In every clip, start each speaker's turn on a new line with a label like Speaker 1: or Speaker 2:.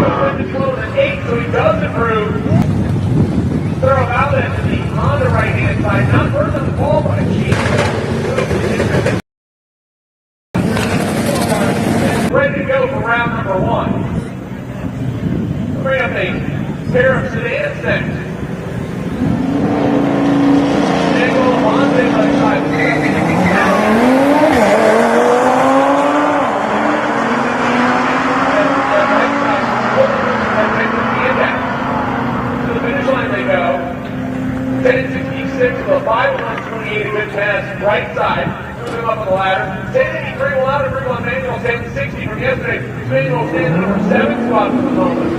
Speaker 1: was close at 8, so he does improve. Throw out into the on the right-hand side, not further than the ball, but a cheap. Ready to go for round number 1. Bring up a pair of sedans next. Angle on the other side. To the finish line they go. 1066 with a 5:1:28, a good pass, right side. Move him up on the ladder. 1083 will out of on manual, 1060 from yesterday. Manual stands at number 7 spot for the moment.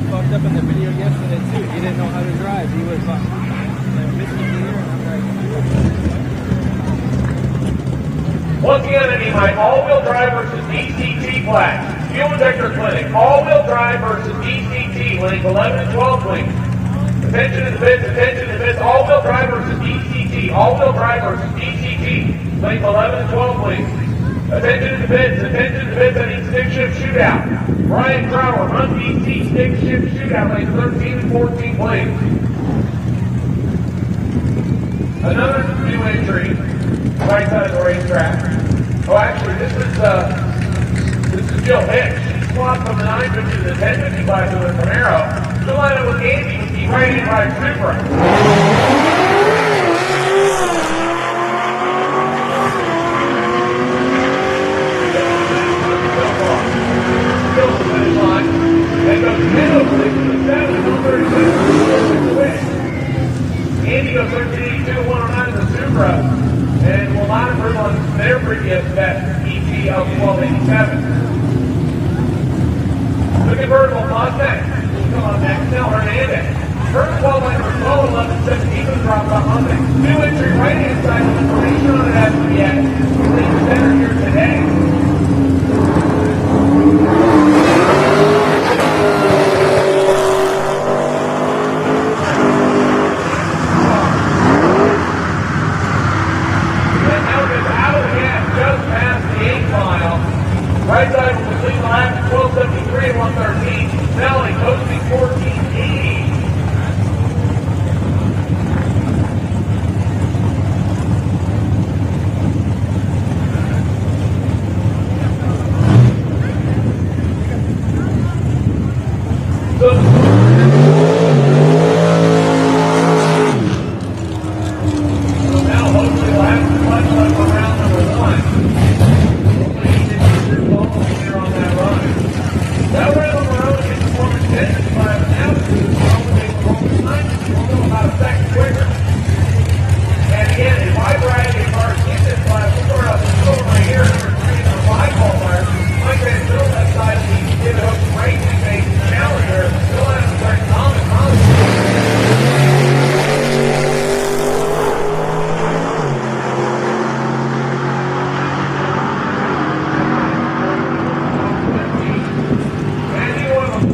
Speaker 2: Fucked up in the video yesterday too. He didn't know how to drive. He was like missing gear, and I'm like.
Speaker 1: Once again, I need my all-wheel drive versus DCT flag. Fuel injector clinic. All-wheel drive versus DCT. Link 11 and 12, please. Attention to the bits. Attention to the bits. All-wheel drive versus DCT. All-wheel drive versus DCT. Link 11 and 12, please. Attention to the bits. Attention to the bits. I need stick shift shootout. Ryan Crower, run DC stick shift shootout. Link 13 and 14, please. Another new entry. Right side of the racetrack. Oh, actually, this is Jill Hicks. She swapped from the 950 to the 1050 class with a Camaro. She'll line up with Andy with the right-hand drive Supra. Still the finish line. Then goes middle, to the 7, 136. Andy goes 1382, 109 in the Supra. And will not improve on their previous best EP of 1287. The convertible Mustang will come on next. Now Hernandez. First 12 line for 12, 11, 17 was dropped off Monday. New entry right-hand side with information on it as of yet. Lead center here today. Right side will complete the lap at 1273 and 113. Snelling posting 1480. So now hopefully we'll have some fun left for round number 1. That way on the road against performance 10 by an altitude, performance 9, we'll go about a second quicker. And again, if I drag a car in this class, we'll throw out the scope right here, number 3 and number 5 qualifiers. Mike Van Zyl, that side of the Give It Up Racing Base Challenger, still has to start Thomas.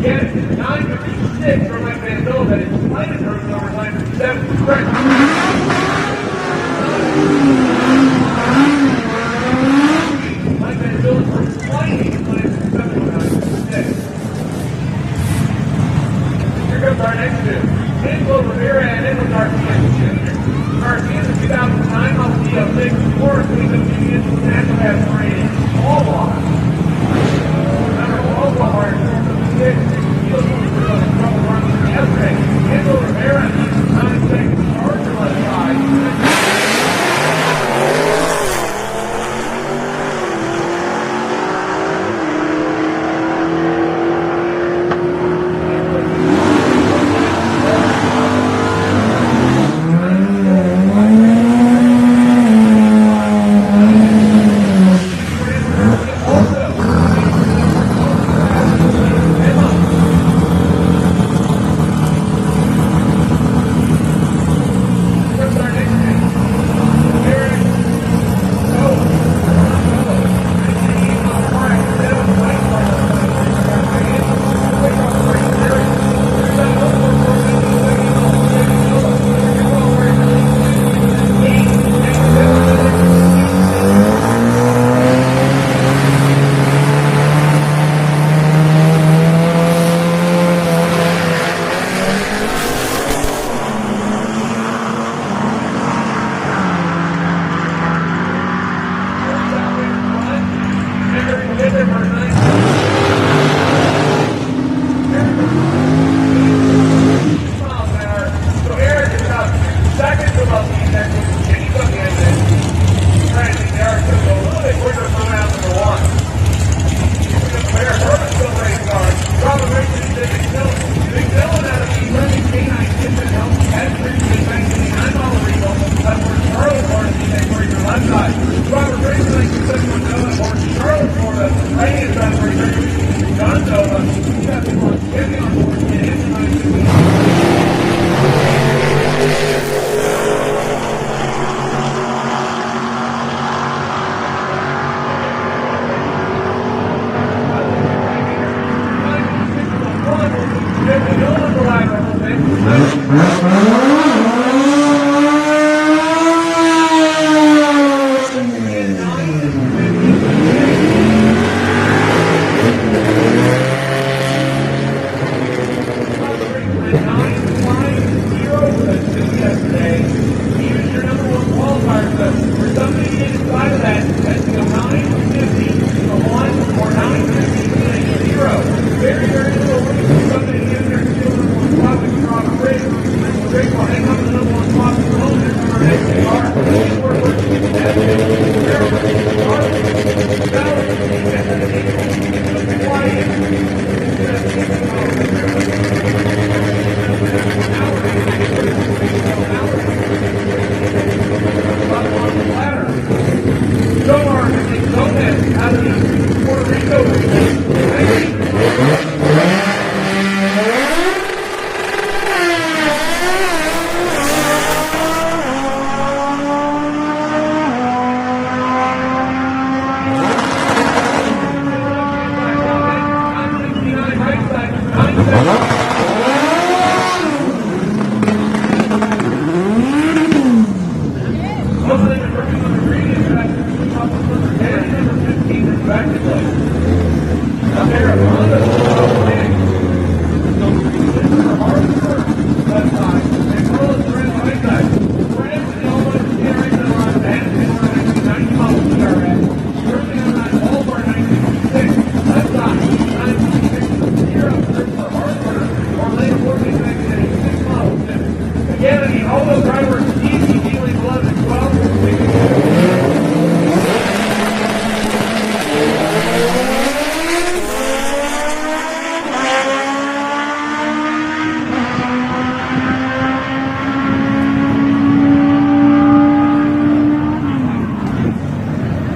Speaker 1: Get it, 956 for Mike Van Zyl, that is slight improvement over 957. Correct. Mike Van Zyl is for slightly 957 over 956. Here comes our next two. Angelo Rivera and Edwin Garcia Jr. Garcia is a 2009 off the 6 4 between the unions with natural gas rated all block. Number 12 bar. Yesterday, Angelo Rivera needs 9 seconds charger left side. Also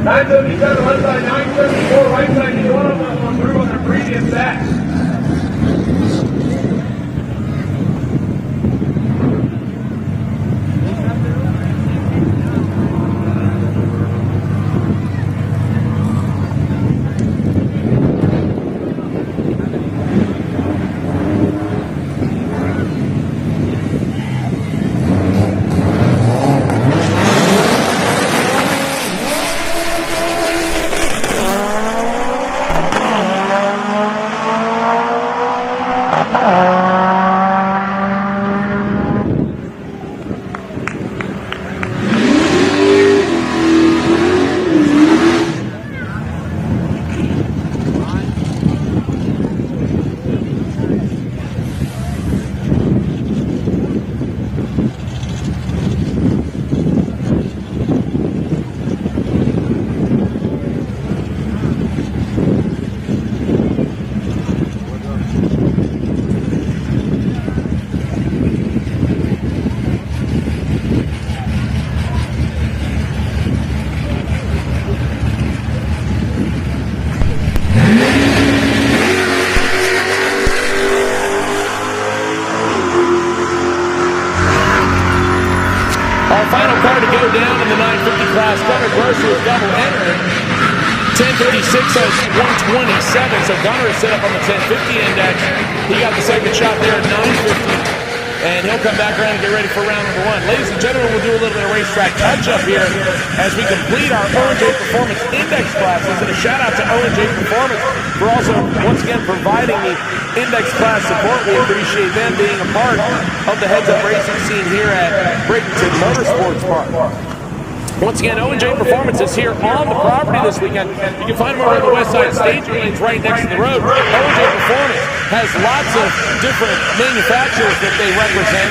Speaker 1: 977 left side, 974 right side. Each one of them went through on their previous backs.
Speaker 3: Our final car to go down in the 950 class, Gunnar Grocer with double entering. 1056 has 127, so Gunnar is set up on the 1050 index. He got the second shot there at 950. And he'll come back around and get ready for round number one. Ladies and gentlemen, we'll do a little bit of racetrack touch-up here as we complete our O&J Performance Index classes. And a shout-out to O&J Performance for also, once again, providing the Index class support. We appreciate them being a part of the heads-up racing scene here at Bradenton Motorsports Park. Once again, O&J Performance is here on the property this weekend. You can find them over on the west side staging lanes right next to the road. O&J Performance has lots of different manufacturers that they represent.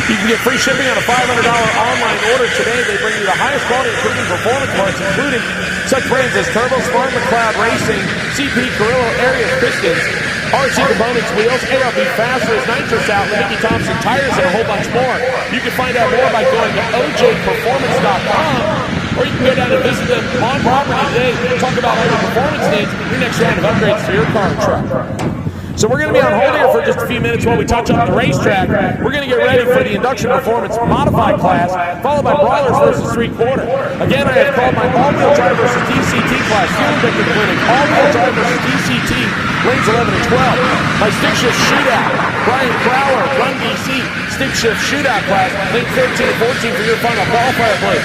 Speaker 3: You can get free shipping on a $500 online order today. They bring you the highest quality of premium performance parts, including such brands as TurboSmart, McLeod Racing, CP, Carrillo, Arias Pistons, RC Components Wheels, ARB Fasteners, Nitrous Outlet, Mickey Thompson Tires, and a whole bunch more. You can find out more by going to ojperformance.com. or you can go down and visit them on property today, talk about all your performance needs, your next round of upgrades for your car and truck. So we're going to be on hold here for just a few minutes while we touch up the racetrack. We're going to get ready for the Induction Performance Modified class, followed by Brawlers versus 3/4. Again, I have called my all-wheel drive versus DCT class, Fuel Injector Clinic, all-wheel drive versus DCT, lanes 11 and 12. My stick shift shootout, Brian Crowler, Run DC, stick shift shootout class, lane 13 and 14 for your final qualifier play.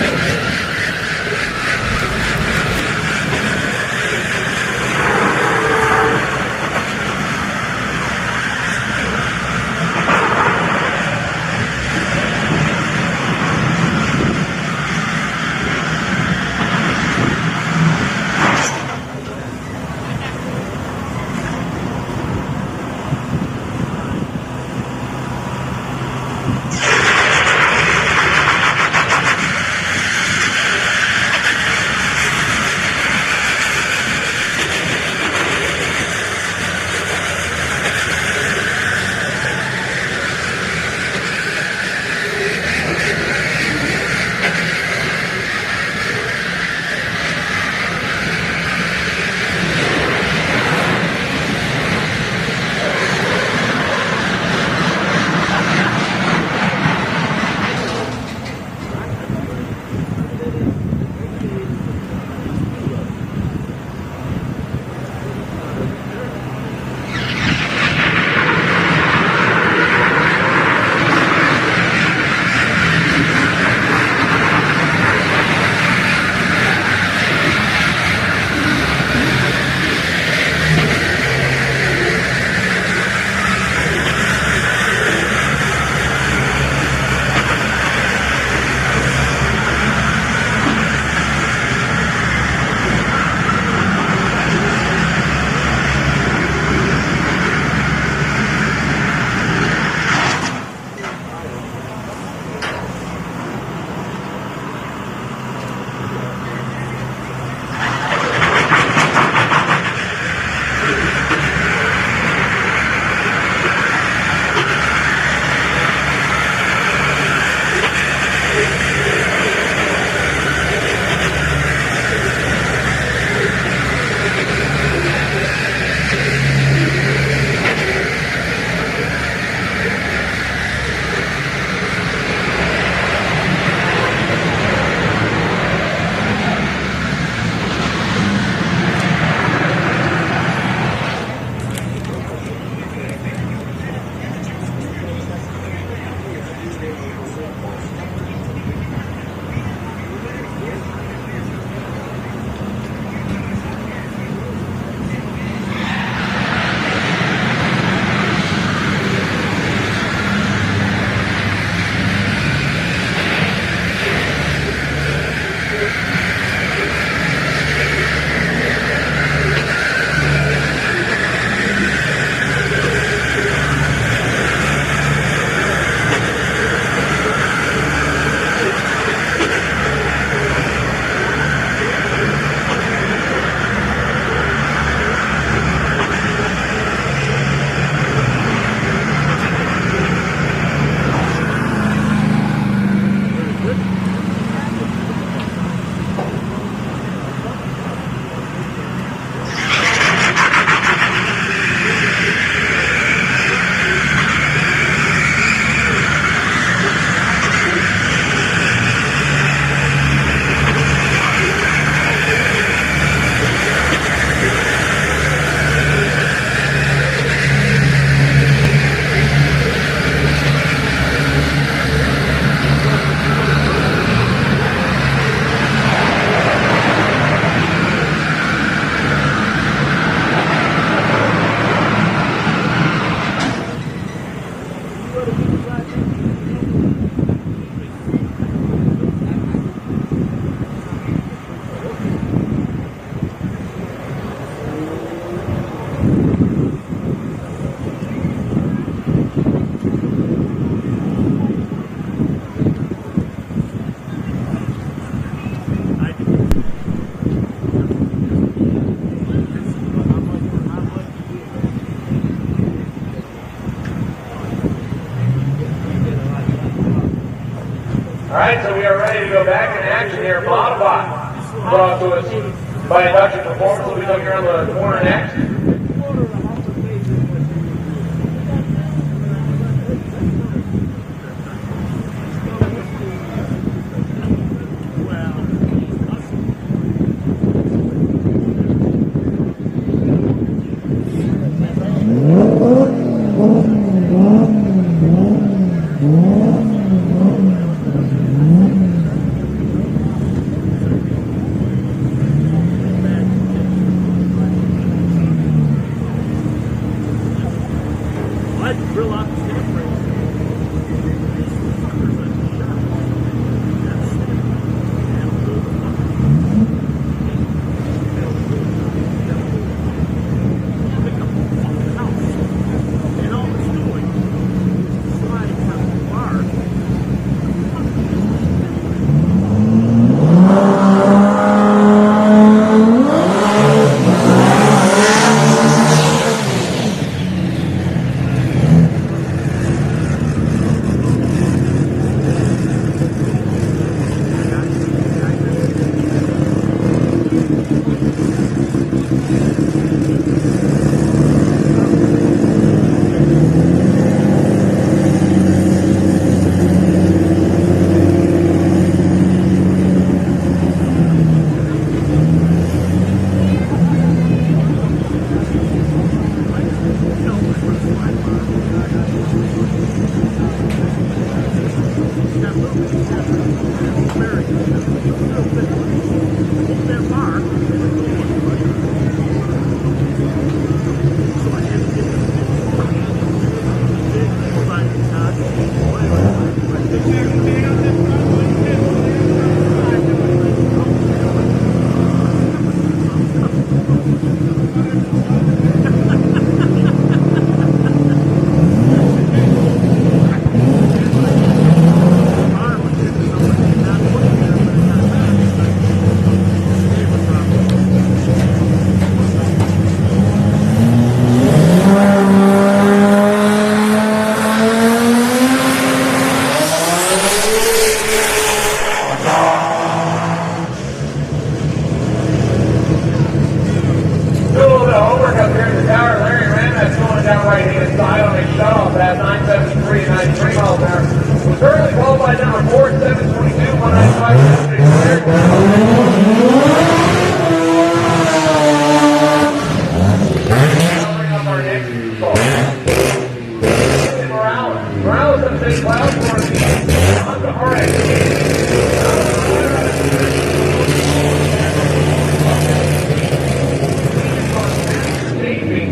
Speaker 1: All right, so we are ready to go back in action here, modified. Brought to us by Induction Performance. We'll be looking around the corner next.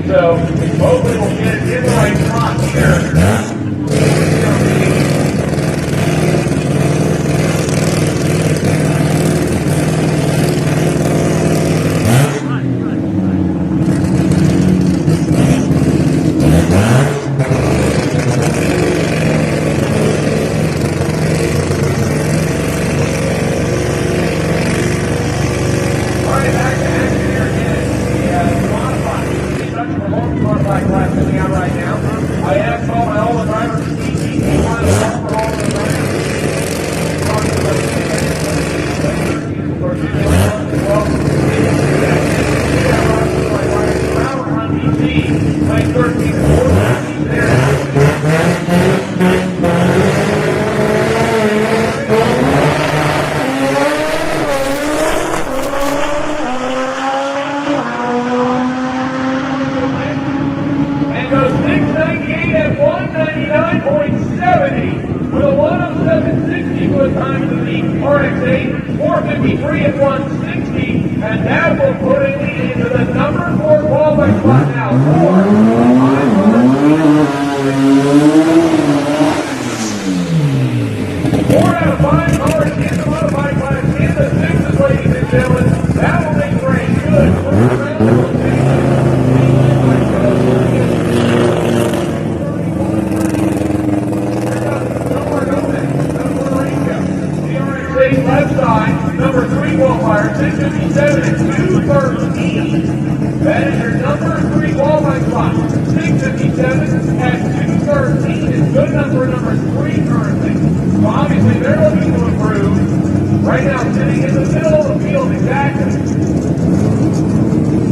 Speaker 1: So hopefully we'll get it in the right spot here. Left side, number 3 qualifier, 657 and 213. That is your number 3 qualifying spot. 657 and 213 is good enough for number 3 currently. So obviously they're looking to improve. Right now, sitting in the middle of the field, exactly.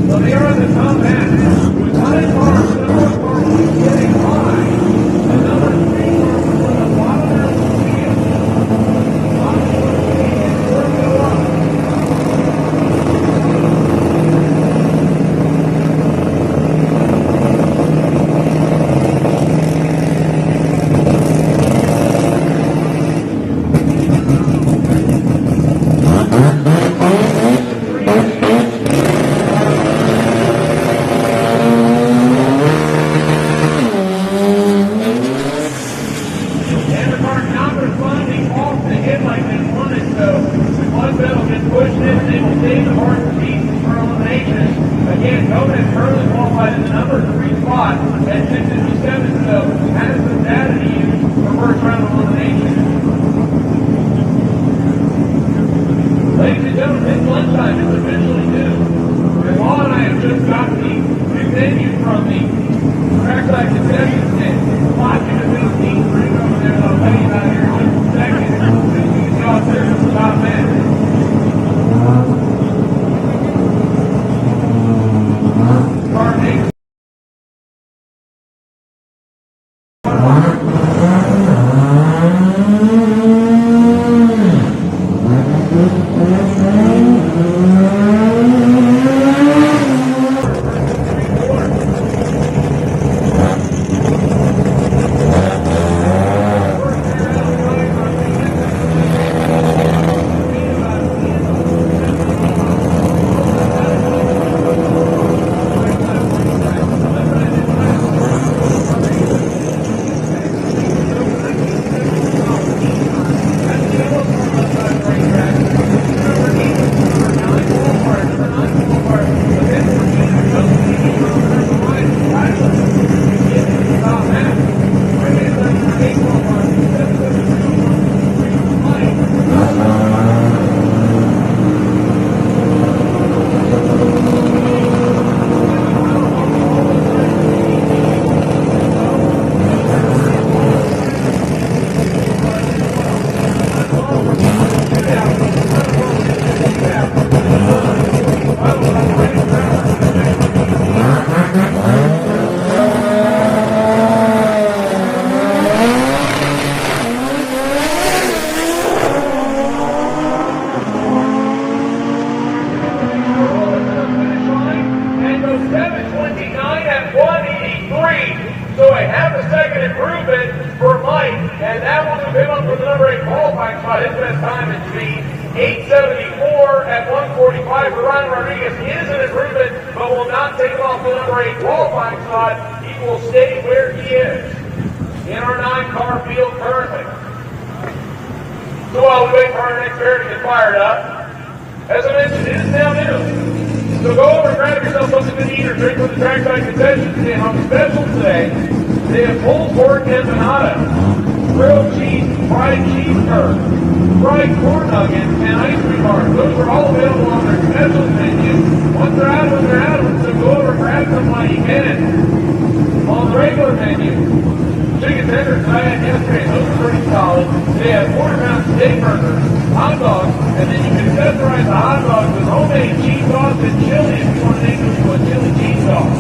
Speaker 1: So they are in the top half. With 9 cars, the number 1 car is getting high. The number 3 car was on the bottom of the field. Bottom of the field is working up. Ladies and gentlemen, it's lunchtime. It's officially due. And Law and I have just got the venue from the trackside concession stand. Watching the middle team ring over there, and I'll tell you about here in just a second. You can see out there in the top man. Car name. So a half a second improvement for Mike, and that will move him up for the number 8 qualifying spot. His best time is speed 8:74 at 1:45 for Ryan Rodriguez. Is an improvement, but will not take him off the number 8 qualifying spot. He will stay where he is in our 9-car field currently. So while we wait for our next pair to get fired up, as I mentioned, it is now noon. So go over and grab yourself something to eat or drink from the trackside concession stand. On special today, they have pulled pork empanada, grilled cheese, fried cheese curds, fried corn nuggets, and ice cream bars. Those are all available on their special menu. Once they're out of them, so go over and grab some while you can. On the regular menu, chicken tenders that I had yesterday, those are pretty solid. They have quarter-pound steak burgers, hot dogs, and then you can accessorize the hot dogs with homemade cheese sauce and chili if you want to make them into a chili cheese sauce.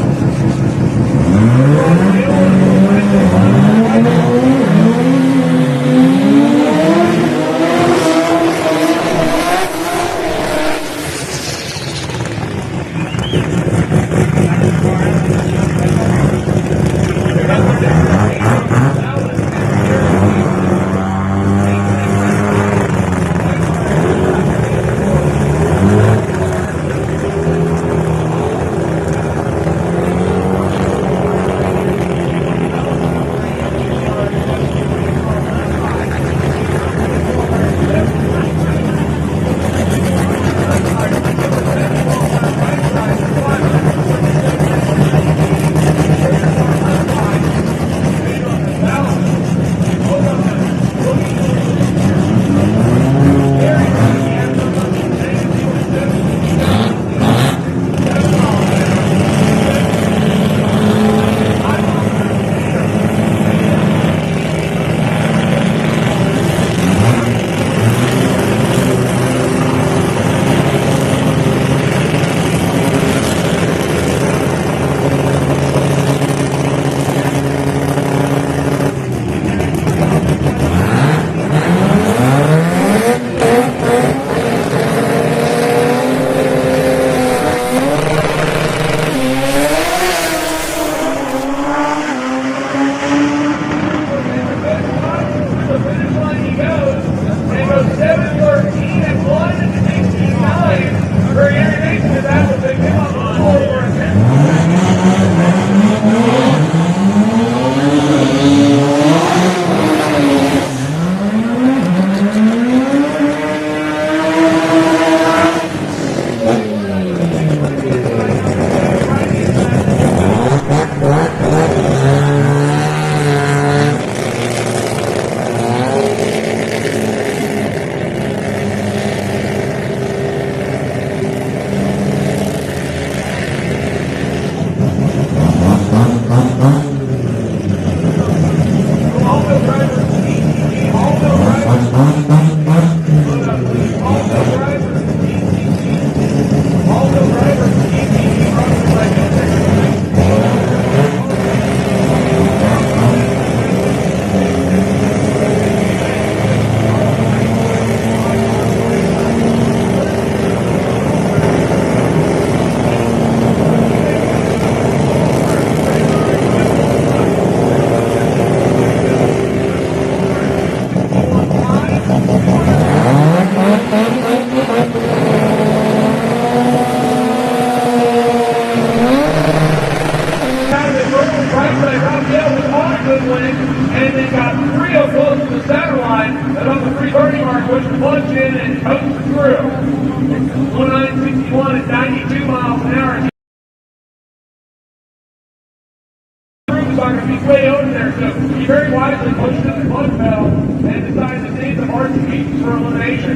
Speaker 1: And they got 3 close to the center line, and on the 330 mark, push the clutch in and coast through. 1961 at 92 miles an hour. Crews are going to be way over there, so he very wisely pushed in the clutch pedal and decided to save the margin pieces for elimination.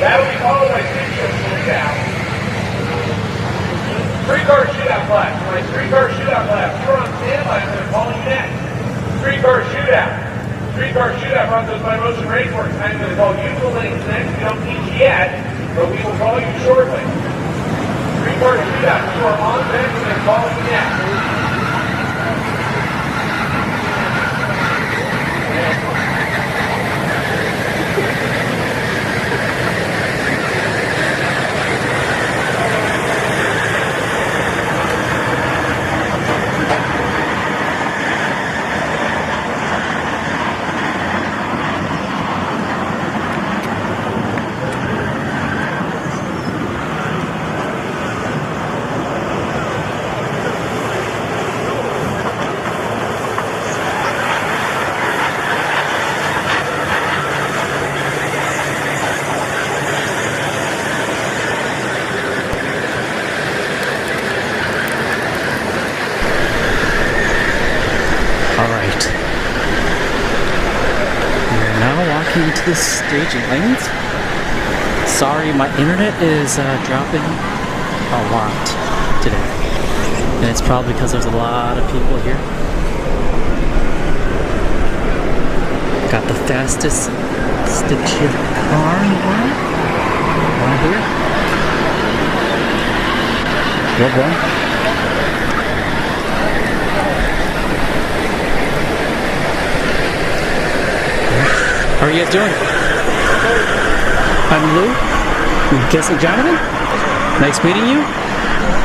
Speaker 1: That will be followed by 3-car shootout. 3-car shootout class. My 3-car shootout class. You're on standby. I'm going to call you next. 3-car shootout. 3-car shootout brought to us by Motion Raceworks. I'm going to call you the links next. We don't teach yet, but we will call you shortly. 3-car shootout. You are on deck. We're going to call you next.
Speaker 4: Into the staging lanes. Sorry, my internet is dropping a lot today, and it's probably because there's a lot of people here. Got the fastest stitched car in the world right here. Good one. How are you guys doing? I'm Lou. I'm guessing Jonathan? Nice meeting you.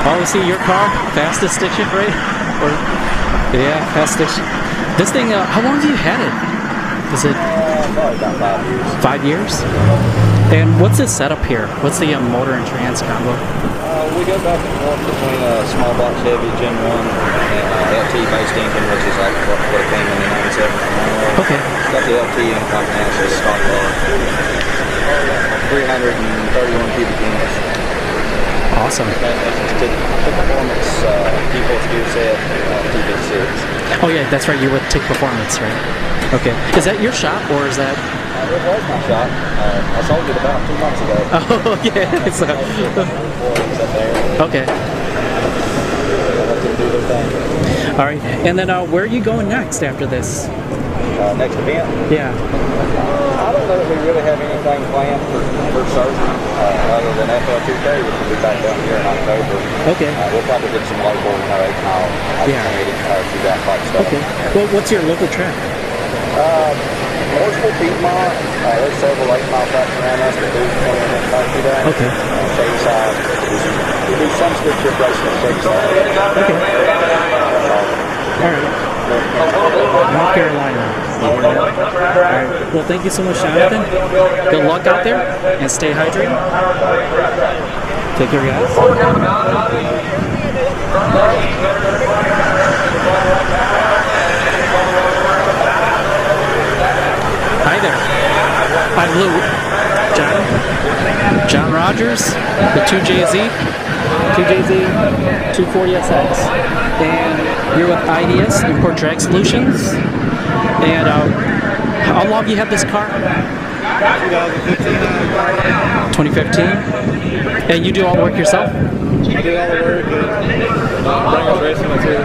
Speaker 4: Obviously your car, fastest stick shift, right? Or, yeah, fast stick shift. This thing, how long have you had it? Is it?
Speaker 2: Probably about 5 years.
Speaker 4: 5 years? And what's this setup here? What's the motor and trans combo?
Speaker 2: We go back and forth between a small box Chevy Gen 1 and LT based engine, which is like what came in the 97.
Speaker 4: Okay.
Speaker 2: Got the LT in combination with stock bar. 331 cubic inches.
Speaker 4: Awesome.
Speaker 2: To performance T-Force gear set, T56.
Speaker 4: Oh yeah, that's right. You're with Tick Performance, right? Okay. Is that your shop or is that?
Speaker 2: It was my shop. I sold it about 2 months ago.
Speaker 4: Oh yeah. It's
Speaker 2: up there.
Speaker 4: okay. All right, and then where are you going next after this?
Speaker 2: Next event?
Speaker 4: Yeah.
Speaker 2: I don't know that we really have anything planned for certain other than FL2K, which will be back down here in October.
Speaker 4: Okay.
Speaker 2: We'll probably get some local, 8 mile, shootout type stuff.
Speaker 4: Okay. Well, what's your local track?
Speaker 2: Mooresville, Piedmont. There's several 8 mile tracks around us that do 20-minute type shootout.
Speaker 4: Okay.
Speaker 2: Shadyside. We do some stick shift racing at Shadyside.
Speaker 4: Okay. All right. North Carolina. All right. Well, thank you so much, Jonathan. Good luck out there, and stay hydrated. Take care, guys. Hi there. I'm Lou. John Rogers, the 2JZ 240SX, and you're with IDS, Import Drag Solutions. And how long do you have this car? 2015. And you do all the work yourself?
Speaker 2: I do all the work and bring us racing material.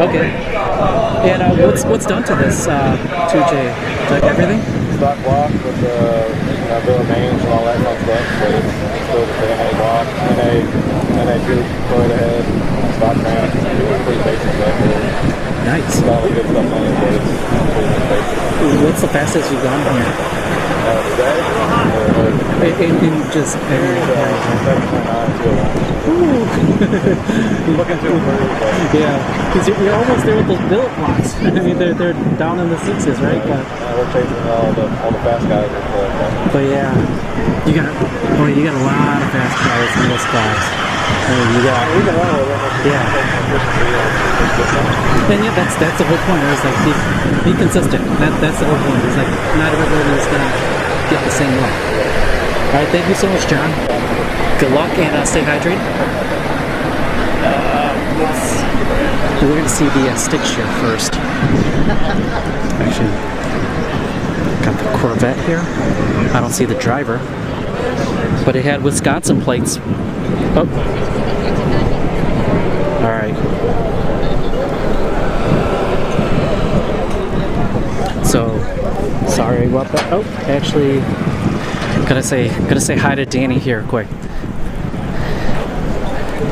Speaker 4: Okay. And what's done to this 2J? Like everything?
Speaker 2: Stock block with the bill of mains and all that kind of stuff, but it's still the NA block, NA tube, toilet head, stock crank, pretty basic stuff.
Speaker 4: Nice.
Speaker 2: It's all the good stuff on it, but it's pretty basic.
Speaker 4: What's the fastest you've gone from here?
Speaker 2: Today?
Speaker 4: In just
Speaker 2: Looking to improve, but
Speaker 4: yeah, because you're almost there with those billet blocks. I mean, they're down in the 6s, right? But
Speaker 2: we're chasing all the fast guys.
Speaker 4: But yeah, you got a lot of fast cars in this class. I mean, you got And yeah, that's the whole point. It's like be consistent. That's the whole point. It's like not everybody is gonna get the same one. All right, thank you so much, John. Good luck and stay hydrated. We're gonna see the stick shift first. Actually, got the Corvette here. I don't see the driver, but it had Wisconsin plates. Oh, all right. So sorry about that. Oh, actually, gonna say hi to Danny here quick.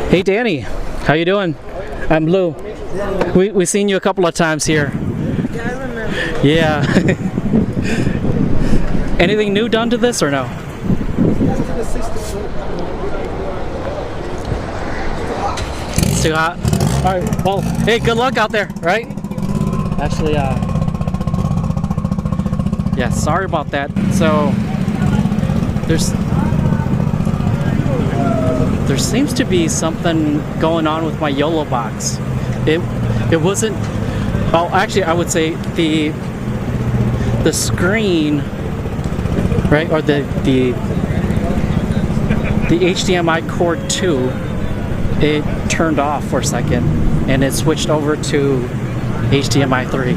Speaker 4: Hey Danny, how you doing? I'm Lou. We seen you a couple of times here.
Speaker 5: Yeah, I remember.
Speaker 4: Yeah. Anything new done to this or no? It's too hot. All right. Well, hey, good luck out there, right? Actually, yeah. Sorry about that. So there seems to be something going on with my YOLO box. It wasn't. Oh, actually, I would say the screen, right, or the HDMI cord 2, it turned off for a second, and it switched over to HDMI 3.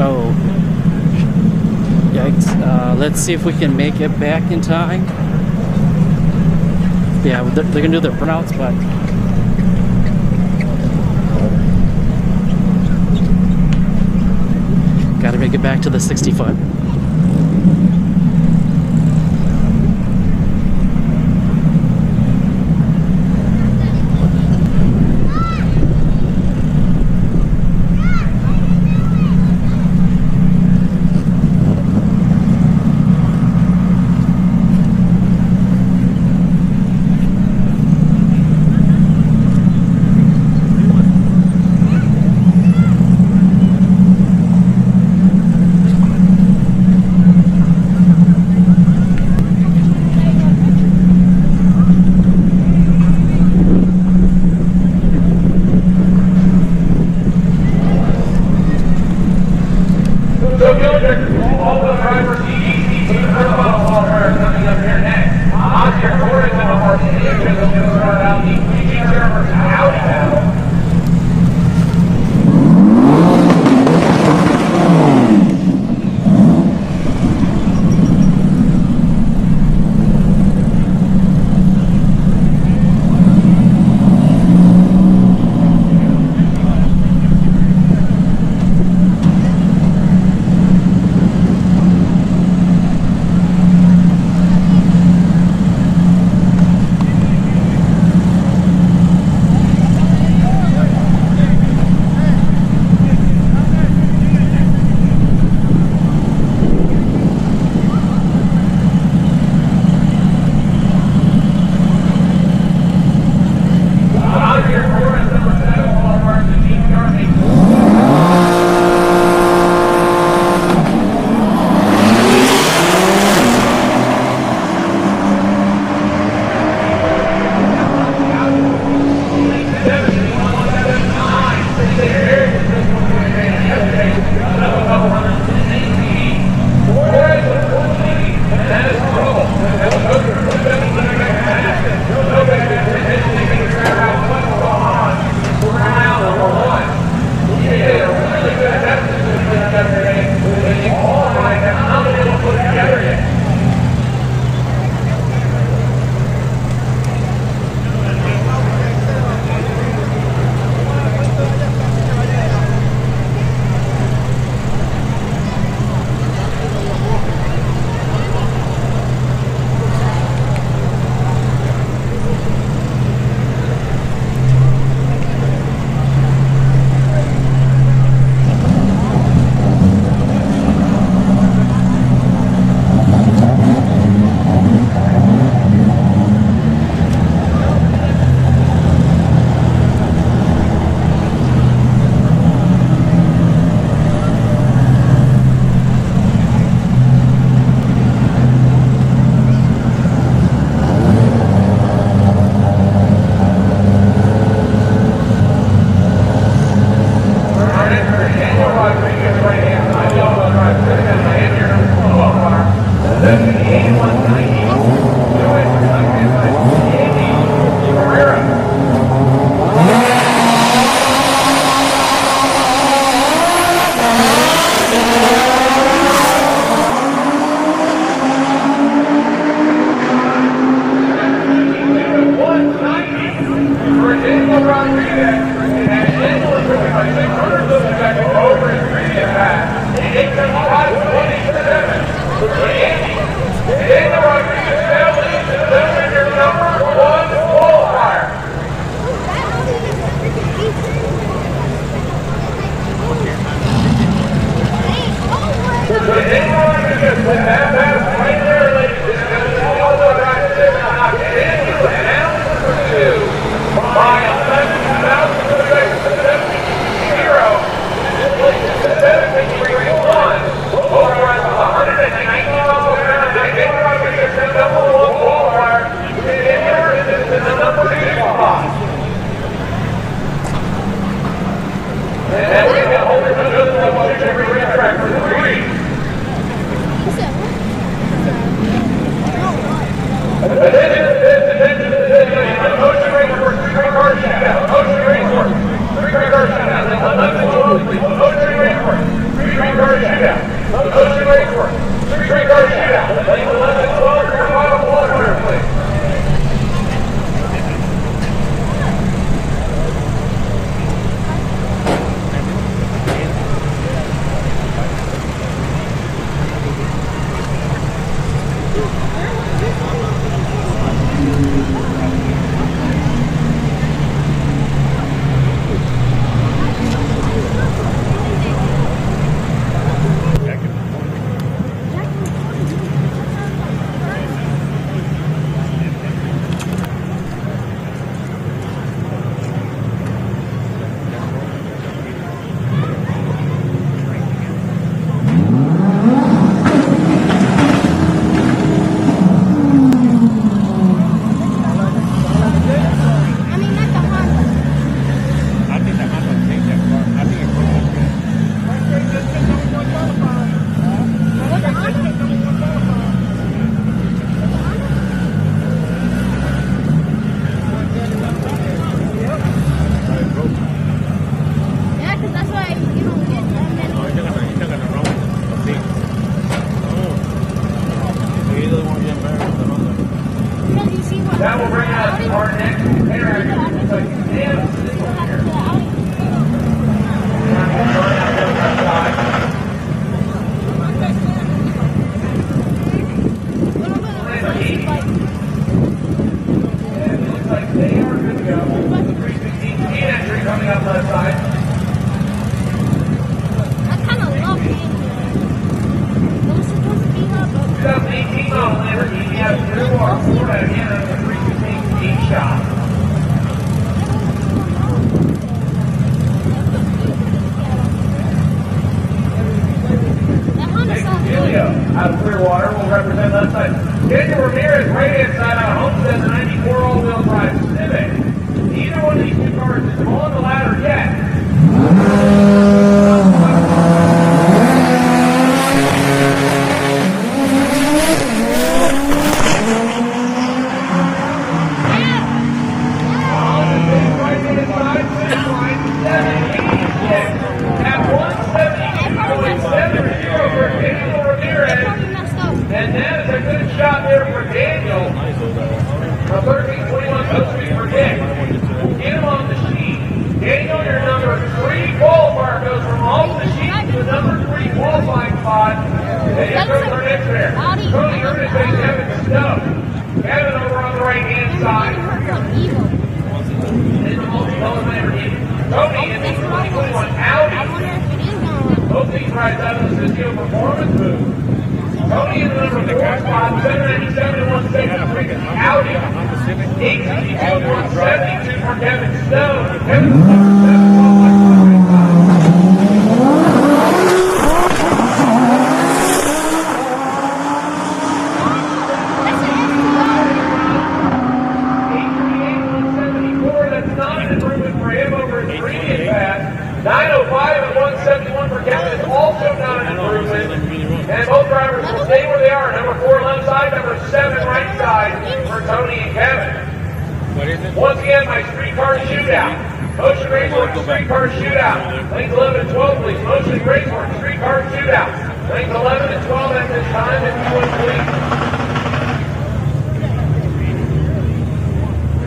Speaker 4: Oh, yikes! Let's see if we can make it back in time. Yeah, they're gonna do their printouts, but. Gotta make it back to the 60 foot.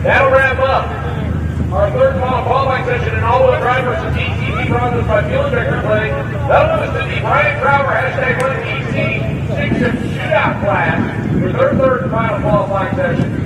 Speaker 1: That'll wrap up Our third final qualifying session in all-wheel drive versus ECT brought to us by Fuel Injector Clinic. That'll move us to the Brian Crowder #1EC 6-shift shootout class for their third and final qualifying session.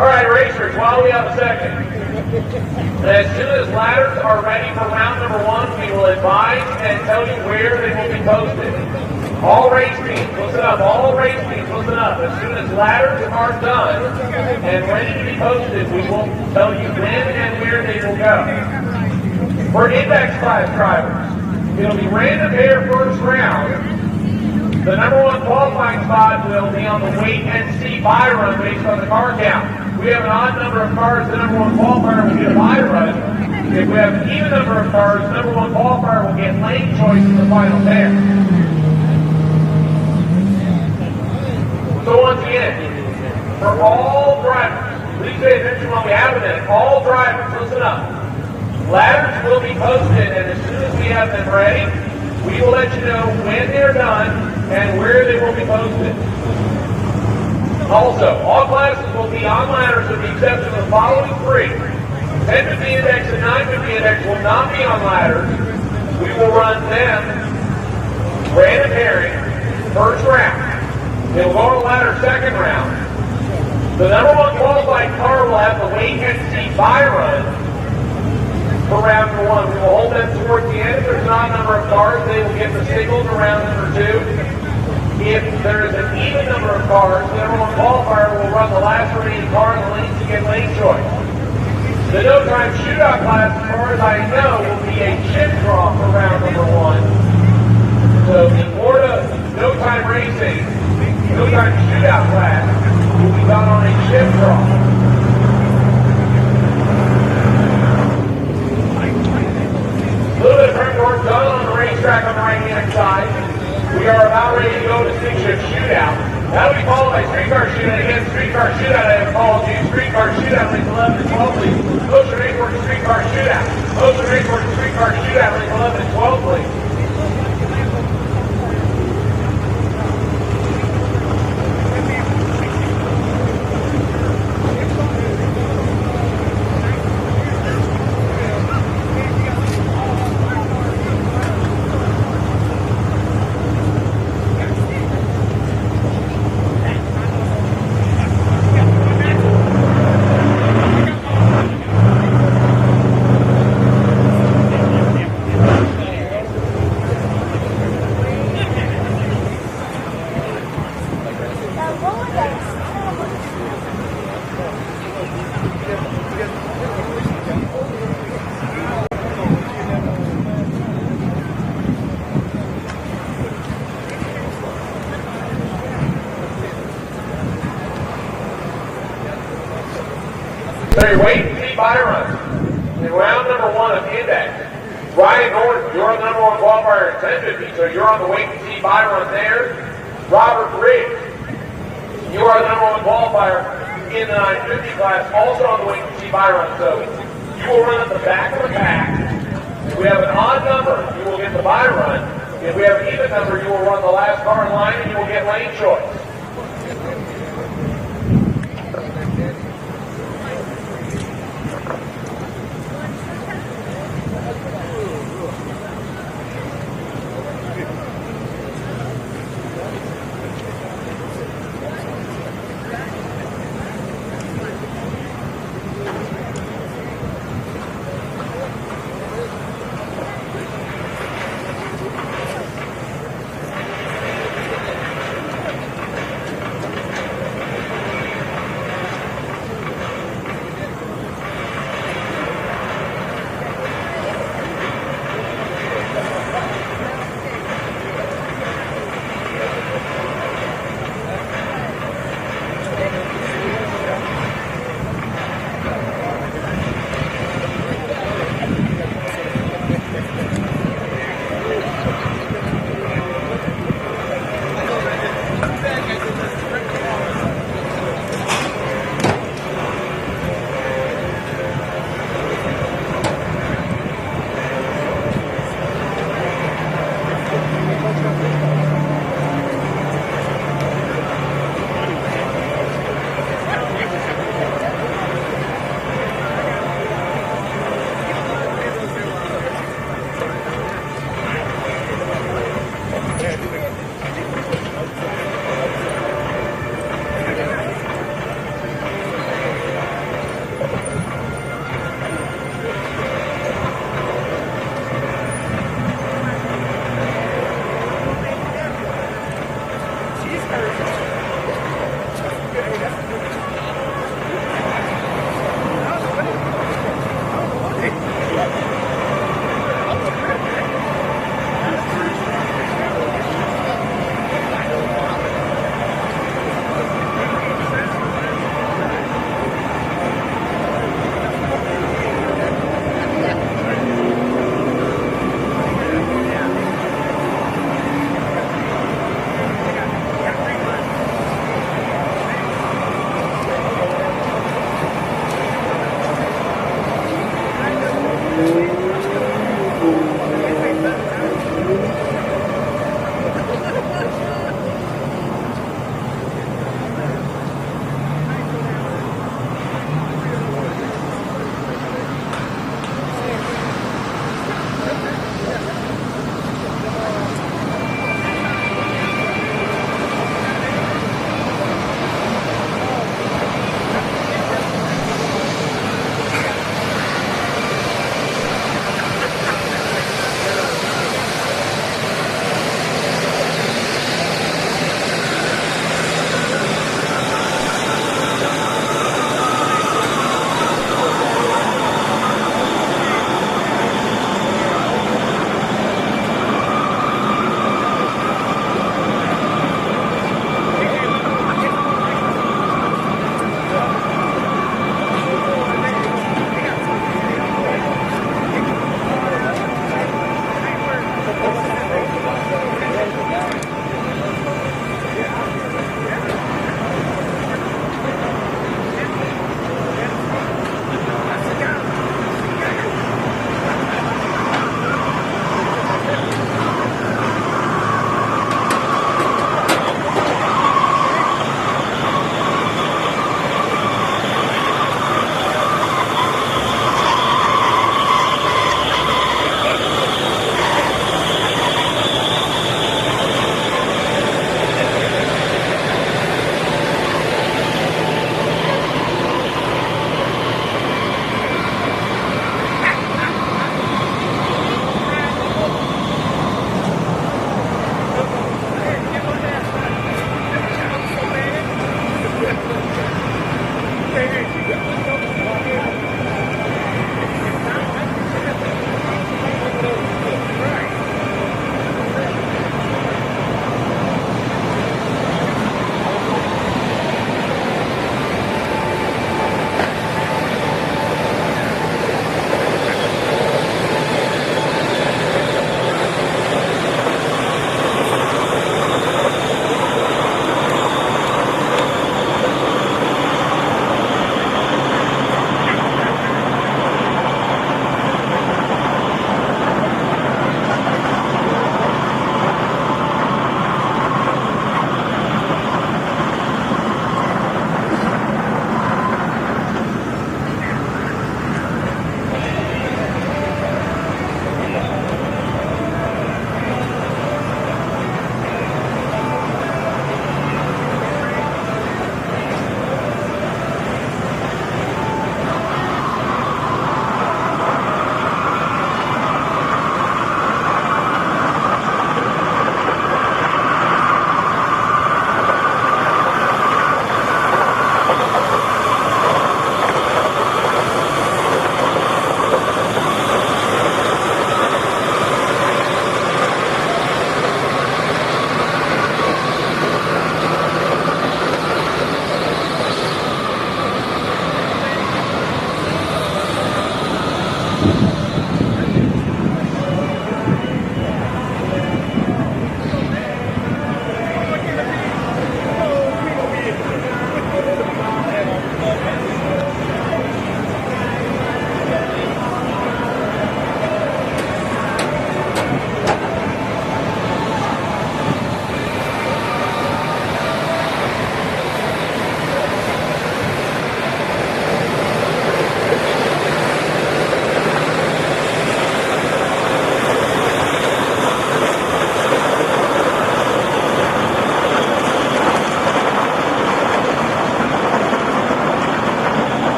Speaker 1: All right, racers, while we have a second, as soon as ladders are ready for round number one, we will advise and tell you where they will be posted. All race teams, listen up. All race teams, listen up. As soon as ladders are done and ready to be posted, we will tell you when and where they will go. For index class drivers, it'll be random air first round. The number one qualifying spot will be on the wait and see buy run based on the car count. If we have an odd number of cars, the number one qualifier will get a buy run. If we have an even number of cars, the number one qualifier will get lane choice in the final pair. So once again, for all drivers, please pay attention while we have a minute. All drivers, listen up. Ladders will be posted, and as soon as we have them ready, we will let you know when they're done and where they will be posted. Also, all classes will be on ladders with the exception of the following three. 1050 index and 950 index will not be on ladders. We will run them random pairing first round. They will go on a ladder second round. The number one qualified car will have the wait and see buy run for round number one. We will hold them towards the end. If there's not a number of cars, they will get the signal to round number two. If there is an even number of cars, the number one qualifier will run the last remaining car in the lane to get lane choice. The no-time shootout class, as far as I know, will be a chip draw for round number one. So the Florida no-time racing, no-time shootout class will be done on a chip draw. A little bit of prep work done on the racetrack on the right-hand side. We are about ready to go to 6-shift shootout. That'll be followed by streetcar shootout. Again, streetcar shootout, I have called you. Streetcar shootout, lanes 11 and 12, please. Motion racework to streetcar shootout. Motion racework to streetcar shootout, lanes 11 and 12, please. So you're waiting to see buy runs. In round number one of index, Ryan Norton, you're the number one qualifier at 1050, so you're on the wait and see buy run there. Robert Riggs, you are the number one qualifier in the 950 class, also on the wait and see buy run. So you will run at the back of the pack. If we have an odd number, you will get the buy run. If we have an even number, you will run the last car in line and you will get lane choice.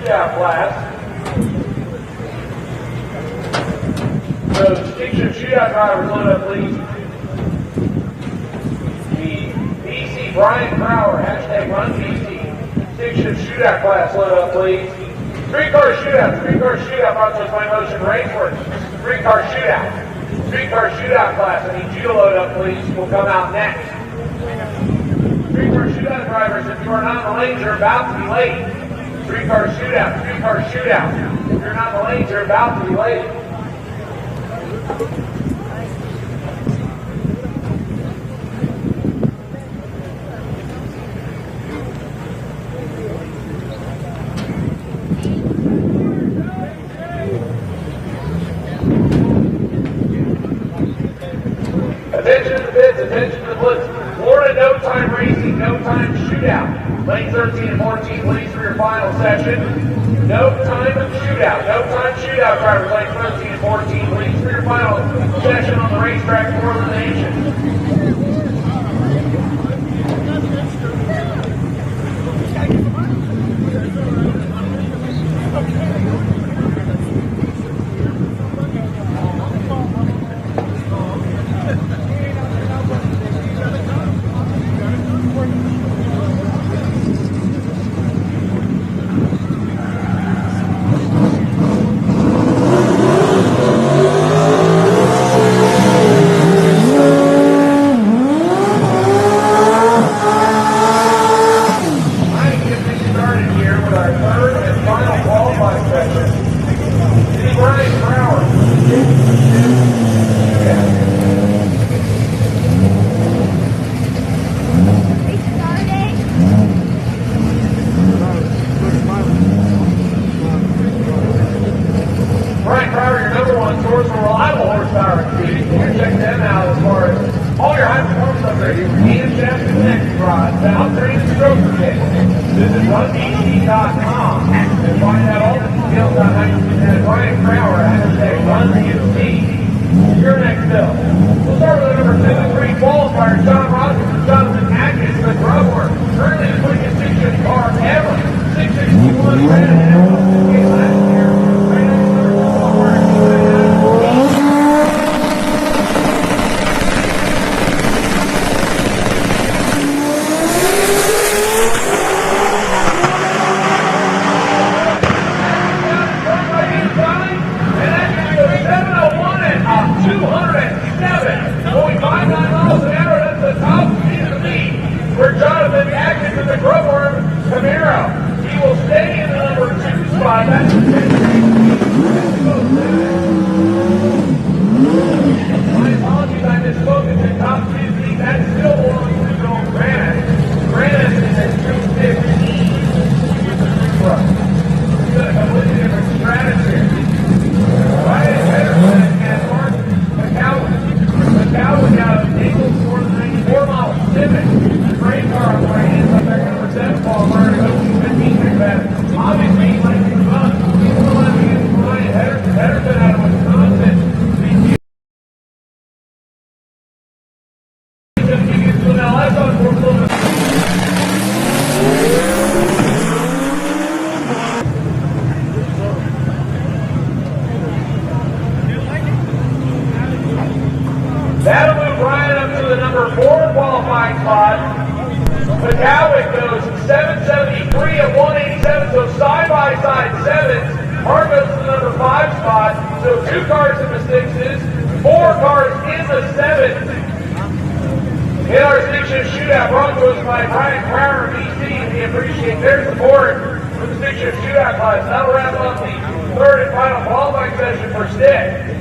Speaker 1: shootout class. So distinction shootout drivers, load up please. The BC Brian Crowder, hashtag run BC. Distinction shootout class, load up please. Three-car shootout brought to us by Motion Raceworks. Three-car shootout class. I need you to load up please. We'll come out next. Three-car shootout drivers, if you are not in the lanes, you're about to be late. Three-car shootout. If you're not in the lanes, you're about to be late. Attention to the bids, attention to the blitz. Florida no time racing, no time shootout. Lane 13 and 14, please, for your final session. No time shootout drivers, lane 13 and 14, please, for your final session on the racetrack for the nation. started here with our third and final qualifying session. City Brian Brower. Brian Brower, your number one source for reliable horsepower and speed. You can check them out as far as all your high performance upgrades, hand shaft connected rods, valve train and stroker kit. Visit runbc.com and find out all the details on how you can add Brian Brower at #runbc. Your next bill. We'll start with the number 73 qualifier, John Rogers and Jonathan Atkins, the drummer. Currently the quickest six-shift car ever. 661 ran ahead of last year. Right next to the qualifier, he will stay in the number 2 spot. That's my apologies, I misspoke. It's the top 50. That still belongs to Joel Granite. Granite is at 215 with the 3 front. He's got a completely different strategy. Right ahead and Mark McCowan out of Naples for the 94 model Civic. Great car on the right hand side there, number 7 qualifier to go to 15 back. Obviously, he likes to run. He's the one against Ryan Henderson out of Wisconsin. He's going to give you some LS on for a little bit. That'll move Ryan up to the number 4 qualifying spot. McCowick goes 773 at 187, so side-by-side 7s. Mark goes to the number 5 spot, so 2 cars in the 6s, 4 cars in the 7s. In our 6-shift shootout, brought to us by Brian Brower of BC. We appreciate their support for the 6-shift shootout class. That'll wrap up the 3rd and final qualifying session for stick.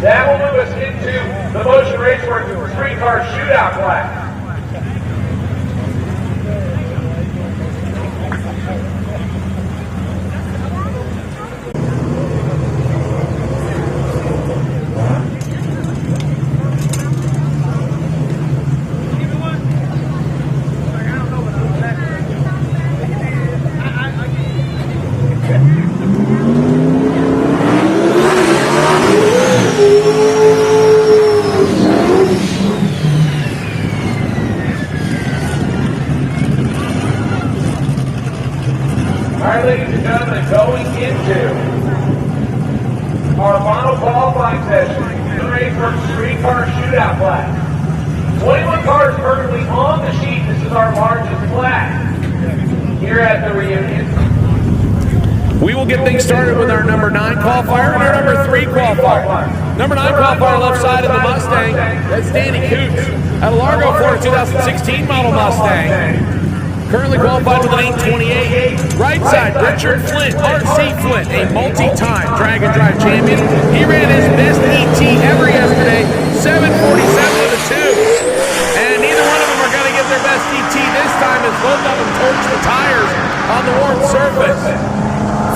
Speaker 1: That will move us into the Motion Raceworks Street Car Shootout class. Alright, ladies and gentlemen, going into our final qualifying session, the Raceworks Street Car Shootout class. 21 cars currently on the sheet. This is our largest class here at the reunion.
Speaker 3: We will get things started with our number 9 qualifier and our number 3 qualifier. Number 9 qualifier left side of the Mustang, that's Danny Coots at a Largo Florida 2016 model Mustang. Currently qualified with an 828. Right side, Richard Flint, RC Flint, a multi-time drag and drive champion. He ran his best ET ever yesterday, 747 with a 2. And neither one of them are going to get their best ET this time as both of them torch the tires on the warped surface.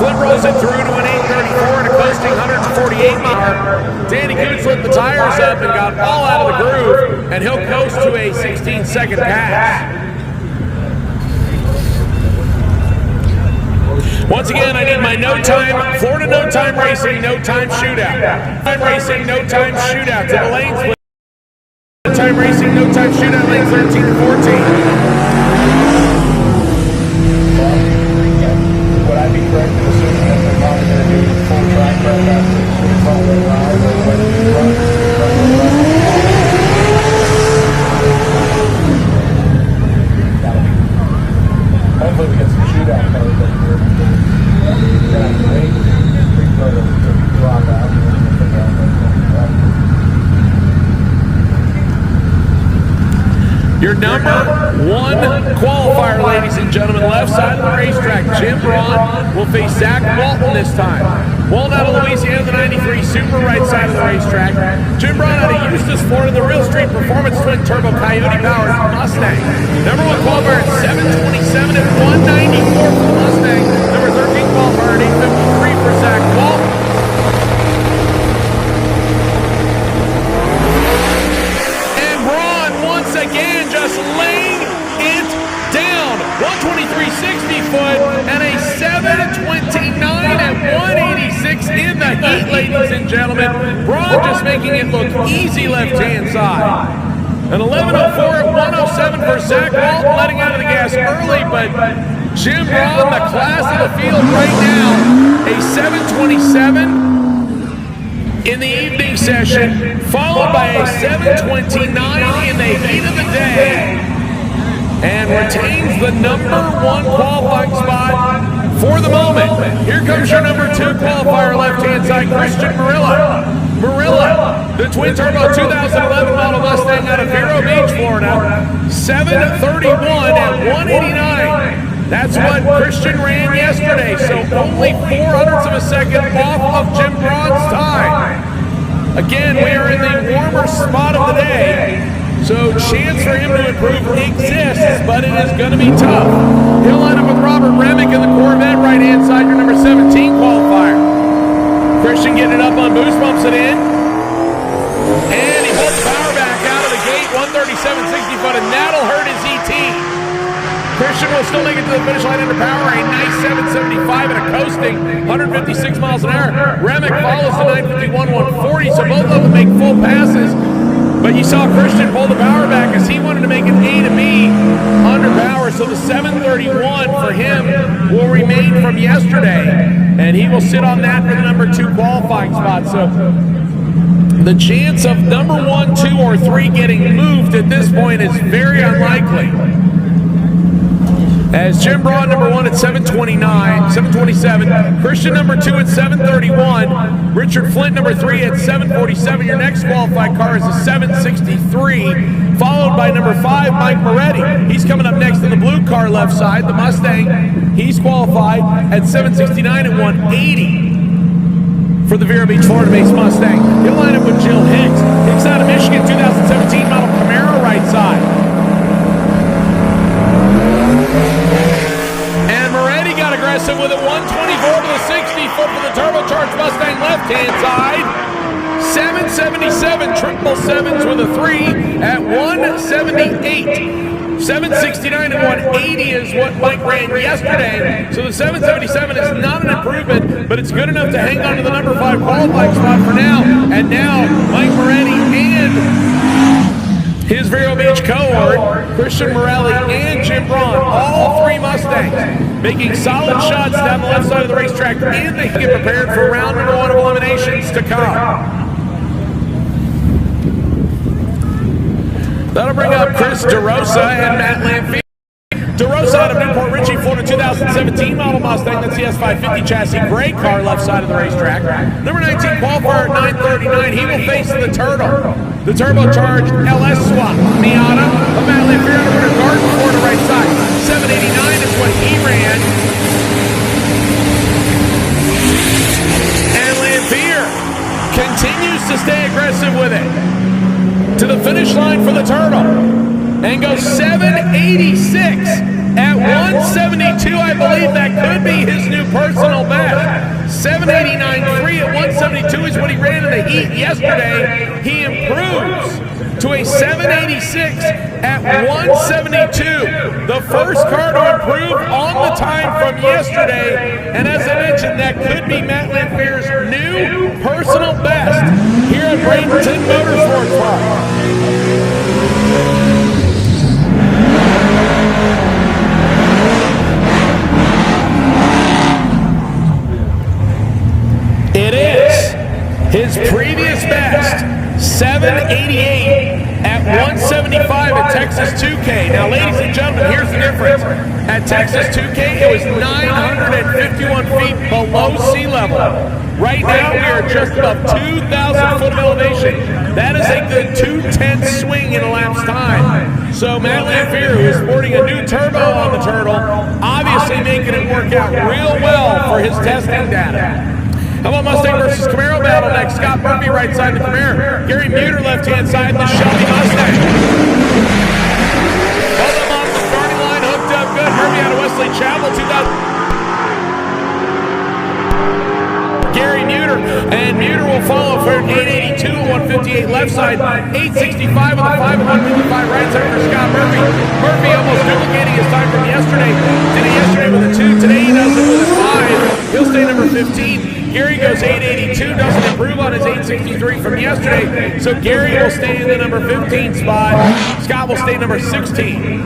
Speaker 3: Flint rolls it through to an 834 and a coasting 148 mile. Danny Coots lit the tires up and got all out of the groove, and he'll coast to a 16-second pass. Once again, I need my no-time, Florida no-time racing, no-time shootout. Time racing, no-time shootout to the lanes. No-time racing, no-time shootout, lane 13 and 14.
Speaker 2: Would I be correct in assuming that they're probably going to do full track prep after the following ride, or when you run? Hopefully we get some shootout cars up here.
Speaker 3: Your number one qualifier, ladies and gentlemen, left side of the racetrack, Jim Braun will face Zach Walton this time. Walton out of Louisiana, the 93 Super, right side of the racetrack. Jim Braun out of Eustis, Florida, the Real Street Performance Twin Turbo Coyote Powered Mustang. Number one qualifier at 727 at 194 for the Mustang. Number 13 qualifier at 853 for Zach Walton. And Braun once again just laying it down. 123.60 foot and a 729 at 186 in the heat, ladies and gentlemen. Braun just making it look easy left-hand side. An 11.04 at 107 for Zach Walton, letting out of the gas early, but Jim Braun, the class of the field right now, a 727 in the evening session, followed by a 729 in the heat of the day, and retains the number one qualifying spot for the moment. Here comes your number two qualifier, left-hand side, Christian Marilla. Marilla, the twin turbo 2011 model Mustang out of Vero Beach, Florida, 731 at 189. That's what Christian ran yesterday, so only 0.04 of a second off of Jim Braun's time. Again, we are in the warmer spot of the day, so chance for him to improve exists, but it is going to be tough. He'll line up with Robert Remick in the Corvette, right-hand side, your number 17 qualifier. Christian getting it up on boost, bumps it in, and he pulls power back out of the gate, 137.60 foot, and that'll hurt his ET. Christian will still make it to the finish line under power, a nice 775 and a coasting 156 miles an hour. Remick follows the 951 140, so both of them make full passes. But you saw Christian pull the power back as he wanted to make an A to B under power, so the 731 for him will remain from yesterday, and he will sit on that for the number two qualifying spot. So the chance of number 1, 2, or 3 getting moved at this point is very unlikely. As Jim Braun, number 1 at 729, 727. Christian, number 2 at 731. Richard Flint, number 3 at 747. Your next qualified car is a 763, followed by number 5, Mike Moretti. He's coming up next in the blue car left side, the Mustang. He's qualified at 769 at 180 for the Vero Beach, Florida-based Mustang. He'll line up with Jill Hicks. Hicks out of Michigan, 2017 model Camaro, right side. And Moretti got aggressive with it, 124 to the 60 foot for the turbocharged Mustang left-hand side. 777, triple sevens with a 3 at 178. 769 and 180 is what Mike ran yesterday. So the 777 is not an improvement, but it's good enough to hang on to the number 5 qualifying spot for now. And now Mike Moretti and his Vero Beach cohort, Christian Morelli and Jim Braun, all 3 Mustangs, making solid shots down the left side of the racetrack, and they can get prepared for round number 1 of eliminations to come. That'll bring up Chris DeRosa and Matt Lamfield. DeRosa out of Newport Richey, Florida, 2017 model Mustang. That's the S550 chassis, gray car left side of the racetrack. Number 19 qualifier at 939. He will face the Turtle. The turbocharged LS swap Miata of Matt Lamfield out of Garden, Florida, right side. 789 is what he ran. And Lamfield continues to stay aggressive with it to the finish line for the Turtle and goes 786 at 172. I believe that could be his new personal best. 789.3 at 172 is what he ran in the heat yesterday. He improves to a 786 at 172. The first car to improve on the time from yesterday. And as I mentioned, that could be Matt Lamfield's new personal best here at Bradenton Motorsports Park. It is his previous best, 788 at 175 at Texas 2K. Now, ladies and gentlemen, here's the difference. At Texas 2K, it was 951 feet below sea level. Right now, we are just above 2,000 foot of elevation. That is a good 2/10 swing in a lap's time. So Matt Lanfear, who is sporting a new turbo on the Turtle, obviously making it work out real well for his testing data. How about Mustang versus Camaro battle next? Scott Murphy right side of the Camaro. Gary Muter left-hand side in the Shelby Mustang. Both of them on the starting line, hooked up good. Murphy out of Wesley Chapel, 2000. Gary Muter, and Muter will follow for an 882 and 158 left side, 865 with a 5 and 155 right side for Scott Murphy. Murphy almost duplicating his time from yesterday. Did it yesterday with a 2, today he does it with a 5. He'll stay number 15. Gary goes 882, doesn't improve on his 863 from yesterday, so Gary will stay in the number 15 spot. Scott will stay number 16.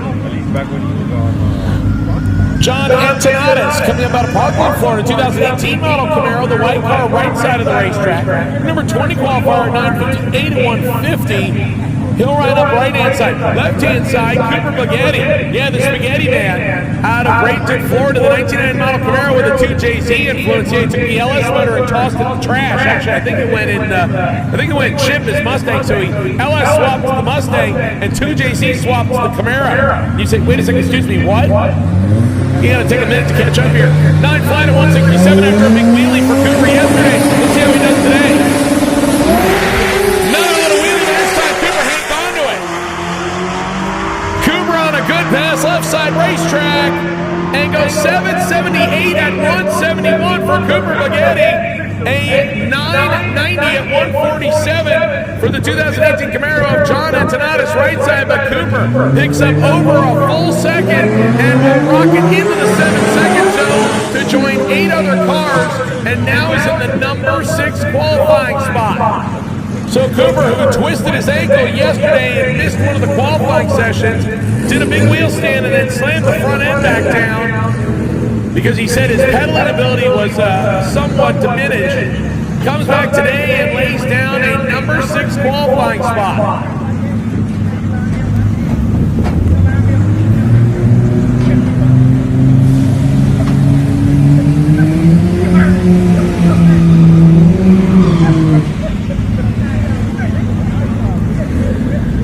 Speaker 3: John Antonatis coming up out of Parkland, Florida, 2018 model Camaro, the white car right side of the racetrack. Number 20 qualifier, 958 and 150. He'll ride up right-hand side. Left-hand side, Cooper Bugatti. Yeah, the Spaghetti Man out of Bradenton, Florida, the 1999 model Camaro with a 2JZ influence. Yeah, he took the LS motor and tossed it in the trash. Actually, I think it went in chip his Mustang, so he LS swapped to the Mustang and 2JZ swapped to the Camaro. You say, wait a second, excuse me, what? You gotta take a minute to catch up here. 9 flying at 167 after a big wheelie for Cooper yesterday. Let's see how he does today. Another little wheelie, but this time Cooper hangs on to it. Cooper on a good pass, left side racetrack, and goes 778 at 171 for Cooper Bugatti. A 990 at 147 for the 2018 Camaro of John Antonatis right side, but Cooper picks up over a full second and will rocket into the 7-second zone to join 8 other cars, and now is in the number 6 qualifying spot. So Cooper, who twisted his ankle yesterday and missed one of the qualifying sessions, did a big wheel stand and then slammed the front end back down because he said his pedaling ability was somewhat diminished. Comes back today and lays down a number 6 qualifying spot.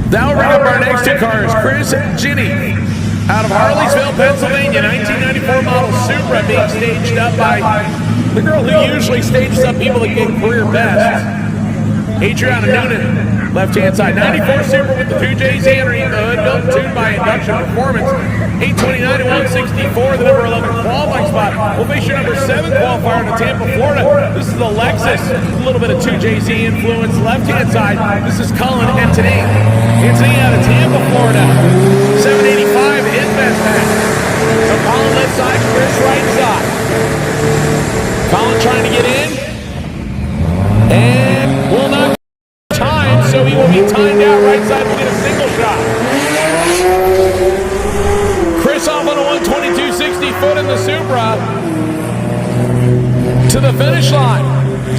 Speaker 3: That'll bring up our next 2 cars. Chris Ginny out of Harleysville, Pennsylvania, 1994 model Supra, being staged up by the girl who usually stages up people that get career bests, Adriana Noonan, left-hand side. 94 Supra with the 2JZ underneath the hood, built and tuned by Induction Performance. 829 and 164, the number 11 qualifying spot. We'll face your number 7 qualifier in Tampa, Florida. This is the Lexus, a little bit of 2JZ influence. Left-hand side, this is Colin Antony. Antony out of Tampa, Florida. 785, his best pass. So Colin left side, Chris right side. Colin trying to get in. And will not get time, so he will be timed out right side. We'll get a single shot. Chris off on a 122.60 foot in the Supra to the finish line.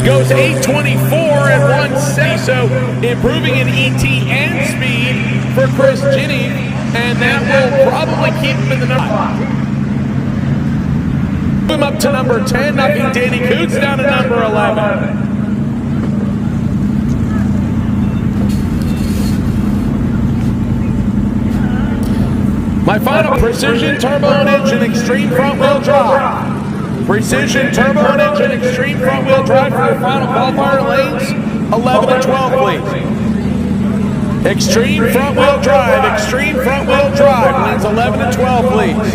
Speaker 3: Goes 824 at 170, so improving in ET and speed for Chris Ginny, and that will probably keep him in the number. Move him up to number 10, knocking Danny Coots down to number 11. My final Precision Turbo and Engine Extreme Front Wheel Drive. Precision Turbo and Engine Extreme Front Wheel Drive for your final qualifier lanes 11 and 12, please. Extreme Front Wheel Drive, Extreme Front Wheel Drive, lanes 11 and 12, please.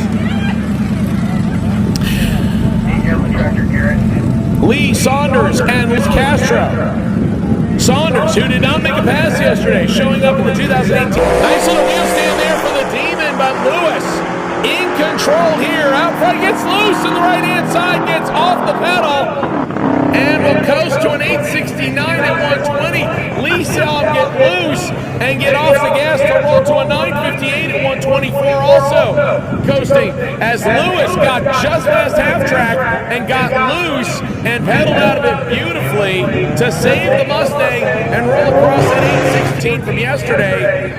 Speaker 3: Lee Saunders and Liz Castro. Saunders, who did not make a pass yesterday, showing up in the 2018. Nice little wheel stand there for the Demon, but Lewis in control here. Out front, gets loose, and the right-hand side gets off the pedal and will coast to an 869 at 120. Lee saw him get loose and get off the gas to roll to a 9:58 at 124 also. Coasting as Lewis got just past half track and got loose and pedaled out of it beautifully to save the Mustang and roll across that 8:16 from yesterday.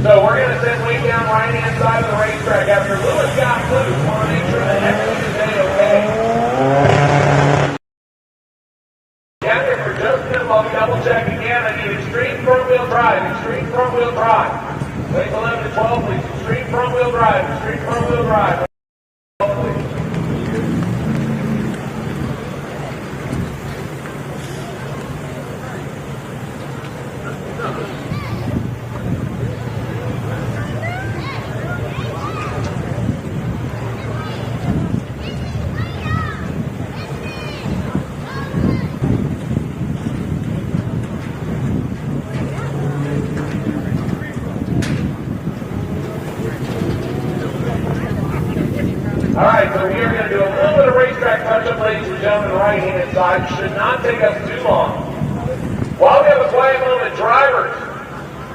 Speaker 1: So we're going to send Lee down right-hand side of the racetrack. After Lewis got loose, want to make sure the next one is okay. Down here for just a minute while we double check again. I need extreme front wheel drive, extreme front wheel drive. Lanes 11 to 12, please. Extreme front wheel drive, extreme front wheel drive. All right, so we are going to do a little bit of racetrack touch-up, ladies and gentlemen, right-hand side. Should not take us too long. While we have a quiet moment, drivers,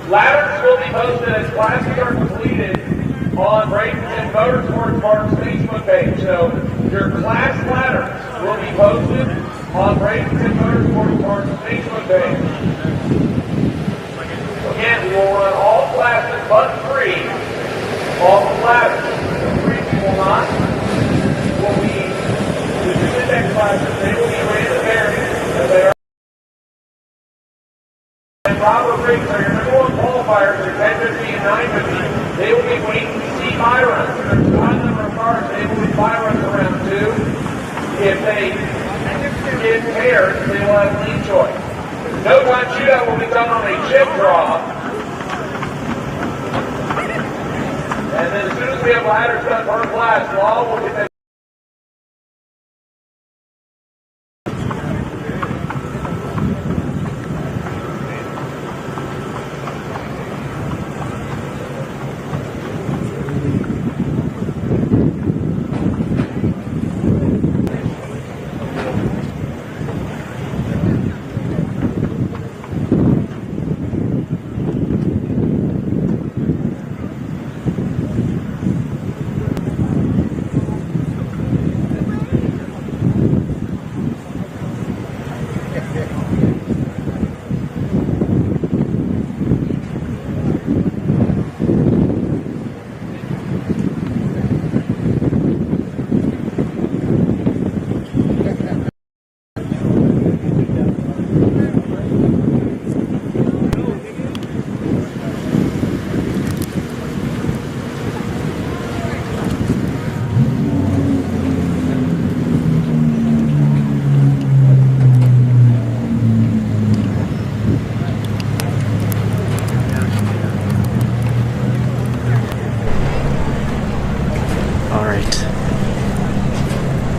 Speaker 1: ladders will be posted as classes are completed on Bradenton Motorsports Park's Facebook page. So your class ladders will be posted on Bradenton Motorsports Park's Facebook page. Again, we will run all classes but 3 off the ladders. The 3 we will not. Will be the 2 index classes. They will be random variants as they are. And Robert Briggs are your number 1 qualifiers for 1050 and 950. They will be waiting to see my runs. There's a high number of cars. They will be my runs around 2. If they get paired, they will have lead choice. No time shootout will be done on a chip draw. And then as soon as we have ladders done per class, Law will get that.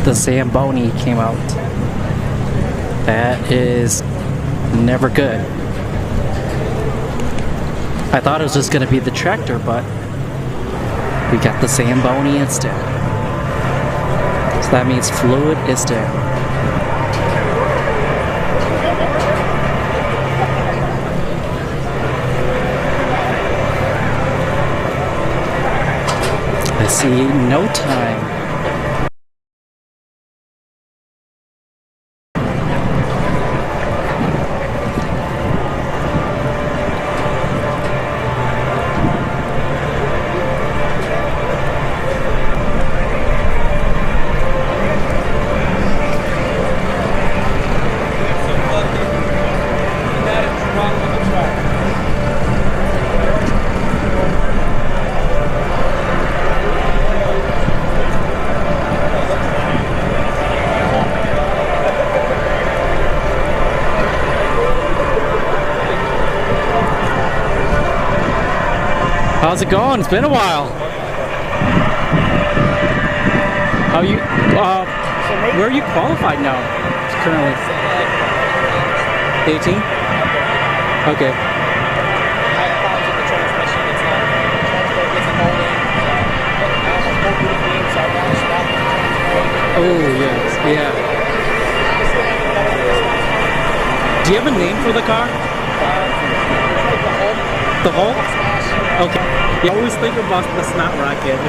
Speaker 4: The Zamboni came out. That is never good. I thought it was just going to be the tractor, but we got the Zamboni instead. So that means fluid is down. I see no time. How's it going? It's been a while. How you? Where are you qualified now? Currently. 18. Okay. Oh yes, yeah. Do you have a name for the car? The Hulk? Okay. You always think about the snot rocket.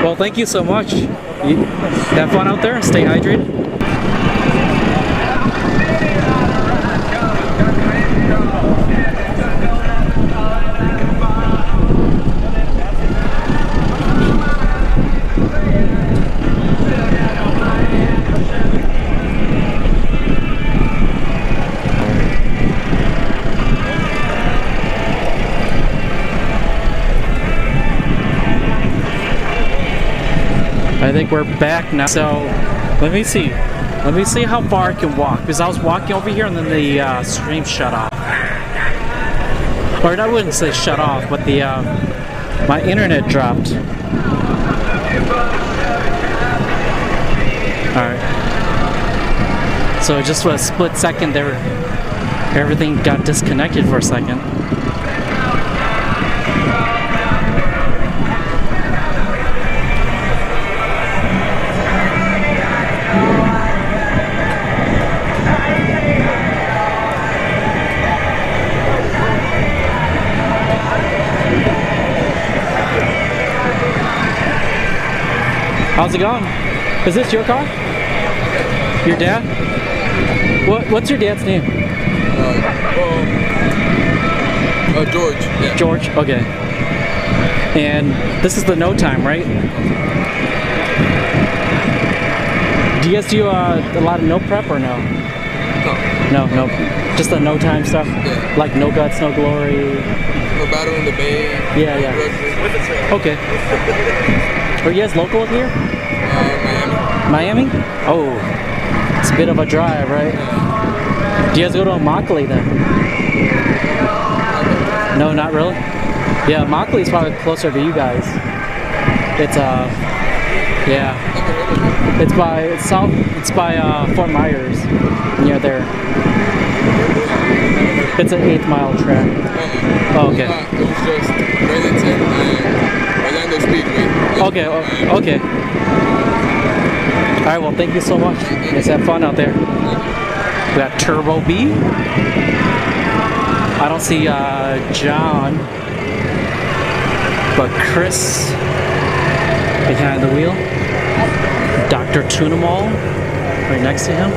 Speaker 4: Well, thank you so much. You have fun out there. Stay hydrated. I think we're back now. So let me see how far I can walk, because I was walking over here and then the stream shut off. Or I wouldn't say shut off, but the my internet dropped. Alright. So just for a split second there, everything got disconnected for a second. How's it going? Is this your car? Your dad? What's your dad's name?
Speaker 6: George. Yeah.
Speaker 4: George, okay. And this is the no time, right? Do you guys do a lot of no prep or no?
Speaker 6: No.
Speaker 4: No. Just the no time stuff?
Speaker 6: Yeah.
Speaker 4: Like no guts, no glory?
Speaker 6: We're battling the bay.
Speaker 4: Yeah. Okay. Are you guys local here?
Speaker 6: Miami.
Speaker 4: Miami? Oh, it's a bit of a drive, right? Do you guys go to Immokalee then? No, not really? Yeah, Immokalee is probably closer to you guys. It's yeah. It's by Fort Myers, near there. It's an 8-mile track. Oh, okay.
Speaker 6: It was just Burlington and Orlando Speedway.
Speaker 4: Okay. All right, well, thank you so much. Let's have fun out there. We got Turbo B. I don't see John, but Chris behind the wheel. Dr. Tunamal right next to him.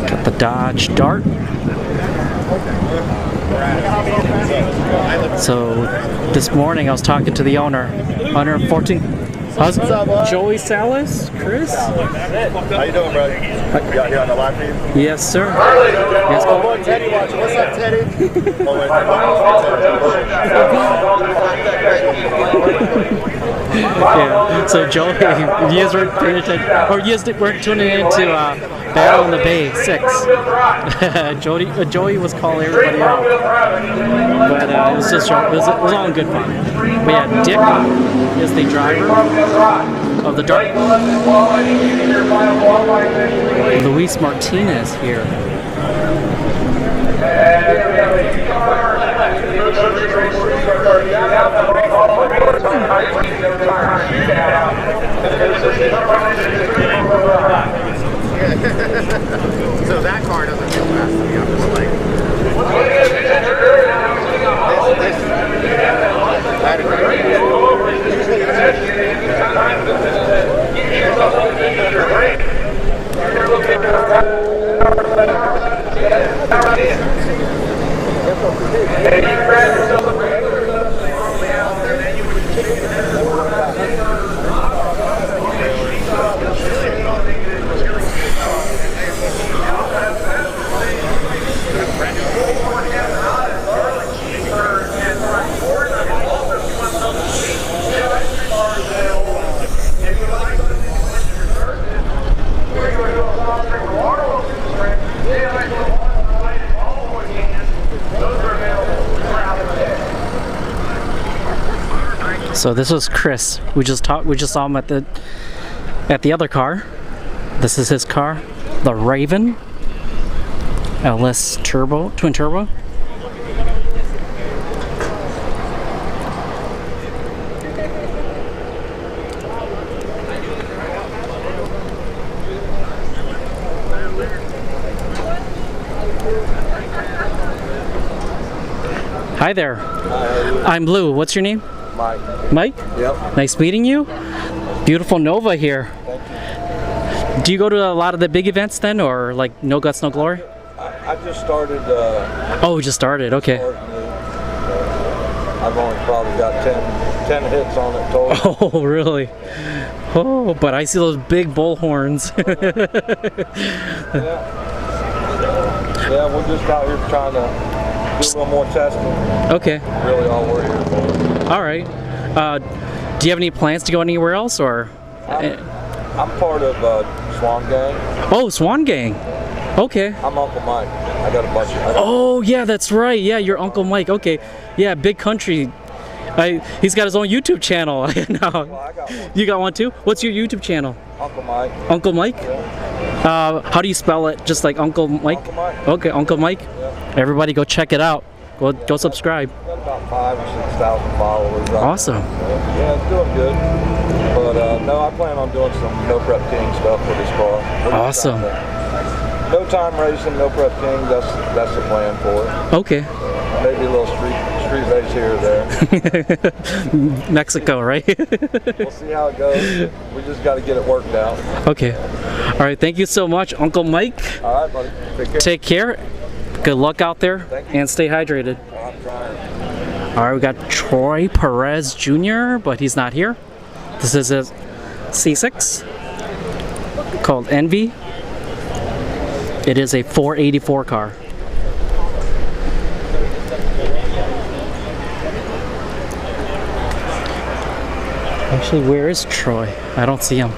Speaker 4: Got the Dodge Dart. So this morning I was talking to the owner, 114. How's Joey Salas? Chris?
Speaker 2: How you doing, bro? You out here on the live feed?
Speaker 4: Yes, sir. Yes,
Speaker 2: Oh, boy, Teddy watching. What's up, Teddy?
Speaker 4: Yeah. So Joey, you guys were paying attention, or you guys were tuning into Battle in the Bay 6. Joey was calling everybody out, but it was just it was all in good fun. We had Dick is the driver of the Dart. Luis Martinez here.
Speaker 2: So that car doesn't feel fast to me. I'm just like.
Speaker 4: So this was Chris. We just saw him at the other car. This is his car, the Raven LS Turbo, twin turbo. Hi there. I'm Blue. What's your name?
Speaker 2: Mike.
Speaker 4: Mike?
Speaker 2: Yep.
Speaker 4: Nice meeting you. Beautiful Nova here. Do you go to a lot of the big events then, or like No Guts, No Glory?
Speaker 2: I just started.
Speaker 4: Oh, just started. Okay.
Speaker 2: I've only probably got 10 hits on it total.
Speaker 4: Oh, really? Oh, but I see those big bull horns.
Speaker 2: Yeah, we're just out here trying to do a little more testing.
Speaker 4: Okay.
Speaker 2: Really all we're here for.
Speaker 4: All right. Do you have any plans to go anywhere else, or?
Speaker 2: I'm part of Swan Gang.
Speaker 4: Oh, Swan Gang. Okay.
Speaker 2: I'm Uncle Mike. I got a bunch of.
Speaker 4: Oh, yeah, that's right. Yeah, you're Uncle Mike. Okay. Yeah, Big Country. He's got his own YouTube channel. No.
Speaker 2: Well, I got one.
Speaker 4: You got one too? What's your YouTube channel?
Speaker 2: Uncle Mike.
Speaker 4: Uncle Mike?
Speaker 2: Yeah.
Speaker 4: How do you spell it? Just like Uncle Mike?
Speaker 2: Uncle Mike.
Speaker 4: Okay, Uncle Mike.
Speaker 2: Yeah.
Speaker 4: Everybody go check it out. Go subscribe.
Speaker 2: Got about 5,000 or 6,000 followers.
Speaker 4: Awesome.
Speaker 2: Yeah, it's doing good. But no, I plan on doing some No Prep King stuff for this car.
Speaker 4: Awesome.
Speaker 2: No time racing, No Prep King. That's the plan for it.
Speaker 4: Okay.
Speaker 2: Maybe a little street race here or there.
Speaker 4: Mexico, right?
Speaker 2: We'll see how it goes. We just got to get it worked out.
Speaker 4: Okay. All right. Thank you so much, Uncle Mike.
Speaker 2: All right, buddy.
Speaker 4: Take care. Good luck out there,
Speaker 2: Thank you.
Speaker 4: and stay hydrated.
Speaker 2: I'm trying.
Speaker 4: All right, we got Troy Perez Jr., but he's not here. This is a C6 called Envy. It is a 484 car. Actually, where is Troy? I don't see him.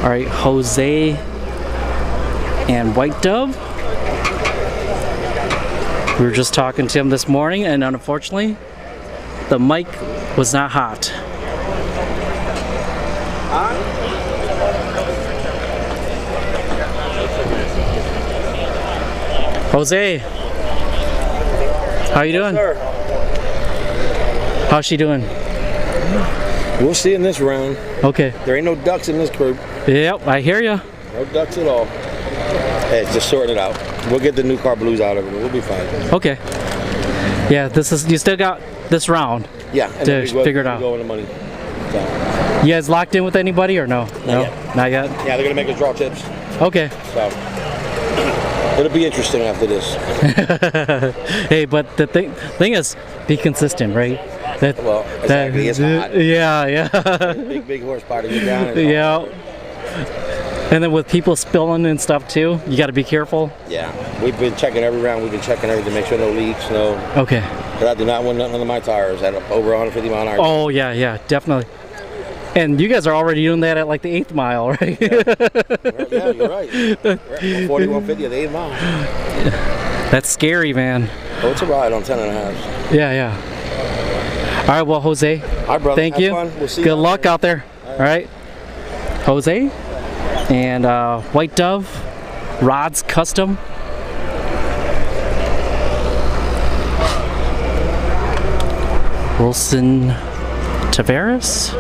Speaker 4: All right, Jose and White Dove. We were just talking to him this morning, and unfortunately, the mic was not hot. Jose, how you doing? How's she doing?
Speaker 7: We'll see in this round.
Speaker 4: Okay.
Speaker 7: There ain't no ducks in this group.
Speaker 4: Yep, I hear you.
Speaker 7: No ducks at all. Hey, just sorting it out. We'll get the new car blues out of it. We'll be fine.
Speaker 4: Okay. Yeah, you still got this round.
Speaker 7: Yeah. And
Speaker 4: To
Speaker 7: then we
Speaker 4: figure it out.
Speaker 7: Go in the money. So,
Speaker 4: You guys locked in with anybody or no? No,
Speaker 7: yet.
Speaker 4: not yet.
Speaker 7: yeah, they're gonna make us draw tips.
Speaker 4: Okay.
Speaker 7: So it'll be interesting after this.
Speaker 4: Hey, but the thing is, be consistent, right?
Speaker 7: Well, exactly. It's hot.
Speaker 4: Yeah.
Speaker 7: Big horsepower to get down. It's
Speaker 4: Yeah. And then with people spilling and stuff too, you got to be careful.
Speaker 7: hot. Yeah. We've been checking every round. We've been checking everything to make sure no leaks, no.
Speaker 4: Okay.
Speaker 7: Because I do not want nothing under my tires at over 150 mile an hour.
Speaker 4: Oh yeah, definitely. And you guys are already doing that at like the 8th mile, right?
Speaker 7: Yeah, you're right. We're at 4150 at the 8 mile.
Speaker 4: That's scary, man.
Speaker 7: Oh, it's a ride on 10 and a half.
Speaker 4: Yeah. All right, well, Jose,
Speaker 7: All right, brother.
Speaker 4: thank
Speaker 7: Have
Speaker 4: you.
Speaker 7: fun. We'll see
Speaker 4: Good
Speaker 7: you
Speaker 4: luck out there. All right. Jose and White Dove, Rods Custom. Wilson Tavares.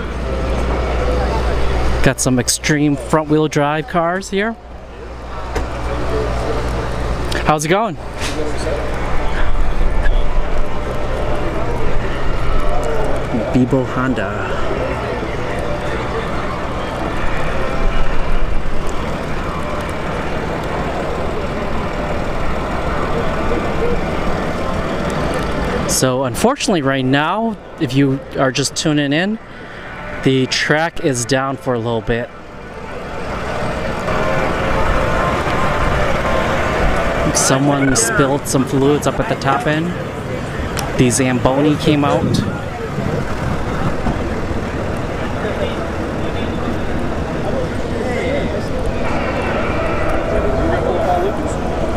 Speaker 4: Got some extreme front wheel drive cars here. How's it going? Bibo Honda. So unfortunately right now, if you are just tuning in, the track is down for a little bit. Someone spilled some fluids up at the top end. The Zamboni came out.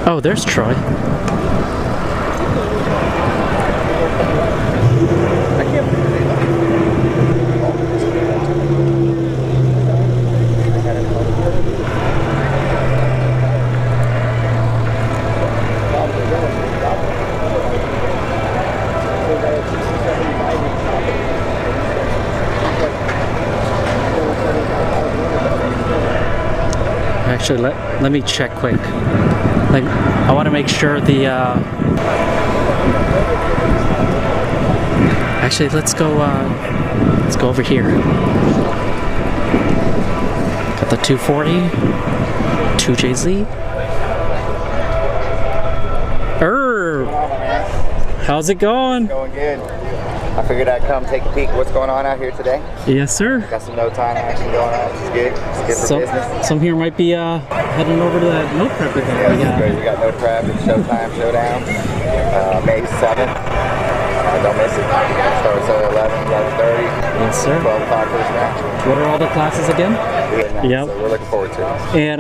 Speaker 4: Oh, there's Troy. I can't. Actually, let me check quick. Like, I want to make sure the. Actually, let's go over here. Got the 240, 2JZ. How's it going?
Speaker 8: Going good. I figured I'd come take a peek at what's going on out here today.
Speaker 4: Yes, sir.
Speaker 8: Got some no time action going on, which is good. It's good for business.
Speaker 4: Some here might be heading over to that no prep event.
Speaker 8: Yeah, we got no prep, it's Showtime Showdown, May 7th. Don't miss it. Starts at 11, 11:30.
Speaker 4: Yes, sir.
Speaker 8: 12 o'clock first match.
Speaker 4: What are all the classes again?
Speaker 8: Yep. So we're looking forward to it.
Speaker 4: And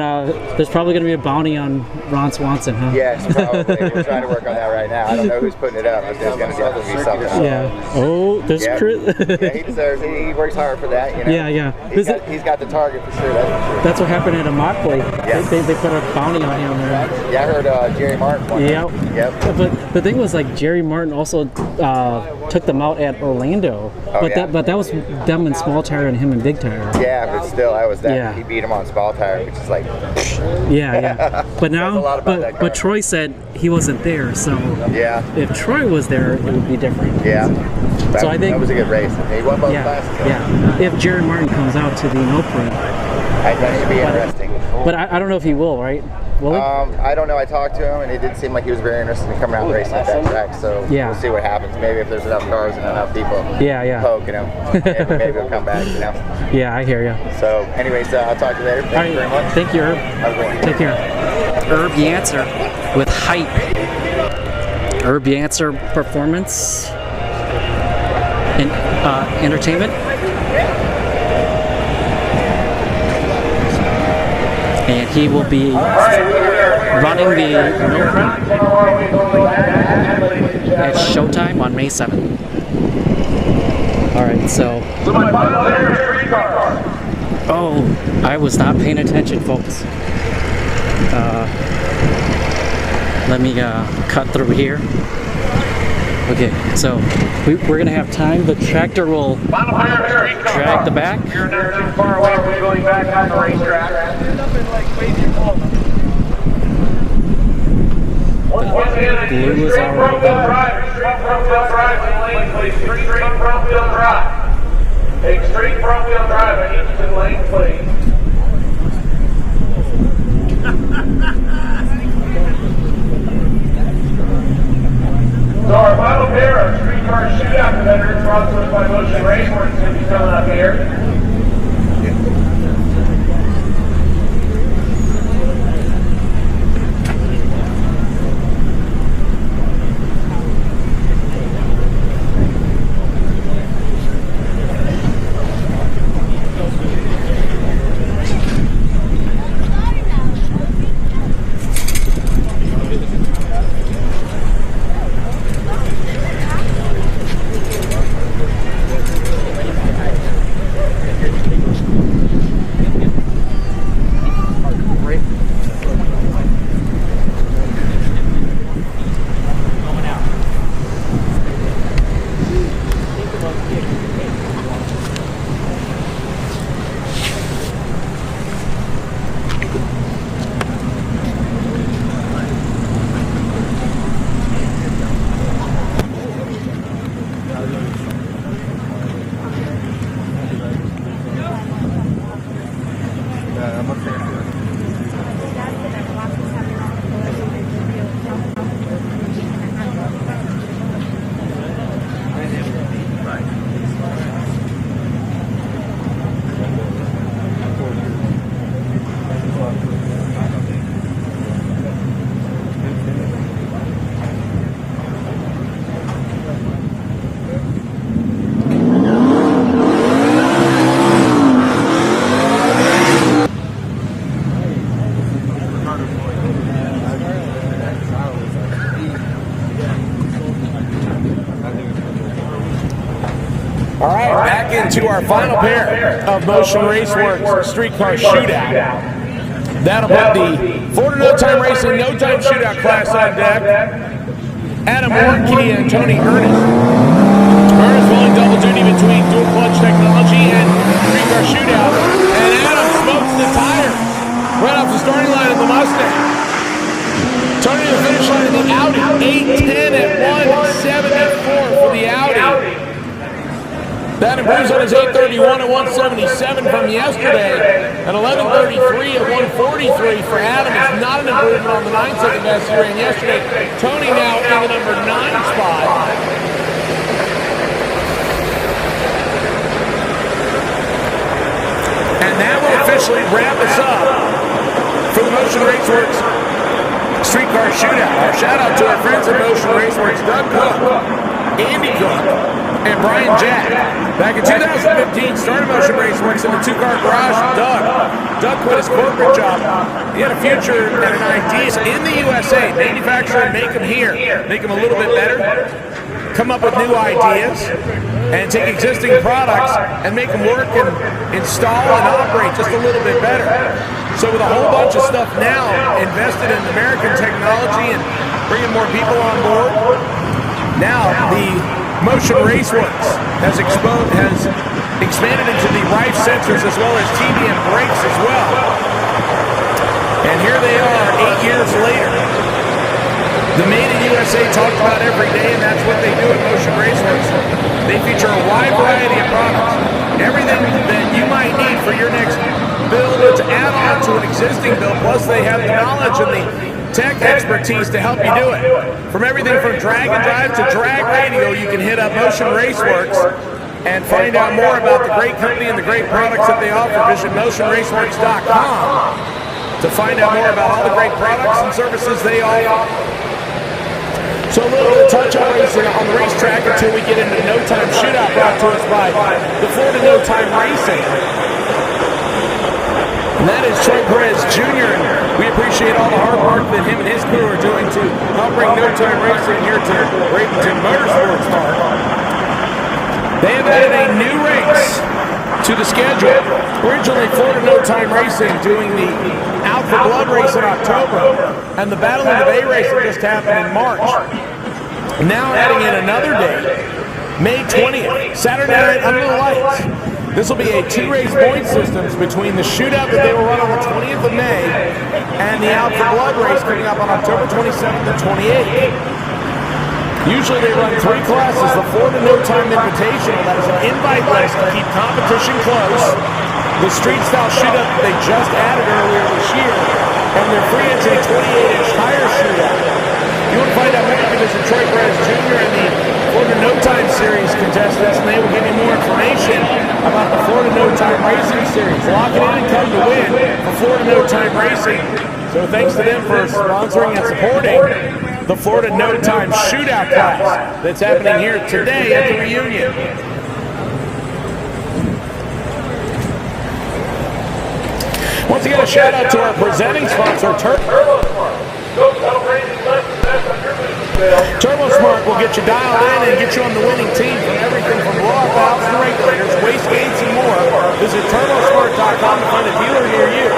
Speaker 4: there's probably going to be a bounty on Ron Swanson, huh?
Speaker 8: Yes, probably. We're trying to work on that right now. I don't know who's putting it up, but there's going to definitely be something.
Speaker 4: Yeah. Oh, there's Chris.
Speaker 8: Yeah, he deserves it. He works hard for that, you know.
Speaker 4: Yeah.
Speaker 8: He's got the target for sure, that's for sure.
Speaker 4: That's what happened at a mock play.
Speaker 8: Yes.
Speaker 4: They put a bounty on him there.
Speaker 8: Yeah, I heard Jerry Martin won.
Speaker 4: Yep.
Speaker 8: But
Speaker 4: the thing was, like, Jerry Martin also took them out at Orlando. But that was them in small tire and him in big tire.
Speaker 8: Yeah, but still, I was that.
Speaker 4: Yeah.
Speaker 8: He beat him on small tire, which is like.
Speaker 4: Yeah. But now, but Troy said he wasn't there, so
Speaker 8: yeah.
Speaker 4: If Troy was there, it would be different.
Speaker 8: Yeah.
Speaker 4: So I think
Speaker 8: that was a good race. He won both classes.
Speaker 4: Yeah. If Jerry Martin comes out to the no prep,
Speaker 8: that should be interesting.
Speaker 4: But I don't know if he will, right? Will he?
Speaker 8: I don't know. I talked to him, and it did seem like he was very interested in coming out and racing at that track. So we'll see what happens. Maybe if there's enough cars and enough people poking him, maybe he'll come back. You know.
Speaker 4: Yeah, I hear you.
Speaker 8: So, anyways, I'll talk to you later. Thank you very much.
Speaker 4: Thank you, Herb.
Speaker 8: Have a good one.
Speaker 4: Take care. Herb Yancer with Hype. Herb Yancer Performance and Entertainment. And he will be running the no prep at Showtime on May 7th. Alright, so. Oh, I was not paying attention, folks. Let me cut through here. Okay, so we're gonna have time. The tractor will drag the back.
Speaker 1: You're not too far away. We're going back on the racetrack.
Speaker 4: Blue is already gone.
Speaker 1: Straight front wheel drive in lane, please. Straight front wheel drive. Take straight front wheel drive in each lane, please. So our final pair of streetcar shootout competitors brought to us by Motion Raceway is going to be coming up here.
Speaker 3: All right, back into our final pair of Motion Raceworks Streetcar Shootout. That'll put the Florida No Time Racing No Time Shootout class on deck. Adam Warnke and Tony Ernest. Ernest willing double duty between dual clutch technology and Streetcar Shootout. And Adam smokes the tires right off the starting line of the Mustang. Tony to the finish line in the Audi. 8:10 at 174 for the Audi. That improves on his 8:31 at 177 from yesterday, and 11:33 at 143 for Adam. It's not an improvement on the 9-second best he ran yesterday. Tony now in the number 9 spot. And that will officially wrap us up for the Motion Raceworks Streetcar Shootout. Our shout out to our friends at Motion Raceworks, Doug Cook, Andy Cook, and Brian Jack. Back in 2015, started Motion Raceworks in the two-car garage. Doug quit his corporate job. He had a future and an idea in the USA. Manufacture and make them here. Make them a little bit better. Come up with new ideas. And take existing products and make them work and install and operate just a little bit better. So with a whole bunch of stuff now invested in American technology and bringing more people on board, now the Motion Raceworks has expanded into the Rife sensors as well as TBM brakes as well. And here they are 8 years later. The Made in USA talked about every day, and that's what they do at Motion Raceworks. They feature a wide variety of products. Everything that you might need for your next build or to add on to an existing build, plus they have the knowledge and the tech expertise to help you do it. From everything from drag and drive to drag radio, you can hit up Motion Raceworks and find out more about the great company and the great products that they offer. Visit motionraceworks.com to find out more about all the great products and services they offer. So a little bit of touch on racing on the racetrack until we get into No Time Shootout, brought to us by the Florida No Time Racing. And that is Troy Perez Jr. And we appreciate all the hard work that him and his crew are doing to help bring No Time Racing here to Bradenton Motorsports Park. They have added a new race to the schedule. Originally, Florida No Time Racing doing the Out for Blood race in October, and the Battle of the Bay race that just happened in March. Now adding in another day, May 20th, Saturday night under the lights. This will be a 2-race point systems between the shootout that they will run on the 20th of May and the Out for Blood race coming up on October 27th and 28th. Usually they run 3 classes, the Florida No Time Invitational, that is an invite list to keep competition close, the street style shootout that they just added earlier this year, and their free entry 28-inch tire shootout. You want to find out more, you can visit Troy Perez Jr. and the Florida No Time Series contestants, and they will give you more information about the Florida No Time Racing Series. Lock it in and come to win for Florida No Time Racing. So thanks to them for sponsoring and supporting the Florida No Time Shootout class that's happening here today at the reunion. Once again, a shout out to our presenting sponsor, TurboSmart will get you dialed in and get you on the winning team from everything from raw valves to regulators, wastegates, and more. Visit turbosmart.com to find a dealer near you.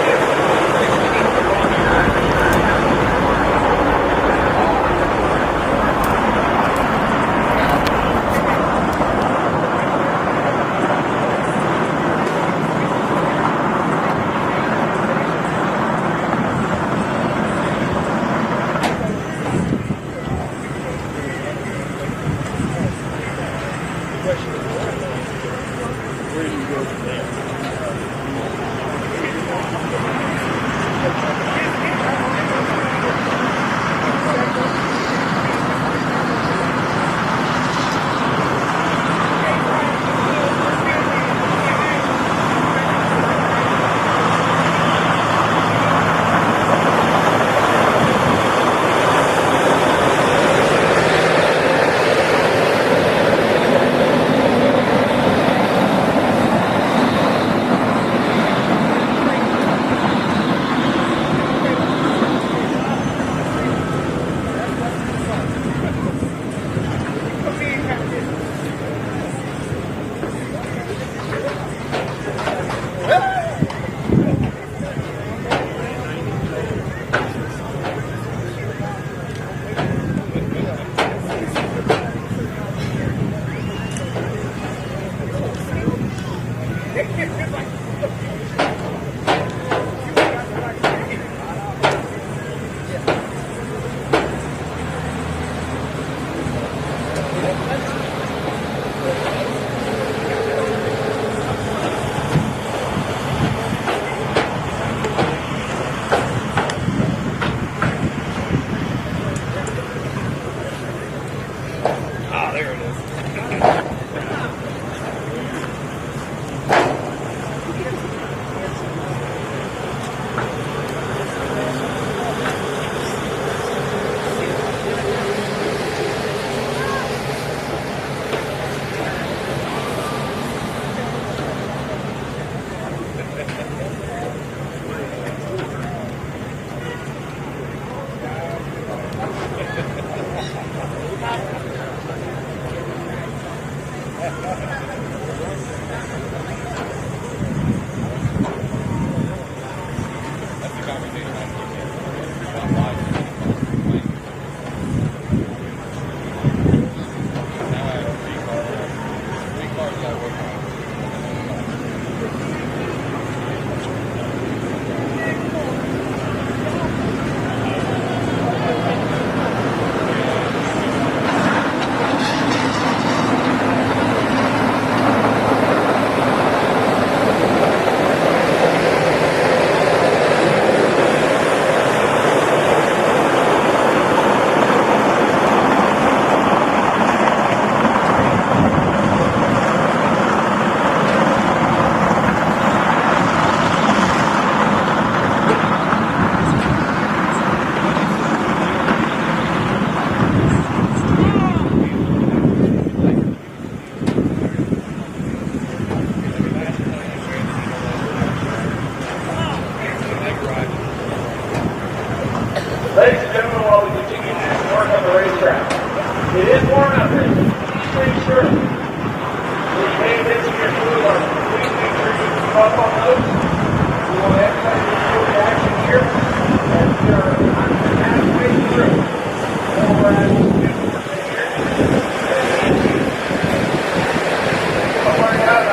Speaker 1: It is warm-up racing. Please make sure that you pay attention to your toolbar. Please make sure you keep up on those. We want everybody to feel the action here as we are halfway through. All we're at is 50% here. Don't worry about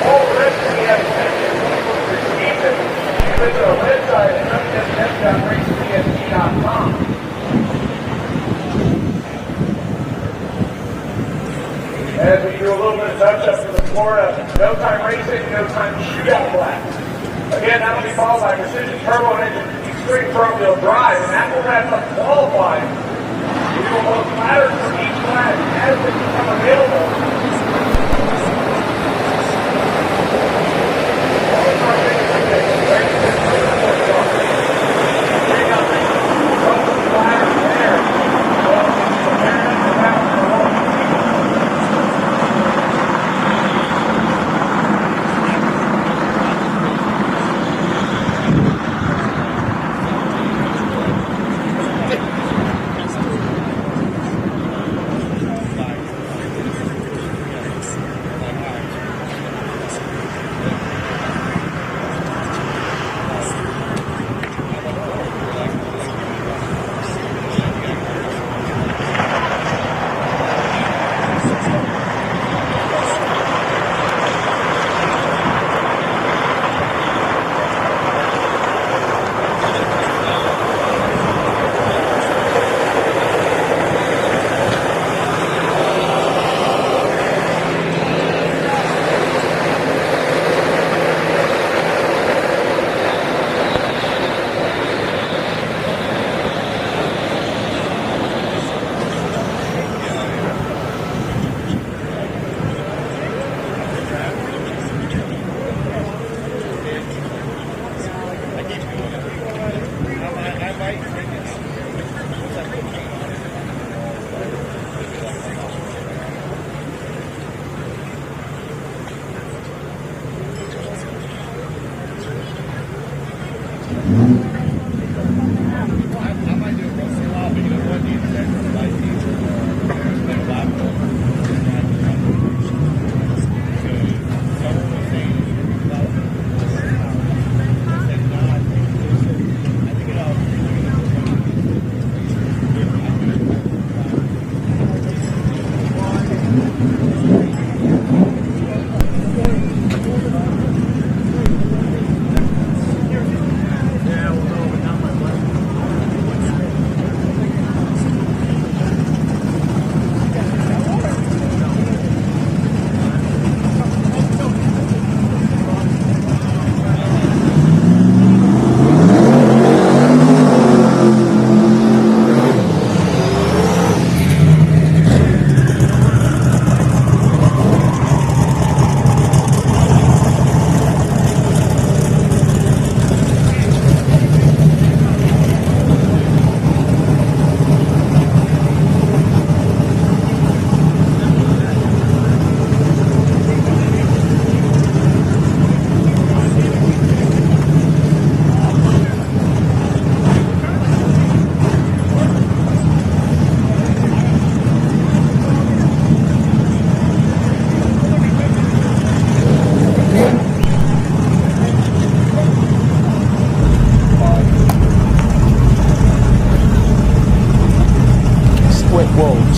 Speaker 1: all the rest of the activity. You visit our website at www.racebmp.com. As we do a little bit of touch-up for the Florida no-time racing, no-time shootout class. Again, that will be followed by precision turbo engine, extreme front-wheel drive, and that will wrap up qualifying. We will post ladders for each class as they become available.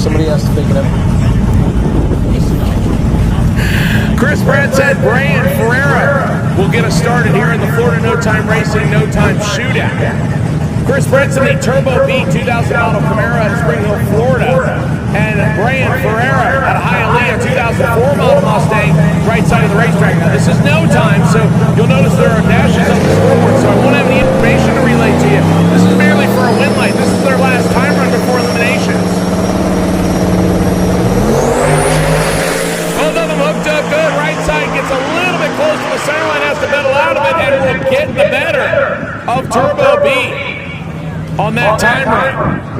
Speaker 7: Somebody has to pick it up.
Speaker 3: Chris Pratt said Brian Ferreira will get us started here in the Florida No Time Racing No Time Shootout. Chris Pratt's in the Turbo B 2000 model Camaro out of Spring Hill, Florida. And Brian Ferreira at a Hialeah 2004 model Mustang, right side of the racetrack. Now this is no time, so you'll notice there are dashes on the scoreboard, so I won't have any information to relay to you. This is merely for a win light. This is their last time run before eliminations. Both of them hooked up good. Right side gets a little bit close to the center line, has to pedal out of it, and will get the better of Turbo B on that time run.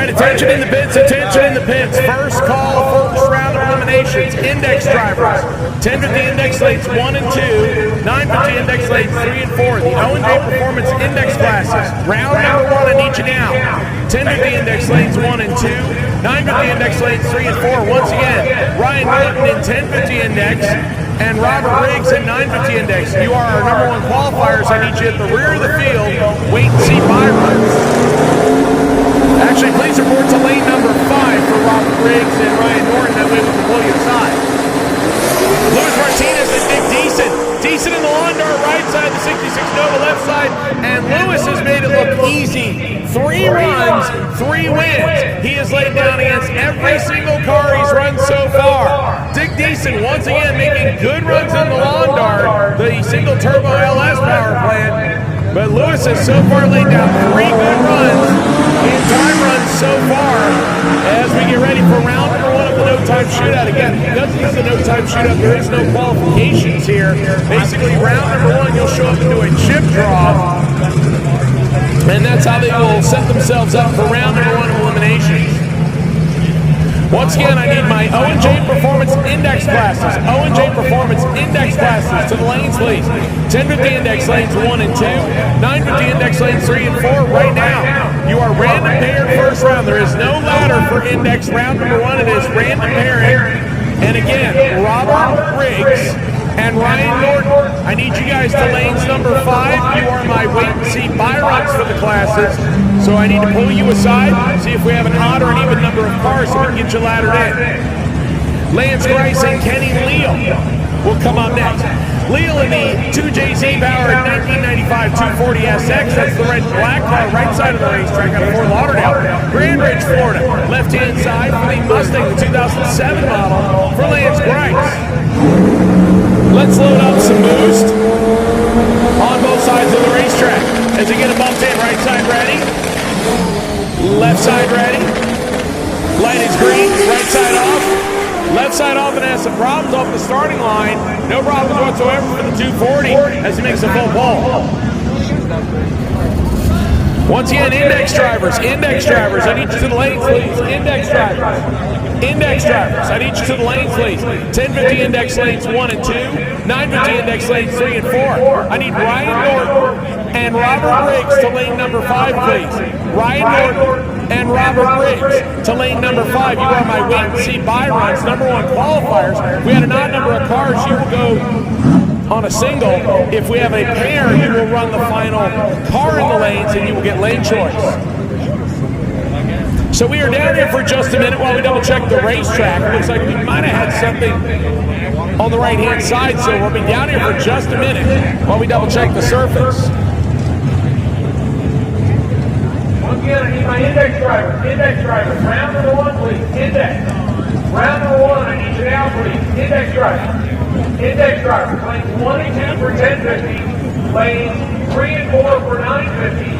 Speaker 3: right, attention in the pits, attention in the pits. First call, first round of eliminations. Index drivers. 1050 index lanes 1 and 2. 950 index lanes 3 and 4. The O&J Performance Index classes. Round number 1 on each and out. 1050 index lanes 1 and 2. 950 index lanes 3 and 4. Once again, Ryan Norton in 1050 index and Robert Riggs in 950 index. You are our number 1 qualifiers. I need you at the rear of the field. Wait and see by runs. Actually, please report to lane number 5 for Robert Riggs and Ryan Norton. That way we can pull you aside. Luis Martinez and Nick Deason. Deason in the lawn dart right side, the 66 Nova left side, and Lewis has made it look easy. 3 runs, 3 wins. He has laid down against every single car he's run so far. Dick Deason once again making good runs in the lawn dart, the single turbo LS power plant. But Lewis has so far laid down 3 good runs in time runs so far as we get ready for round number 1 of the no-time shootout. Again, because this is a no-time shootout, there is no qualifications here. Basically, round number 1, you'll show up into a chip draw, and that's how they will set themselves up for round number 1 of eliminations. Once again, I need my O&J Performance Index classes. O&J Performance Index classes to the lanes, please. 1050 index lanes 1 and 2. 950 index lanes 3 and 4. Right now, you are random paired first round. There is no ladder for index round number 1. It is random pairing. And again, Robert Riggs and Ryan Norton, I need you guys to lanes number 5. You are my wait and see by runs for the classes. So I need to pull you aside, see if we have an odd or an even number of cars so we can get you laddered in. Lance Grice and Kenny Leal will come up next. Leal in the 2JZ powered 1995 240SX. That's the red and black car, right side of the racetrack out of Fort Lauderdale. Grand Ridge, Florida. Left-hand side for the Mustang, the 2007 model for Lance Grice. Let's load up some boost on both sides of the racetrack. As we get a bumped in, right side ready. Left side ready. Light is green. Right side off. Left side off and has some problems off the starting line. No problems whatsoever for the 240 as he makes a full pull. Once again, index drivers. I need you to the lanes, please. Index drivers. I need you to the lanes, please. 1050 index lanes 1 and 2. 950 index lanes 3 and 4. I need Ryan Norton and Robert Riggs to lane number 5, please. Ryan Norton and Robert Riggs to lane number 5. You are my wait and see by runs, number 1 qualifiers. If we had an odd number of cars, you will go on a single. If we have a pair, you will run the final car in the lanes and you will get lane choice. So we are down here for just a minute while we double check the racetrack. It looks like we might have had something on the right hand side, so we'll be down here for just a minute while we double check the surface.
Speaker 1: Once again, I need my index drivers. Round number 1, please. Index. Round number 1, I need you now, please. Index drivers. Lanes 1 and 2 for 1050. Lanes 3 and 4 for 950.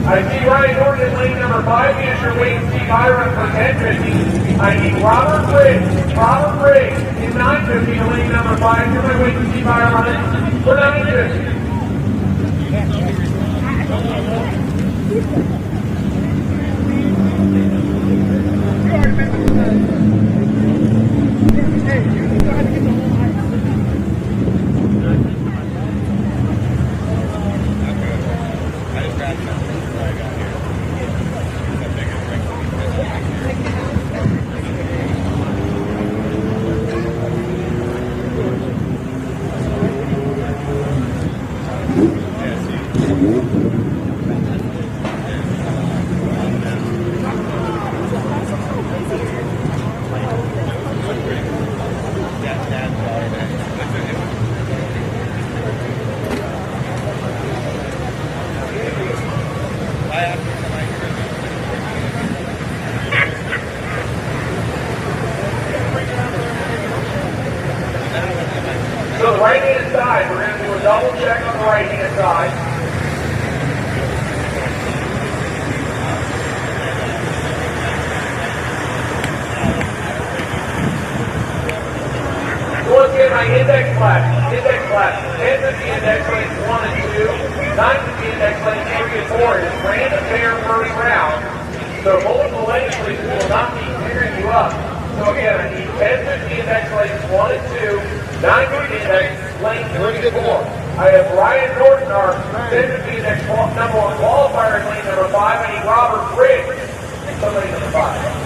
Speaker 1: I see Ryan Norton in lane number 5. He is your wait and see by run for 1050. I need Robert Riggs in 950 in lane number 5. You're my wait and see by run for 950. So the right-hand side, we're going to do a double check on the right-hand side. Once again, my index class. 1050 index lanes 1 and 2, 950 index lanes 3 and 4 is random pair first round. So multiple lanes, please, we will not be clearing you up. So again, I need 1050 index lanes 1 and 2, 950 index lanes 3 and 4. I have Ryan Norton, our 1050 index number 1 qualifier in lane number 5. I need Robert Briggs, somebody number 5.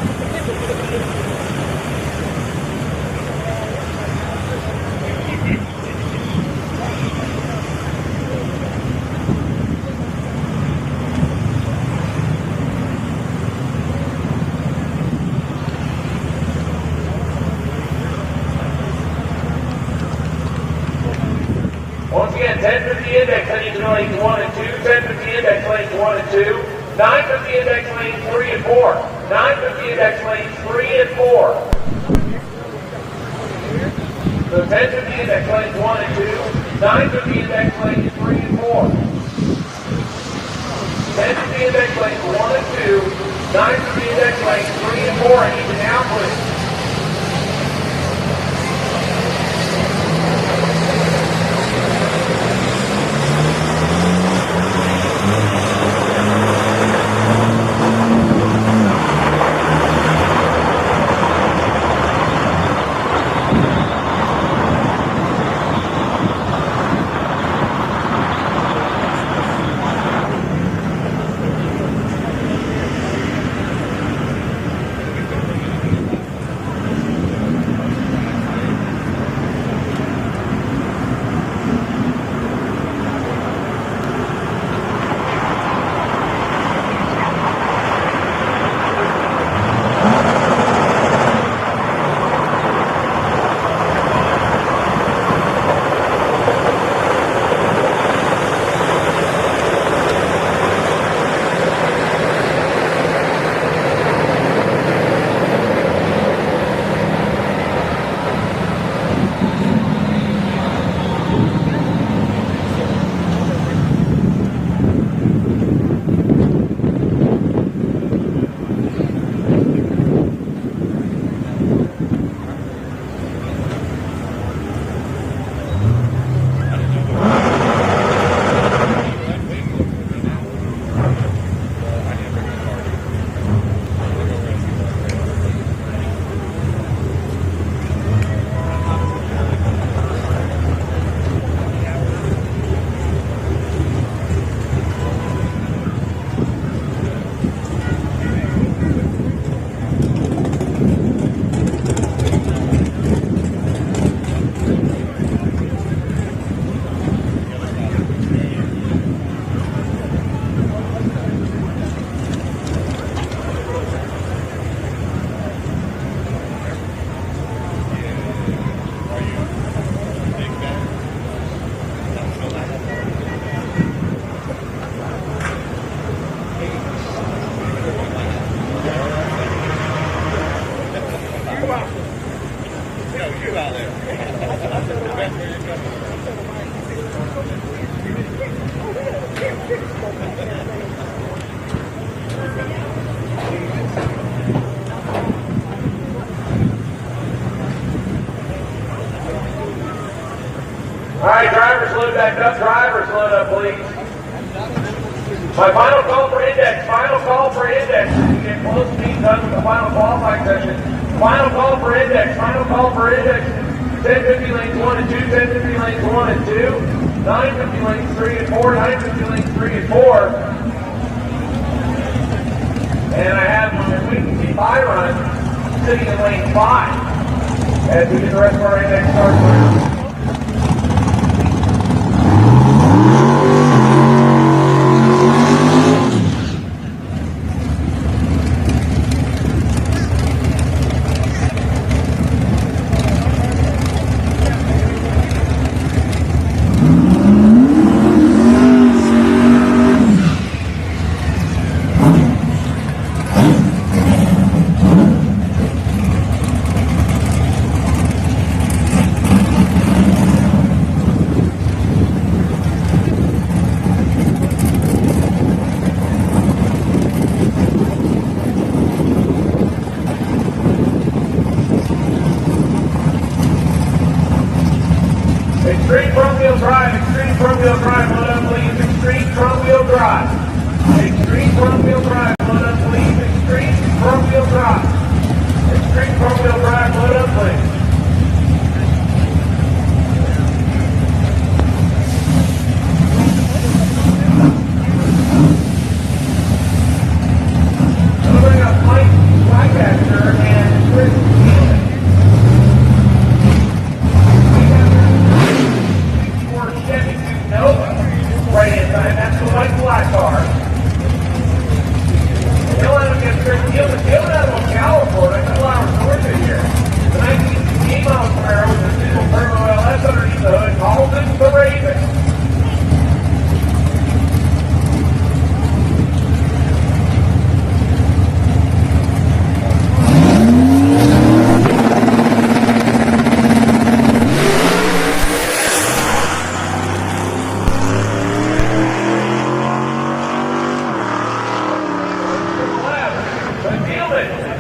Speaker 1: Once again, 1050 index lanes lanes 1 and 2, 1050 index lanes 1 and 2, 950 index lanes 3 and 4, 950 index lanes 3 and 4. So 1050 index lanes 1 and 2, 950 index lanes 3 and 4. 1050 index lanes 1 and 2, 950 index lanes 3 and 4. I need to now please. All right, drivers, load back up. Drivers, load up, please. My final call for index. Final call for index. You get close to being done with the final qualifying session. Final call for index. Final call for index. 1050 lanes 1 and 2. 1050 lanes 1 and 2. 950 lanes 3 and 4. 950 lanes 3 and 4. And I have my weekly Byron sitting in lane 5 as we get the rest of our index started around. Extreme front-wheel drive, extreme front-wheel drive, load up, please. Extreme front-wheel drive. Extreme front-wheel drive, load up, please. Extreme extreme front-wheel drive, load up, please. I'll bring up Mike Flycatcher and Chris Nealon. We have a 64 Chevy Nova right-hand side. That's the white black car. Nealon against Chris Nealon. Nealon out of Ocala, Florida, a couple hours north of here. The 19 mile per hour with a single turbo LS underneath the hood. Calls it the Raven.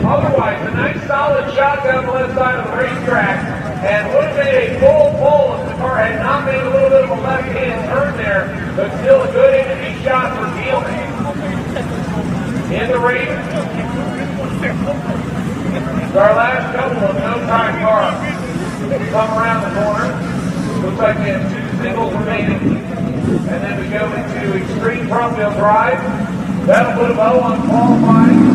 Speaker 1: Otherwise, a nice solid shot down the left side of the racetrack and would have made a full pull if the car had not made a little bit of a left-hand turn there, but still a good enemy shot for Nealon. In the Raven. It's our last couple of no-time cars. Come around the corner. Looks like we have 2 singles remaining. And then we go into extreme front-wheel drive. That'll put a bow on qualifying.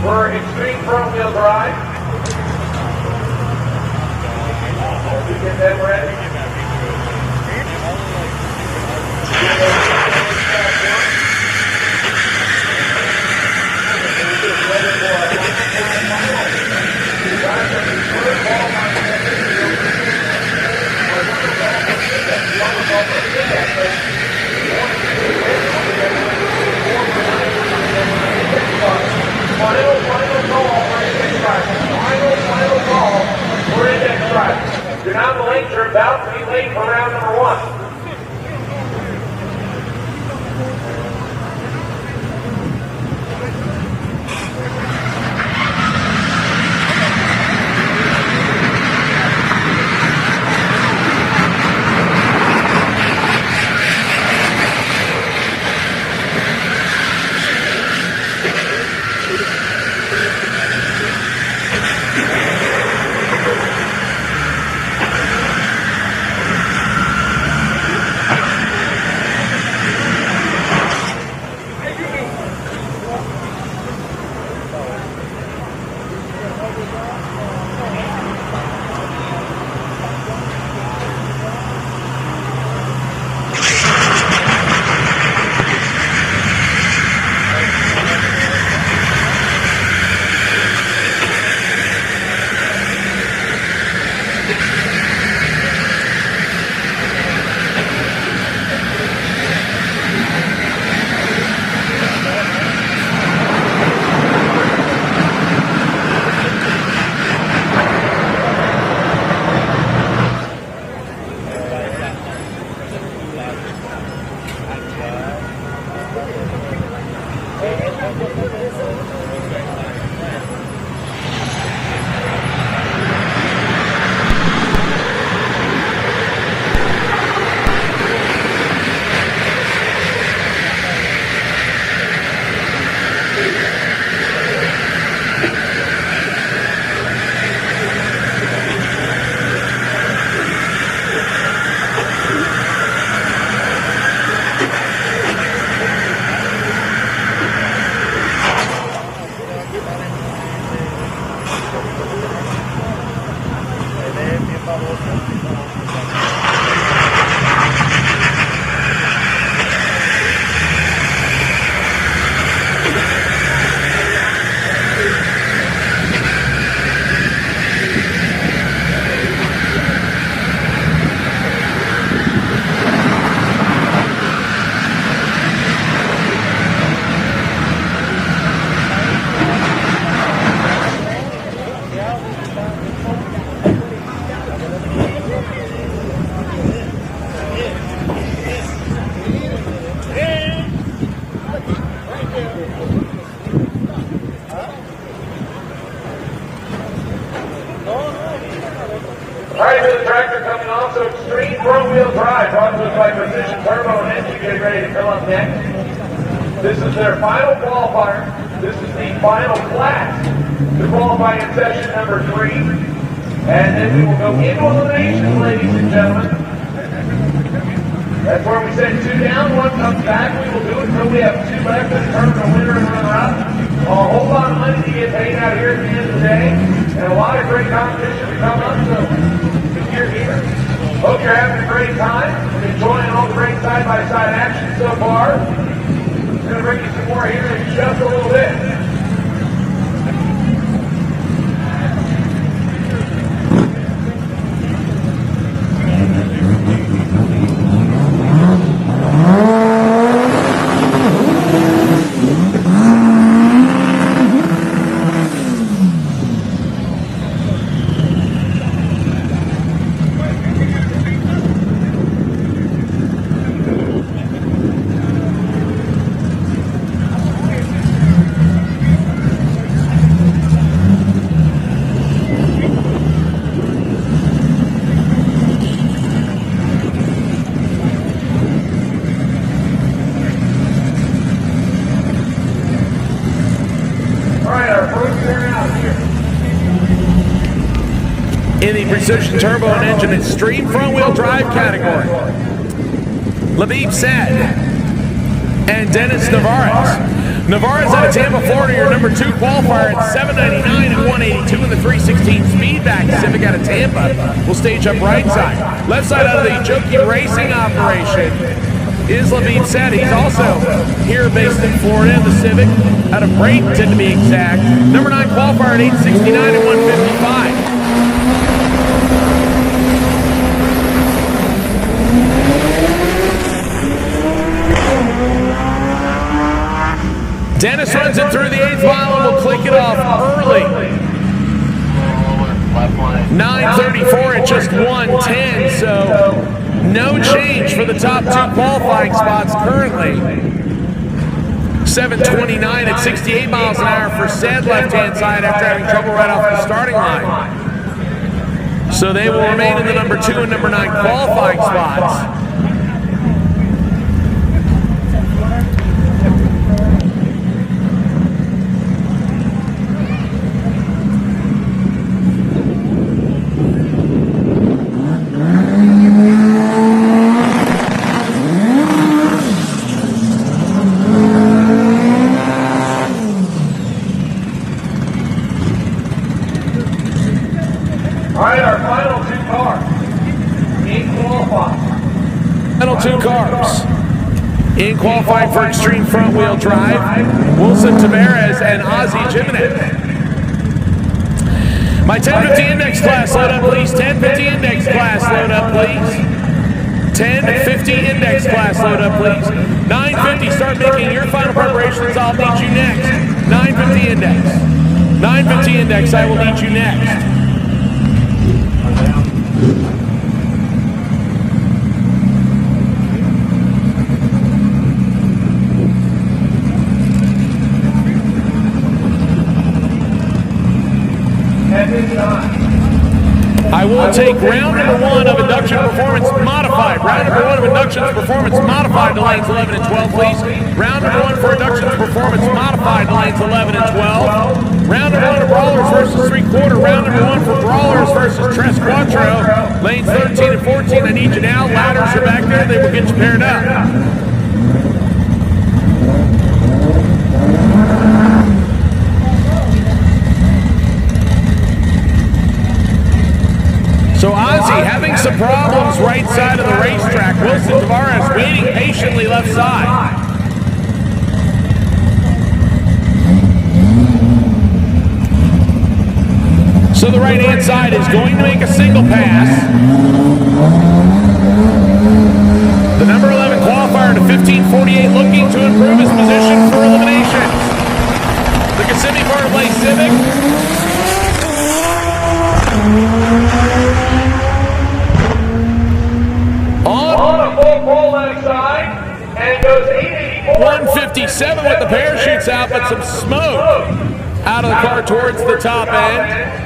Speaker 1: For extreme front-wheel drive. We get that ready. You're about to be late for round number 1. Alright, to the tractor coming off, so extreme front-wheel drive, brought to us by Precision Turbo and Engine, getting ready to fill up next. This is their final qualifier. This is the final class to qualify in session number 3. And then we will go into eliminations, ladies and gentlemen. That's where we send 2 down, 1 comes back. We will do it until we have 2 left to determine a winner and runner-up. A whole lot of money to get paid out here at the end of the day, and a lot of great competition to come up, so if you're here, hope you're having a great time and enjoying all the great side-by-side action so far. I'm going to bring you some more here in just a little bit. In the Precision Turbo and Engine Extreme Front-Wheel Drive category, Labib Saad and Dennis Navarez. Navarez out of Tampa, Florida, your number 2 qualifier at 799 and 182 in the 316 Speedback Civic out of Tampa. Will stage up right side. Left side out of the Jockey Racing operation is Labib Saad. He's also here based in Florida in the Civic out of Bradenton to be exact. Number 9 qualifier at 869 and 155. Dennis runs it through the 8th mile and will click it off early. 9:34 at just 1:10, so
Speaker 3: So no change for the top 2 qualifying spots currently. 7:29 at 68 miles an hour for said left-hand side after having trouble right off the starting line. So they will remain in the number 2 and number 9 qualifying spots. In qualifying for extreme front-wheel drive, Wilson Tavares and Ozzy Jimenez. My 1050 index class, load up please. 1050 index class, load up please. 1050 index class, load up please. 950, start making your final preparations. I'll need you next. 950 index. 950 index, I will need you next. I will take round number 1 of induction performance modified. Round number 1 of induction performance modified to lanes 11 and 12, please. Round number 1 for induction performance modified to lanes 11 and 12. Round number 1 of brawlers versus 3/4. Round number 1 for brawlers versus tres quattro. Lanes 13 and 14. I need you now. Ladders are back there. They will get you paired up. So Ozzy having some problems right side of the racetrack. Wilson Tavares waiting patiently left side. So the right-hand side is going to make a single pass. The number 11 qualifier to 15:48 looking to improve his position for elimination. The Kissimmee Fire Place Civic.
Speaker 1: On a full pole left side and goes
Speaker 3: 157 with the parachutes out, but some smoke out of the car towards the top end.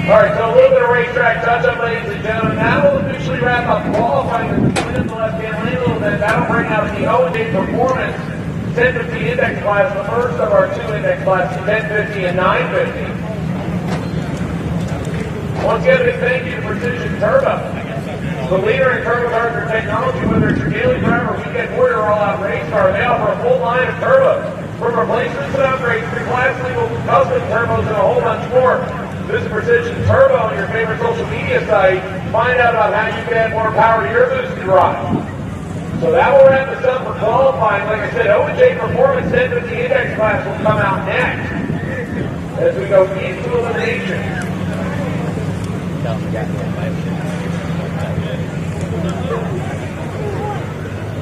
Speaker 1: All right, so a little bit of racetrack touch-up, ladies and gentlemen. Now we'll officially wrap up qualifying with the win the left-hand lane a little bit. That'll bring out the O&D Performance 1050 index class, the first of our 2 index classes, 1050 and 950. Once again, a big thank you to Precision Turbo, the leader in turbocharger technology. Whether it's your daily driver, weekend warrior, or all-out race car, they offer a full line of turbos. From replacements and upgrades to class legal custom turbos and a whole bunch more. Visit Precision Turbo on your favorite social media site. Find out about how you can add more power to your boosted ride. So that will wrap us up for qualifying. Like I said, O&J Performance 1050 index class will come out next as we go into elimination.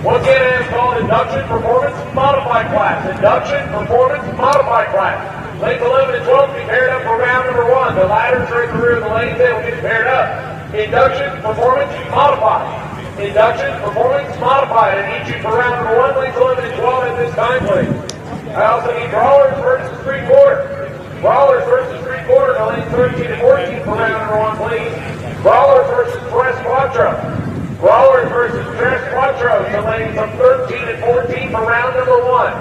Speaker 1: Once again, it is called Induction Performance Modified Class. Induction Performance Modified Class. Lanes 11 and 12 be paired up for round number 1. The ladders are in the rear of the lanes. They will get paired up. Induction Performance Modified. Induction Performance Modified. I need you for round number 1, lanes 11 and 12 at this time, please. I also need brawlers versus 3/4. Brawlers versus 3/4 to lanes 13 and 14 for round number 1, please. Brawlers versus tres quattro. Brawlers versus tres quattro to lanes of 13 and 14 for round number 1.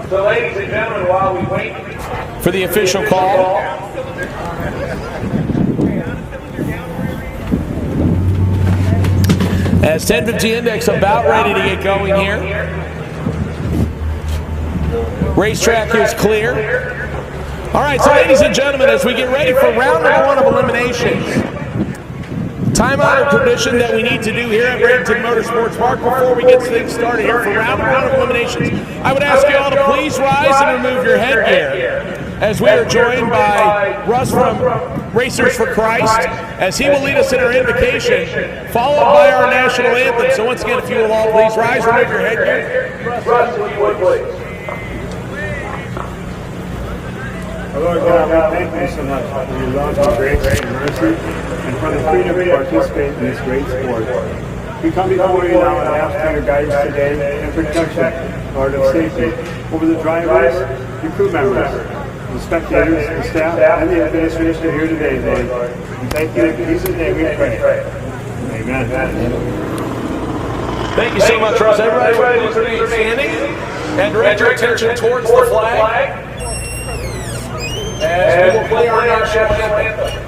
Speaker 1: So ladies and gentlemen, while we wait
Speaker 3: for the official call, As 1050 index about ready to get going here. Racetrack is clear. All right, so ladies and gentlemen, as we get ready for round number 1 of eliminations, time-honored tradition that we need to do here at Bradenton Motorsports Park before we get things started here for round number 1 of eliminations. I would ask you all to please rise and remove your headgear as we are joined by Russ from Racers for Christ, as he will lead us in our invocation, followed by our national anthem. So once again, if you will all please rise, remove your headgear.
Speaker 1: Russ, if you would, please.
Speaker 9: Lord God, we thank you so much for your love, your grace, and mercy, and for the freedom to participate in this great sport. We come before you now and ask for your guidance today and protection, Lord, of safety over the drivers, the crew members, the spectators, the staff, and the administration here today, Lord. We thank you in Jesus' name we pray. Amen.
Speaker 3: Thank you so much, Russ. Everybody ready to be standing and direct your attention towards the flag as we will play our national anthem.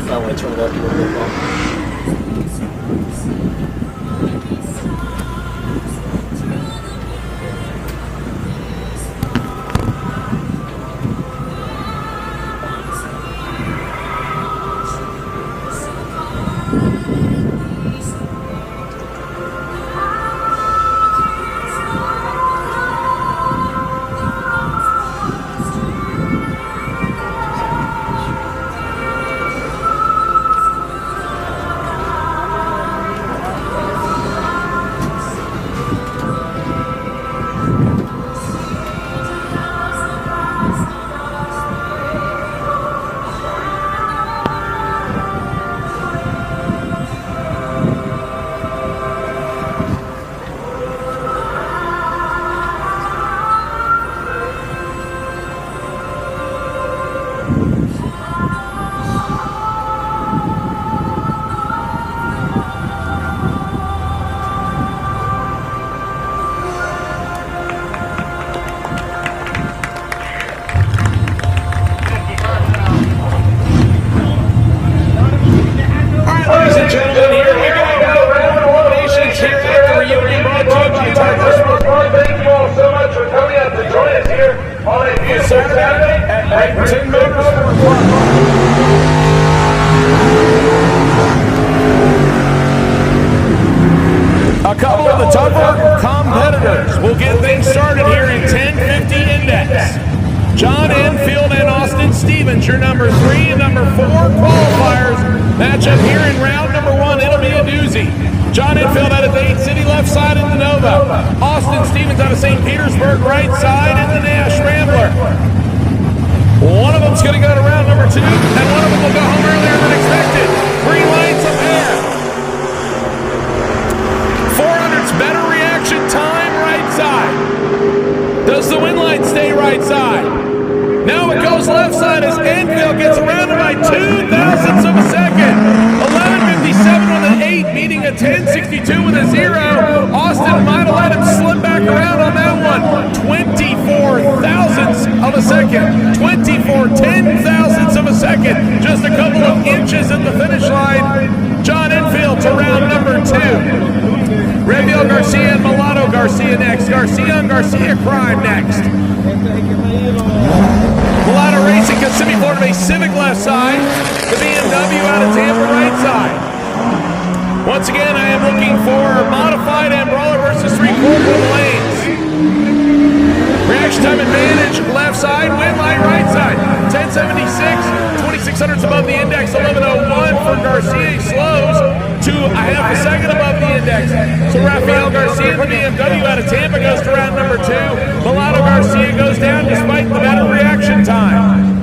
Speaker 2: I want to turn it up a little bit more.
Speaker 3: A couple of the tougher competitors will get things started here in 1050 index. John Enfield and Austin Stevens, your number 3 and number 4 qualifiers, match up here in round number 1. It'll be a doozy. John Enfield out of Dade City, left side in the Nova. Austin Stevens out of St. Petersburg, right side in the Nash Rambler. One of them's going to go to round number 2, and one of them will go home earlier than expected. Green lights up there. 400's better reaction time, right side. Does the win light stay right side? Now it goes left side as Enfield gets surrounded by 2 thousandths of a second. 11:57 with an 8, beating a 10:62 with a 0. Austin might have let him slip back around on that one. 24 thousandths of a second. 24 10,000ths of a second. Just a couple of inches at the finish line. John Enfield to round number 2. Rafael Garcia and Mulatto Garcia next. Garcia and Garcia Crime next. Mulatto Racing, Kissimmee, Florida Bay Civic left side. The BMW out of Tampa right side. Once again, I am looking for modified and brawler versus 3/4 lanes. Reaction time advantage, left side, win line, right side. 1076, 2600s above the index, 1101 for Garcia. He slows to a half a second above the index. So Rafael Garcia, the BMW out of Tampa, goes to round number 2. Mulatto Garcia goes down despite the better reaction time.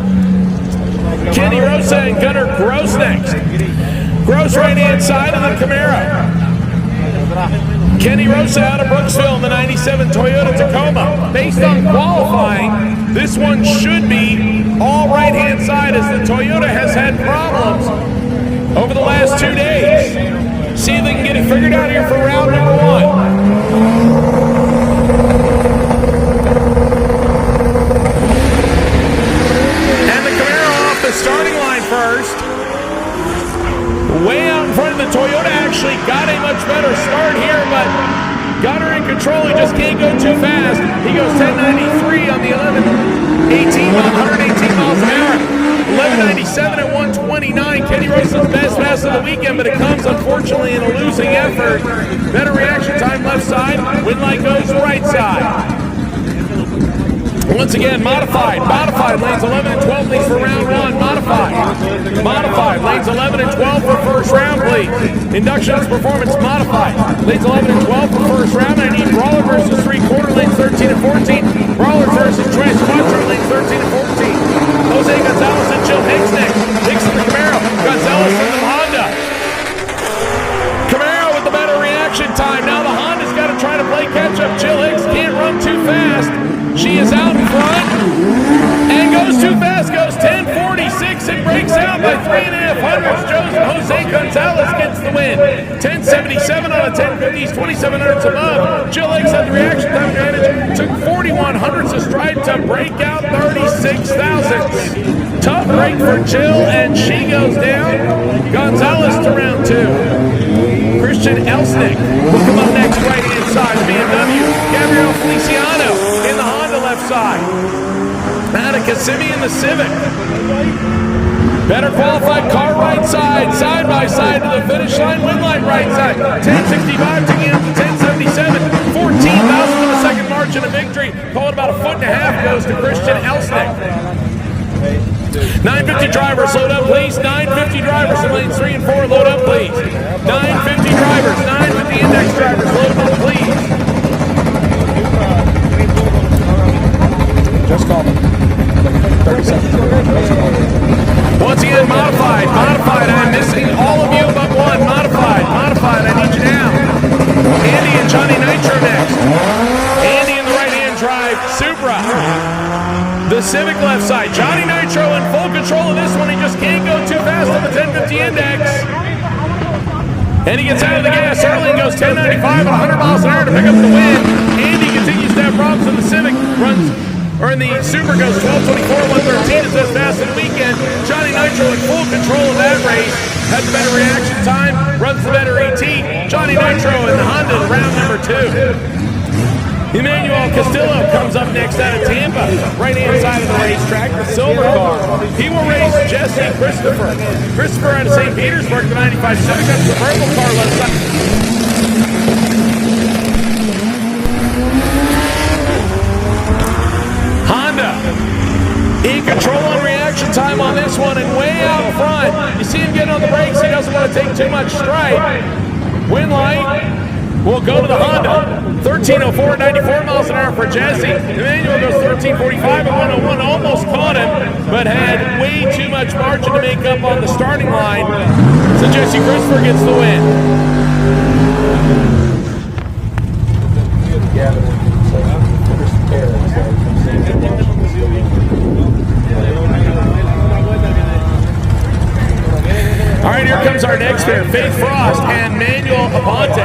Speaker 3: Kenny Rosa and Gunnar Gross next. Gross right hand side of the Camaro. Kenny Rosa out of Brooksville in the 97 Toyota Tacoma. Based on qualifying, this one should be all right-hand side as the Toyota has had problems over the last 2 days. See if they can get it figured out here for round number 1. The starting line first. Way out in front of the Toyota actually got a much better start here, but got her in control. He just can't go too fast. He goes 1093 on the 118 miles an hour. 1197 at 129. Kenny Rosa's best pass of the weekend, but it comes unfortunately in a losing effort. Better reaction time left side. Wind light goes right side. Once again, modified lanes 11 and 12, please, for round 1. Modified lanes 11 and 12 for first round, please. Inductions performance modified lanes 11 and 12 for first round. I need brawler versus 3/4 lanes 13 and 14. Brawler versus Tres Cuatro lanes 13 and 14. Jose Gonzalez and Jill Hicks next. Hicks in the Camaro. Gonzalez in the Honda. Camaro with the better reaction time. Now the Honda's got to try to play catch up. Jill Hicks can't run too fast. She is out in front and goes too fast, goes 10:46 and breaks out by 3.5 hundredths. Jose Gonzalez gets the win. 10:77 on a 10:50s, 27 hundredths above. Jill Hicks had the reaction time advantage, took 41 hundredths of stride to break out 36 thousandths. Tough break for Jill, and she goes down. Gonzalez to round 2. Christian Elsnick will come up next, right-hand side, BMW. Gabriel Feliciano in the Honda left side. Out of Kissimmee in the Civic. Better qualified car right side, side by side to the finish line, wind light right side. 1065 taking up to 1077. 14,000 of a second margin of victory. Call it about 1.5 feet goes to Christian Elsnick. 950 drivers, load up, please. 950 drivers in lanes 3 and 4, load up, please. 950 drivers, 950 index drivers, load up, please. Just call them. 30 seconds. Once again, modified. I'm missing all of you but one. Modified, I need you now. Andy and Johnny Nitro next. Andy in the right-hand drive, Supra. The Civic left side. Johnny Nitro in full control of this one. He just can't go too fast on the 1050 index. And he gets out of the gas early and goes 1095 at 100 miles an hour to pick up the win. Andy continues to have problems in the Civic. In the Super goes 1224, 113 is as fast as the weekend. Johnny Nitro in full control of that race. Has the better reaction time. Runs the better ET. Johnny Nitro in the Honda round number 2. Emmanuel Castillo comes up next out of Tampa, right-hand side of the racetrack, the silver car. He will race Jesse Christopher. Christopher out of St. Petersburg, the 95 Civic. That's the purple car left side. Honda in control on reaction time on this one and way out front. You see him getting on the brakes. He doesn't want to take too much stride. Wind light. We'll go to the Honda. 1304 at 94 miles an hour for Jesse. Emmanuel goes 1345 at 101. Almost caught him, but had way too much margin to make up on the starting line. So Jesse Christopher gets the win. All right, here comes our next pair, Faith Frost and Manuel Aponte.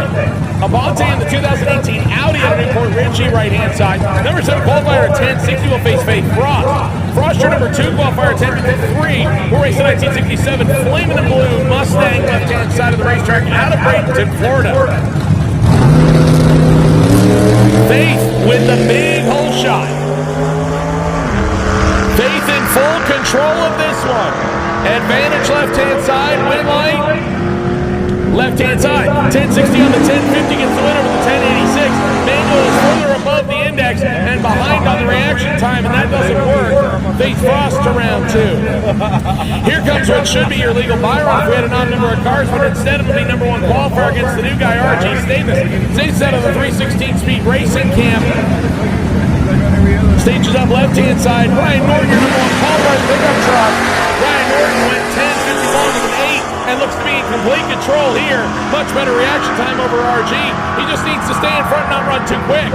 Speaker 3: Aponte in the 2018 Audi out of Newport Richie, right-hand side. Number 7 qualifier at 1060 will face Faith Frost. Frost, your number 2 qualifier at 1053 will race in 1967 Flamin' in Blue Mustang, left-hand side of the racetrack out of Bradenton, Florida. Faith with the big hole shot. Faith in full control of this one. Advantage left-hand side, wind light. Left-hand side, 1060 on the 1050 gets the win over the 1086. Manuel is further above the index and behind on the reaction time, and that doesn't work. Faith Frost to round 2. Here comes what should be your legal buy-off. We had an odd number of cars, but instead it'll be number 1 qualifier against the new guy, RG Stathis. Stathis out of the 316-speed racing camp. Stages up left-hand side. Ryan Norton, your number 1 qualifier pickup truck. Ryan Norton went 10:51 with an 8, and looks to be in complete control here. Much better reaction time over RG. He just needs to stay in front and not run too quick.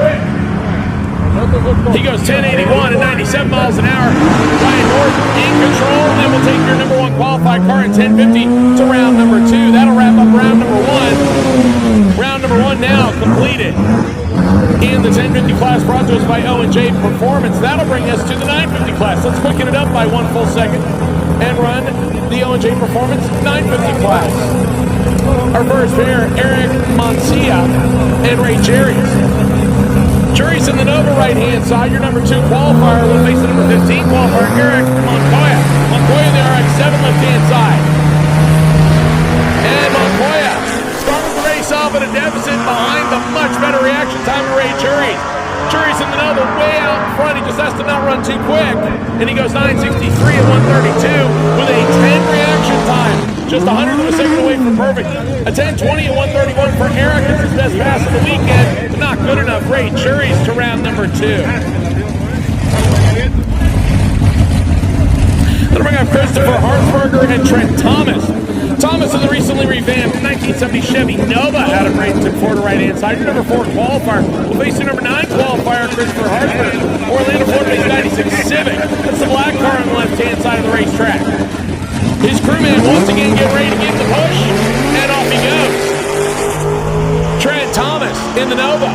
Speaker 3: He goes 1081 at 97 miles an hour. Ryan Norton in control. Then we'll take your number 1 qualified car in 1050 to round number 2. That'll wrap up round number 1. Round number 1 now completed in the 1050 class, brought to us by O&J Performance. That'll bring us to the 950 class. Let's quicken it up by 1 full second and run the O&J Performance 950 class. Our first pair, Eric Moncia and Ray Cherries. Jury's in the Nova right-hand side. Your number 2 qualifier will face the number 15 qualifier, Eric Montoya. Montoya, the RX-7 left-hand side. And Montoya started the race off at a deficit behind the much better reaction time of Ray Jury's. Jury's in the Nova way out in front. He just has to not run too quick. And he goes 963 at 132 with a 10 reaction time. Just 100th of a second away from perfect. A 10:20 at 131 for Eric. It's his best pass of the weekend, but not good enough. Ray Jury's to round number 2. Then bring up Christopher Hartsberger and Trent Thomas. Thomas in the recently revamped 1970 Chevy Nova out of Bradenton, Florida, right-hand side. Your number 4 qualifier will face your number 9 qualifier, Christopher Hartsberger. Orlando, Florida, 96 Civic. That's the black car on the left-hand side of the racetrack. His crewman once again get ready to give the push, and off he goes. Trent Thomas in the Nova.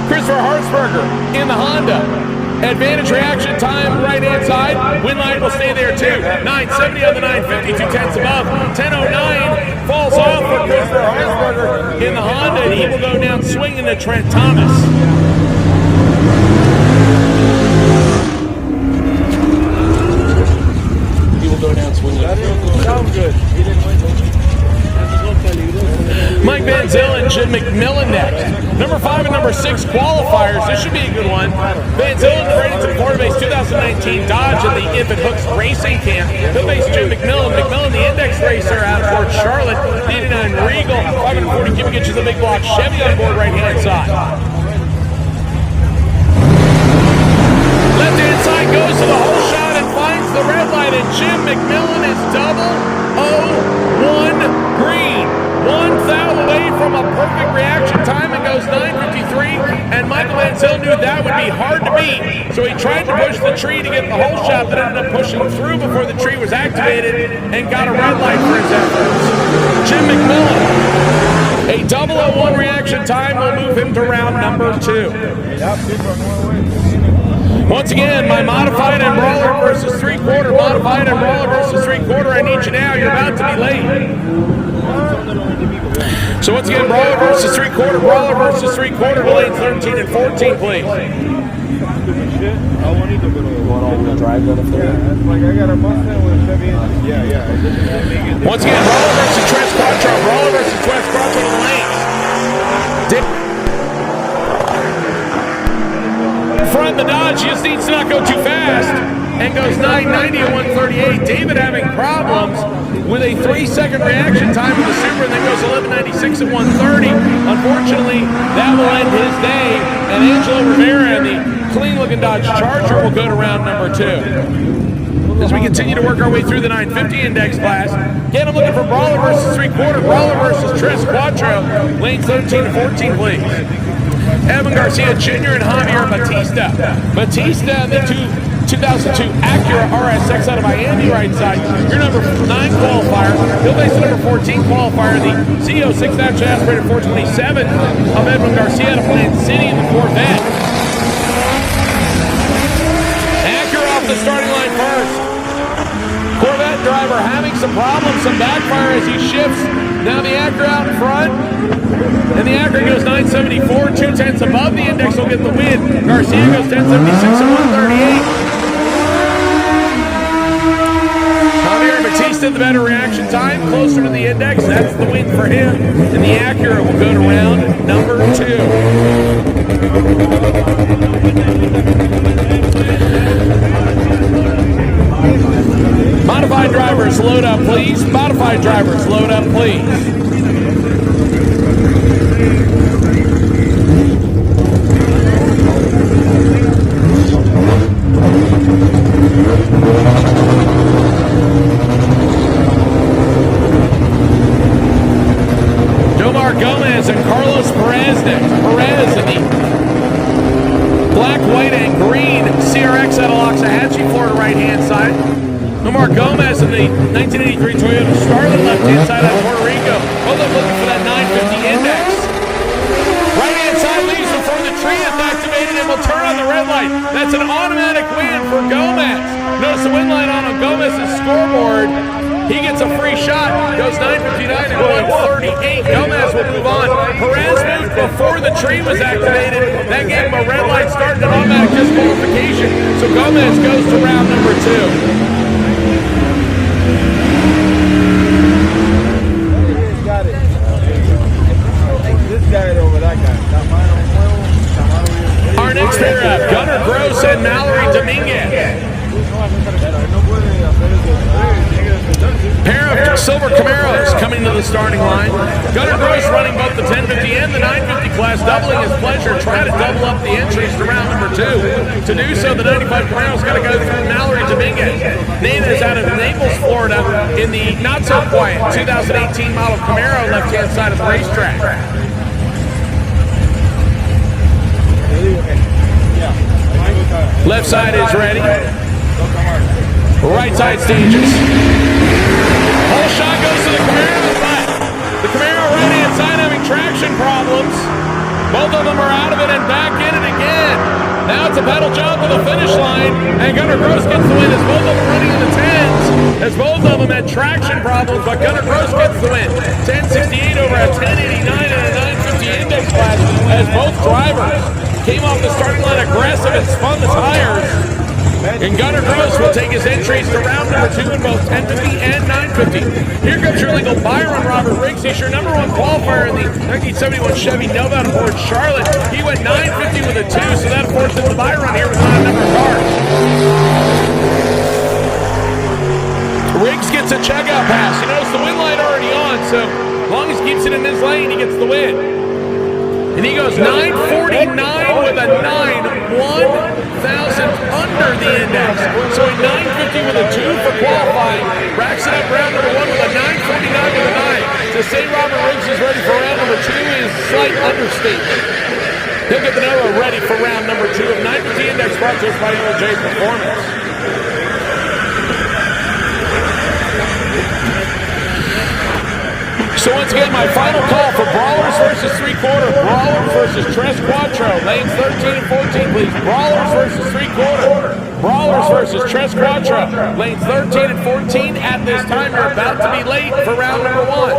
Speaker 3: Christopher Hartsberger in the Honda. Advantage reaction time, right-hand side. Win line will stay there too. 970 on the 950, 2/10 above. 1009 falls off for Christopher Hartsberger in the Honda, and he will go down swinging to Trent Thomas. Go down swinging. Sounds good. Mike Banzell and Jim McMillan next. Number 5 and number 6 qualifiers. This should be a good one. Banzell in the Bradenton Florida base 2019 Dodge in the Infant Hooks Racing Camp. He'll face Jim McMillan. McMillan, the index racer out of Fort Charlotte. 89 Regal, 540 cubic inches of big block Chevy on board right-hand side. Left-hand side goes to the whole shot and finds the red light, and Jim McMillan is 001 green. 1 thou away from a perfect reaction time and goes 953, and Michael Mansell knew that would be hard to beat, so he tried to push the tree to get the whole shot, but ended up pushing through before the tree was activated and got a red light for his efforts. Jim McMillan, a 001 reaction time will move him to round number 2. Once again, my modified and brawler versus 3/4, modified and brawler versus 3/4. I need you now. You're about to be late. So once again, brawler versus 3/4, brawler versus 3/4. Lanes 13 and 14, please. Once again, brawler versus Trent Quattro, brawler versus Trent Quattro in the lanes. Front the Dodge just needs to not go too fast and goes 990 at 138. David having problems with a 3-second reaction time with the Super, and then goes 1196 at 130. Unfortunately, that will end his day, and Angelo Rivera and the clean-looking Dodge Charger will go to round number 2. As we continue to work our way through the 950 index class, again, I'm looking for brawler versus 3/4, brawler versus Tres Quattro, lanes 13 and 14, please. Evan Garcia Jr. and Javier Batista. Batista, the 2002 Acura RSX out of Miami, right side. Your number 9 qualifier. He'll face the number 14 qualifier, the Z06 natural aspirated 427 of Edwin Garcia out of Plant City in the Corvette. Acura off the starting line first. Corvette driver having some problems, some backfire as he shifts. Now the Acura out in front. And the Acura goes 974, 2/10 above the index will get the win. Garcia goes 1076 and 138. Javier Batista, the better reaction time, closer to the index. That's the win for him. And the Acura will go to round number 2. Modified drivers, load up, please. Modified drivers, load up, please. got a Loxahatchee for the right-hand side. Omar Gomez in the 1983 Toyota Starlet left-hand side out of Puerto Rico. Both of them looking for that 950 index. Right-hand side leaves before the tree is activated and will turn on the red light. That's an automatic win for Gomez. Notice the win line on Gomez's scoreboard. He gets a free shot, goes 9:59 and 1:38. Gomez will move on. Perez moved before the tree was activated. That gave him a red light start and an automatic disqualification. So Gomez goes to round number 2. Our next pair up, Gunnar Gross and Mallory Dominguez. Pair of silver Camaros coming to the starting line. Gunnar Gross running both the 1050 and the 950 class, doubling his pleasure, trying to double up the entries to round number 2. To do so, the 95 Camaro's got to go through Mallory Dominguez. Nate is out of Naples, Florida, in the not-so-quiet 2018 model Camaro left-hand side of the racetrack. Left side is ready. Right side stages. Whole shot goes to the Camaro, but the Camaro right-hand side having traction problems. Both of them are out of it and back in it again. Now it's a pedal job to the finish line, and Gunnar Gross gets the win as both of them running in the 10s, as both of them had traction problems, but Gunnar Gross gets the win. 1068 over a 1089 and a 950 index class, as both drivers came off the starting line aggressive and spun the tires. And Gunnar Gross will take his entries to round number 2 in both 1050 and 950. Here comes your legal Byron Robert Riggs. He's your number 1 qualifier in the 1971 Chevy Nova aboard Charlotte. He went 950 with a 2, so that forces the Byron here with odd number cars. Riggs gets a checkout pass. You notice the win line already on, so as long as he keeps it in his lane, he gets the win. And he goes 949 with a 9, 1,000 under the index. So a 950 with a 2 for qualifying. Racks it up round number 1 with a 949 with a 9. To say Robert Riggs is ready for round number 2 is a slight understatement. He'll get the Nova ready for round number 2 of 950 index brought to us by LJ Performance. So once again, my final call for Brawlers versus 3/4. Brawlers versus Tres Quattro. Lanes 13 and 14, please. Brawlers versus 3/4. Brawlers versus Tres Quattro. Lanes 13 and 14. At this time, you're about to be late for round number 1.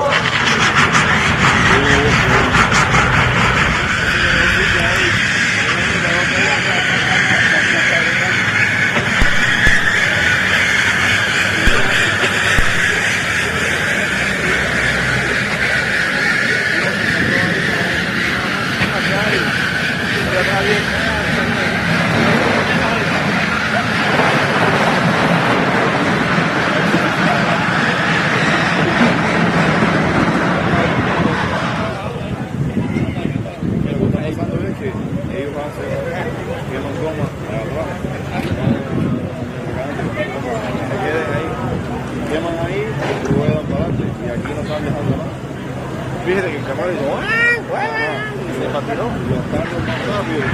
Speaker 2: Fíjate que el camarón dijo, y se patinó, y bastante más rápido.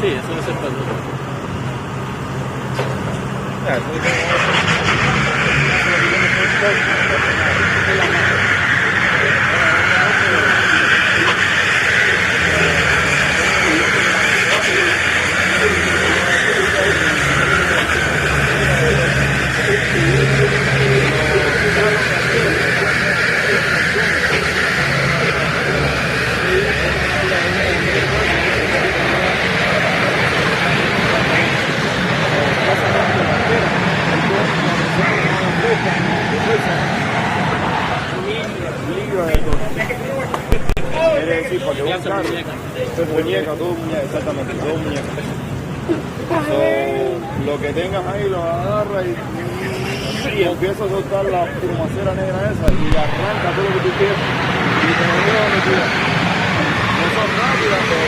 Speaker 4: Sí, eso es el petróleo.
Speaker 2: Quiere decir, porque un carro, muñeca, todo muñeca, exactamente, todo muñeca. So, lo que tengas ahí lo agarra y empieza a soltar la plumacera negra esa y arranca todo lo que tú quieras y te lo lleva donde quieras. No son rápidas, pero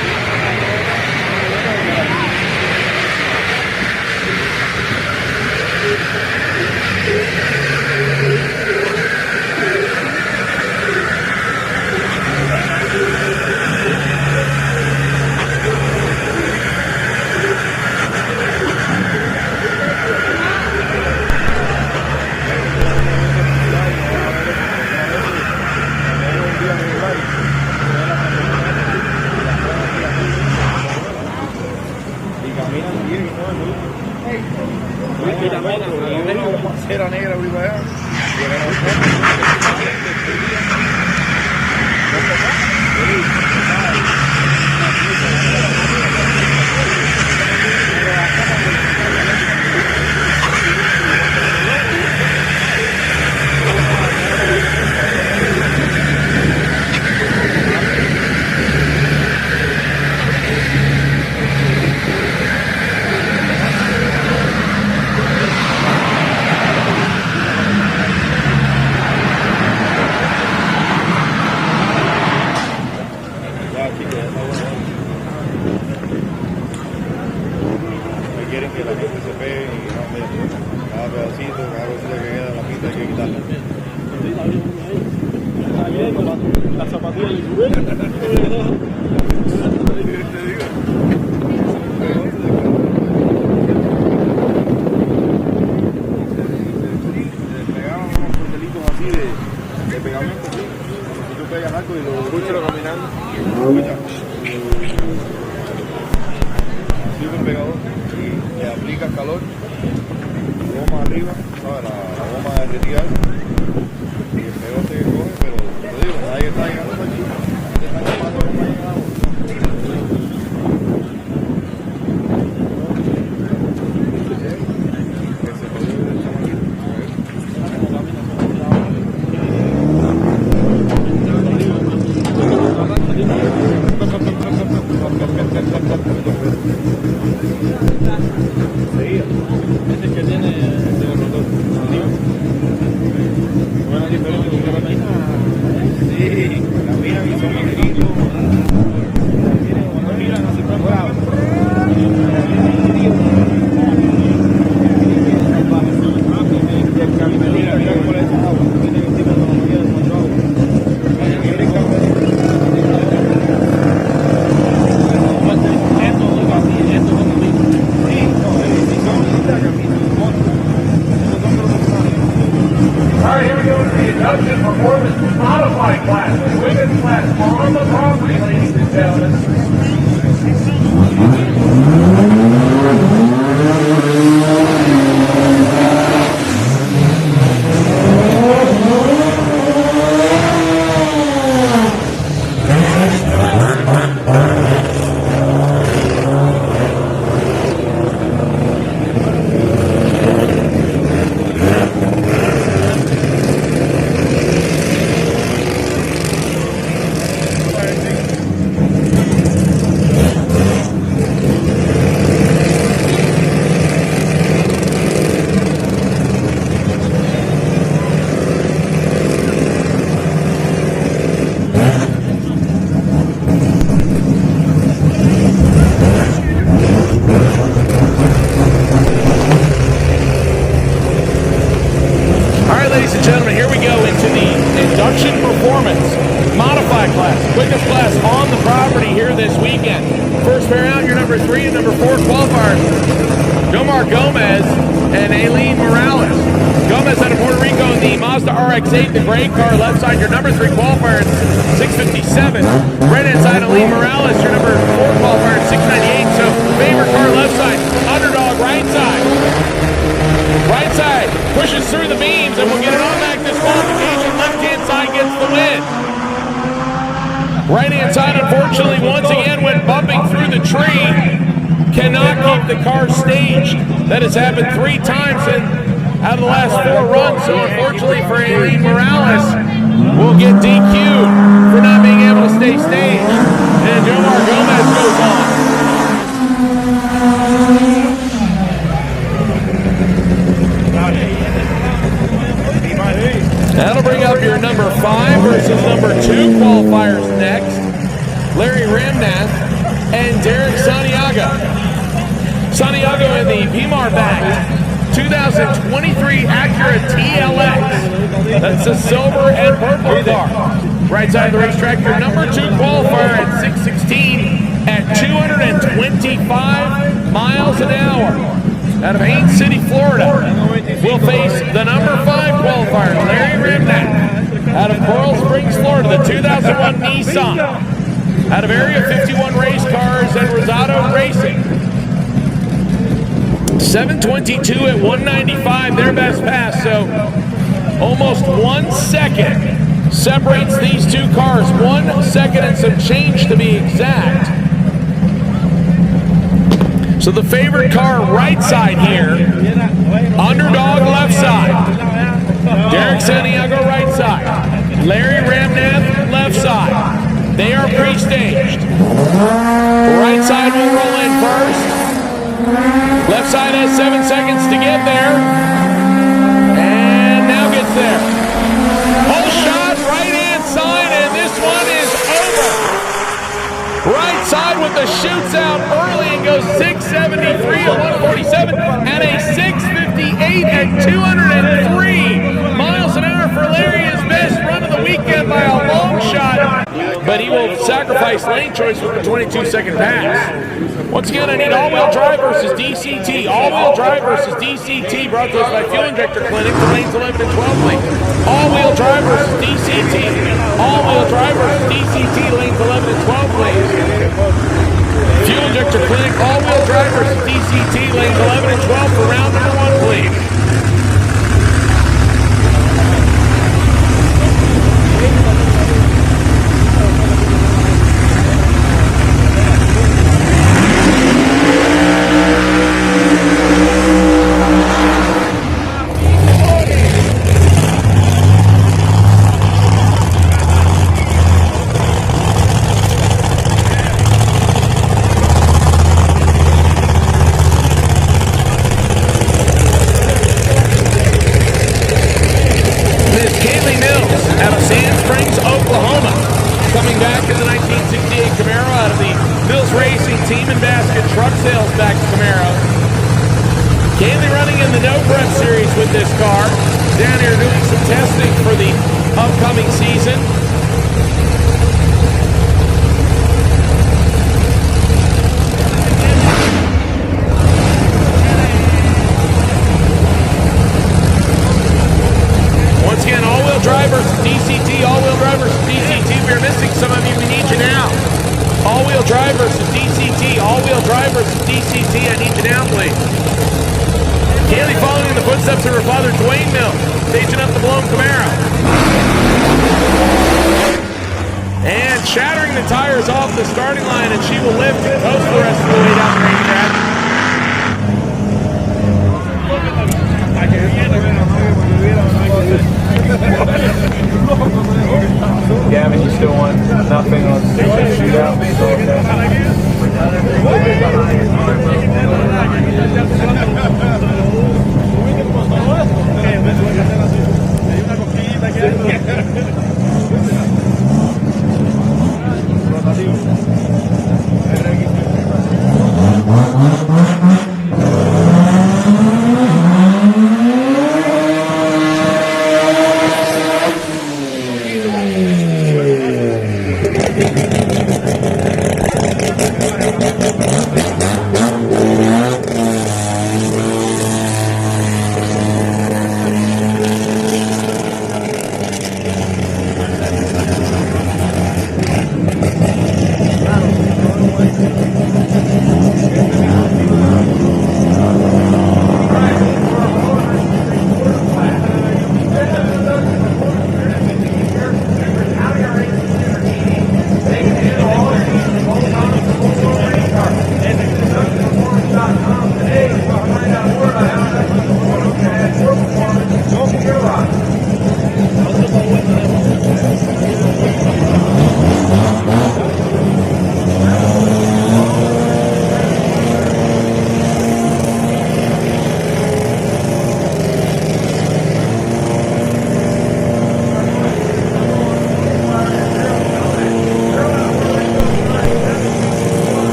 Speaker 2: era negra arriba allá. Quieren que la gente se pegue y no, mira, cada pedacito que queda en la pista hay que quitarla. La zapatilla y te digo. Se pegaban unos cartelitos así de pegamento, ¿sí? Si tú pegas algo y lo escuchas caminando, así un pegador. Le aplica calor, goma arriba, ¿sabes? La goma de retirar y el pegote que coge, pero te digo, ahí está llegando hasta aquí, te están llamando como ahí en agua. Que se jodió el chamaquito.
Speaker 4: Ese que tiene el rotor.
Speaker 2: Buena diferencia con la camina. Sí, caminan y son ligeritos. Cuando miran así tan bravos. Y el camino, mira cómo le echan agua. Tiene que encima de la mayoría de mucho agua.
Speaker 1: All right, here we go to the induction performance modified class, the women's class on the property, ladies and gentlemen.
Speaker 3: Production Performance Modified class, quickest class on the property here this weekend. First pair out, your number 3 and number 4 qualifiers, Jomar Gomez and Aileen Morales. Gomez out of Puerto Rico in the Mazda RX-8, the gray car. Left side, your number 3 qualifier at 657. Right hand side, Aileen Morales, your number 4 qualifier at 698. So favorite car left side, underdog right side. Right side pushes through the beams and will get an automatic disqualification. Left hand side gets the win. Right hand side, unfortunately, once again went bumping through the tree. Cannot keep the car staged. That has happened 3 times out of the last 4 runs. So unfortunately for Aileen Morales, will get DQ'd for not being able to stay staged. And Jomar Gomez goes on. That'll bring up your number 5 versus number 2 qualifiers next. Larry Ramnath and Derek Santiago. Santiago in the PMAR-backed 2023 Acura TLX. That's a silver and purple car. Right side of the racetrack, your number 2 qualifier at 616 at 225 miles an hour. Out of Haines City, Florida, will face the number 5 qualifier, Larry Ramnath. Out of Coral Springs, Florida, the 2001 Nissan. Out of Area 51 Race Cars and Rosado Racing. 722 at 195, their best pass, so almost 1 second separates these 2 cars. 1 second and some change to be exact. So the favorite car right side here, underdog left side. Derek Santiago right side. Larry Ramnath left side. They are pre-staged. Right side will roll in first. Left side has 7 seconds to get there. And now gets there. Whole shot, right hand side, and this one is over. Right side with the shoots out early and goes 673 at 147 and a 658 at 203 miles an hour for Larry. His best run of the weekend by a long shot, but he will sacrifice lane choice with the 22-second pass. Once again, I need all-wheel drive versus DCT. All-wheel drive versus DCT, brought to us by Fuel Injector Clinic, the lanes 11 and 12 please. All-wheel drive versus DCT. All-wheel drive versus DCT, lanes 11 and 12 please. Fuel Injector Clinic, all-wheel drive versus DCT, lanes 11 and 12 for round number 1 please.
Speaker 10: Gavin, you still want nothing on shootout?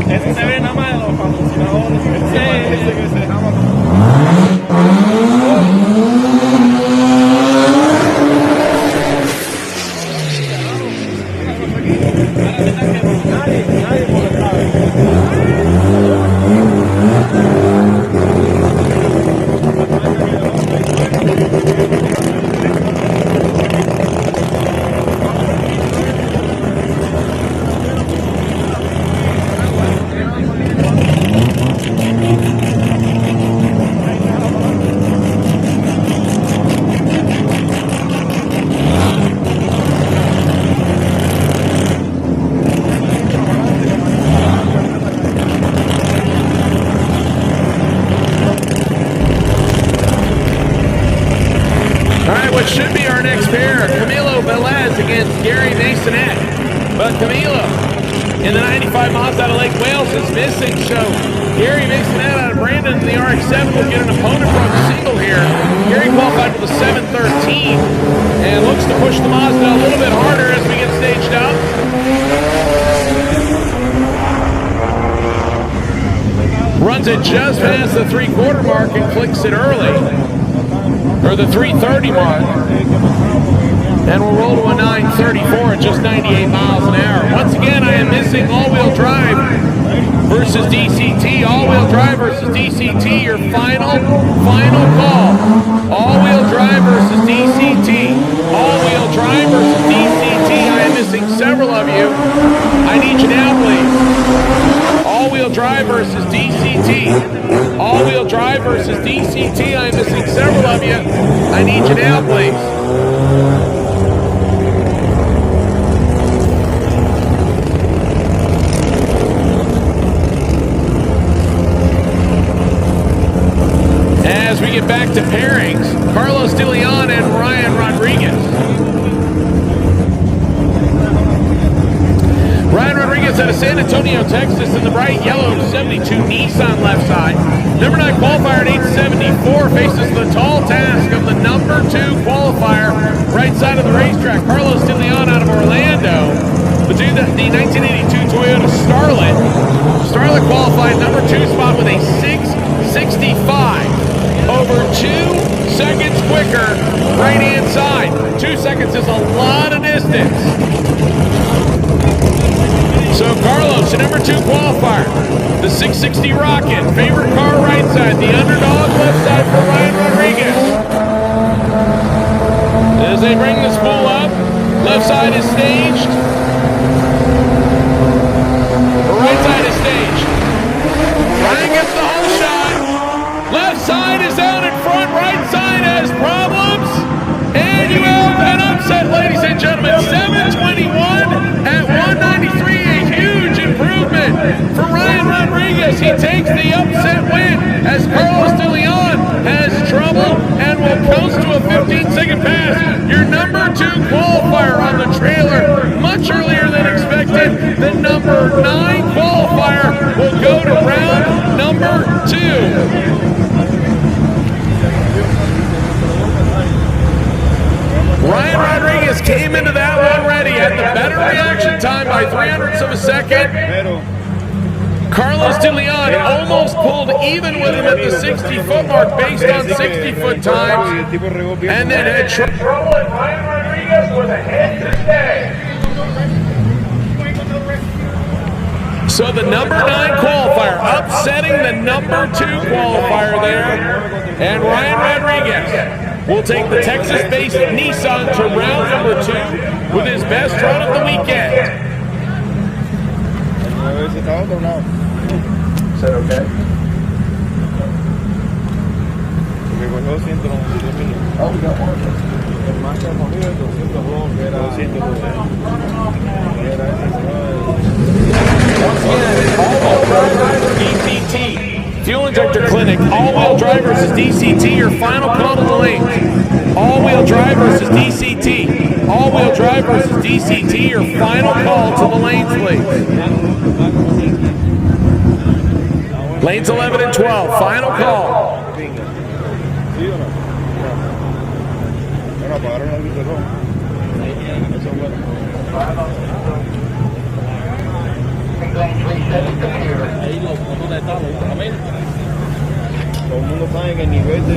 Speaker 3: Ese se ve nada más de los patrocinadores. What should be our next pair, Camilo Velez against Gary Masonette. But Camilo, in the 95 miles out of Lake Wales, is missing. So Gary Masonette out of Brandon in the RX-7 will get an opponent from single here. Gary qualified for the 713 and looks to push the Mazda a little bit harder as we get staged up. Runs it just past the 3/4 mark and clicks it early. Or the 3:30 mark, and we'll roll to a 9:34 at just 98 miles an hour. Once again, I am missing all-wheel drive versus DCT. All-wheel drive versus DCT, your final call. All-wheel drive versus DCT. All-wheel drive versus DCT. I am missing several of you. I need you now, please. All-wheel drive versus DCT. All-wheel drive versus DCT. I'm missing several of you. I need you now, please. As we get back to pairings, Carlos De Leon and Ryan Rodriguez. Ryan Rodriguez out of San Antonio, Texas, in the bright yellow 72 Nissan left side. Number 9 qualifier at 874 faces the tall task of the number 2 qualifier right side of the racetrack. Carlos De Leon out of Orlando. The 1982 Toyota Starlet. Starlet qualified number 2 spot with a 665. Over 2 seconds quicker right-hand side. 2 seconds is a lot of distance. So Carlos, the number 2 qualifier, the 660 Rocket, favorite car right side, the underdog left side for Ryan Rodriguez. As they bring the spool up, left side is staged. The right side is staged. Ryan gets the whole shot. Left side is out in front, right side has problems. And you have an upset, ladies and gentlemen. 721 at 193. Improvement for Ryan Rodriguez. He takes the upset win as Carlos De Leon has trouble and will coast to a 15-second pass. Your number 2 qualifier on the trailer much earlier than expected. The number 9 qualifier will go to round number 2. Ryan Rodriguez came into that one ready, had the better reaction time by 0.03 of a second. Carlos De Leon almost pulled even with him at the 60-foot mark based on 60-foot times, and then had trouble, and Ryan Rodriguez with a hit to stay. So the number 9 qualifier upsetting the number 2 qualifier there, and Ryan Rodriguez will take the Texas-based Nissan to round number 2 with his best run of the weekend.
Speaker 2: Is that okay? Oh, we got one.
Speaker 3: DCT. Fuel Injector Clinic. All-wheel drive versus DCT. Your final call to the link. All-wheel drive versus DCT. all-wheel drive versus DCT. Your final call to the lanes, please. Lanes 11 and 12, final call.
Speaker 2: Todo el mundo sabe que el nivel de...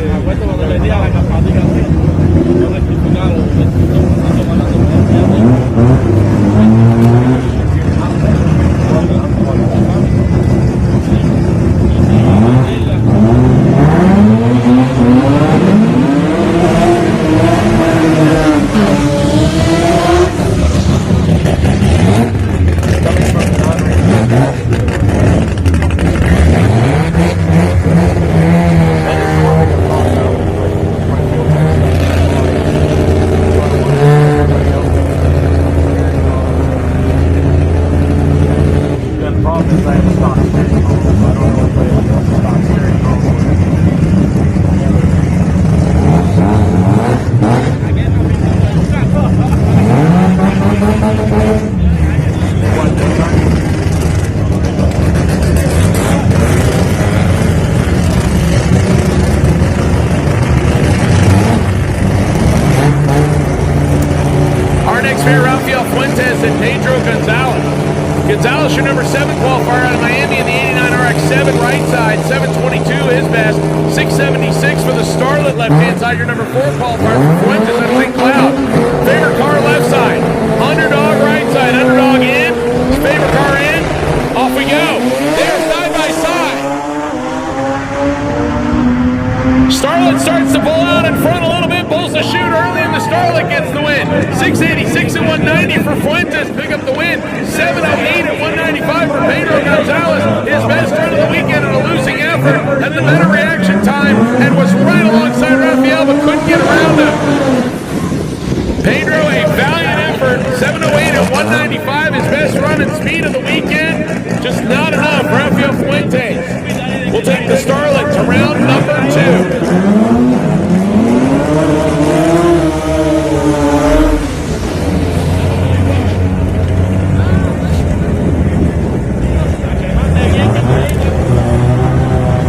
Speaker 3: Gonzalez, your number 7 qualifier out of Miami in the 89 RX-7 right side, 722 his best, 676 for the Starlet left-hand side, your number 4 qualifier for Fuentes out of St. Cloud. Favorite car left side, underdog right side, underdog in, favorite car in, off we go. They're side by side. Starlet starts to pull out in front a little bit, pulls the chute early, and the Starlet gets the win. 686 at 190 for Fuentes, pick up the win. 708 at 195 for Pedro Gonzalez, his best run of the weekend in a losing effort, had the better reaction time, and was right alongside Rafael, but couldn't get around him. Pedro, a valiant effort, 708 at 195, his best run and speed of the weekend, just not enough. Rafael Fuentes will take the Starlet to round number 2.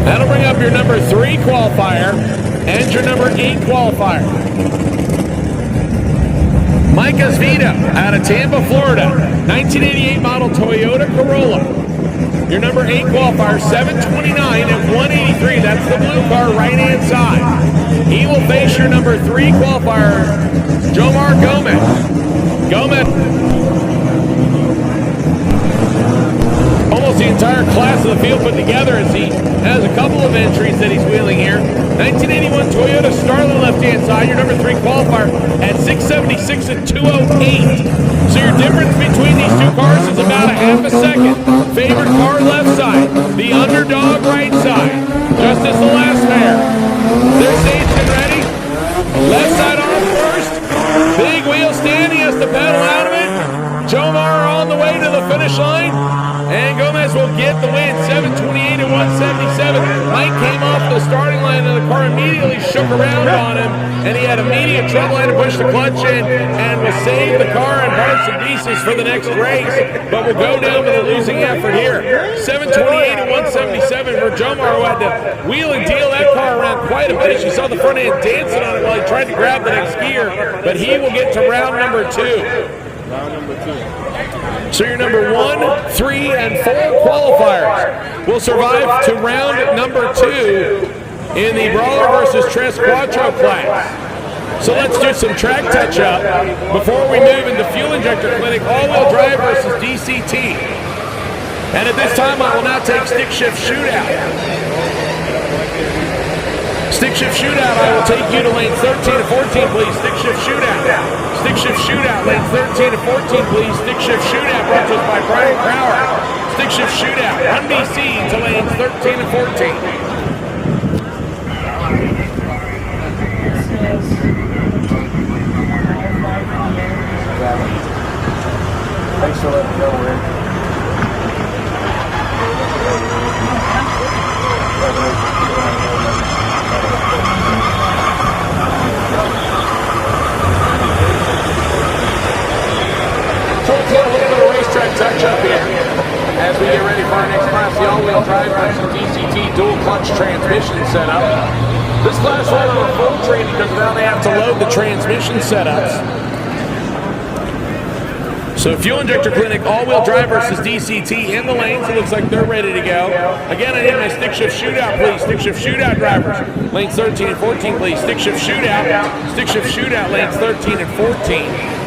Speaker 3: That'll bring up your number 3 qualifier and your number 8 qualifier. Mike Osvito out of Tampa, Florida, 1988 model Toyota Corolla. Your number 8 qualifier, 729 at 183. That's the blue car, right-hand side. He will face your number 3 qualifier, Jomar Gomez. Gomez. Almost the entire class of the field put together as he has a couple of entries that he's wheeling here. 1981 Toyota Starlet left-hand side, your number 3 qualifier at 676 and 208. So your difference between these two cars is about a half a second. Favorite car left side, the underdog right side. Just as the last pair. They're staged and ready. Left side on first. Big wheel stand, he has to pedal out of it. Jomar on the way to the finish line. And Gomez will get the win, 728 and 177. Mike came off the starting line and the car immediately shook around on him, and he had immediate trouble, had to push the clutch in, and will save the car in parts and pieces for the next race, but will go down to the losing effort here. 728 and 177 for Jomar, who had to wheel and deal that car around quite a bit. You saw the front end dancing on it while he tried to grab the next gear, but he will get to round number 2.
Speaker 2: Round number 2.
Speaker 3: So your number 1, 3, and 4 qualifiers will survive to round number 2 in the Brawler versus Tres Quattro class. So let's do some track touch-up before we move into Fuel Injector Clinic, all-wheel drive versus DCT. And at this time, I will now take stick shift shootout. Stick shift shootout, I will take you to lanes 13 and 14, please. Stick shift shootout. Stick shift shootout, lanes 13 and 14, please. Stick shift shootout brought to us by Brian Crowder. Stick shift shootout, 1BC to lanes 13 and 14.
Speaker 10: Thanks for letting me know we're in.
Speaker 3: touch-up here as we get ready for our next class, the all-wheel drive versus DCT dual-clutch transmission setup. This class ran on a full training because now they have to load the transmission setups. So Fuel Injector Clinic, all-wheel drive versus DCT in the lanes. It looks like they're ready to go. Again, I need my stick shift shootout, please. Stick shift shootout drivers. Lanes 13 and 14, please. Stick shift shootout. Stick shift shootout, lanes 13 and 14.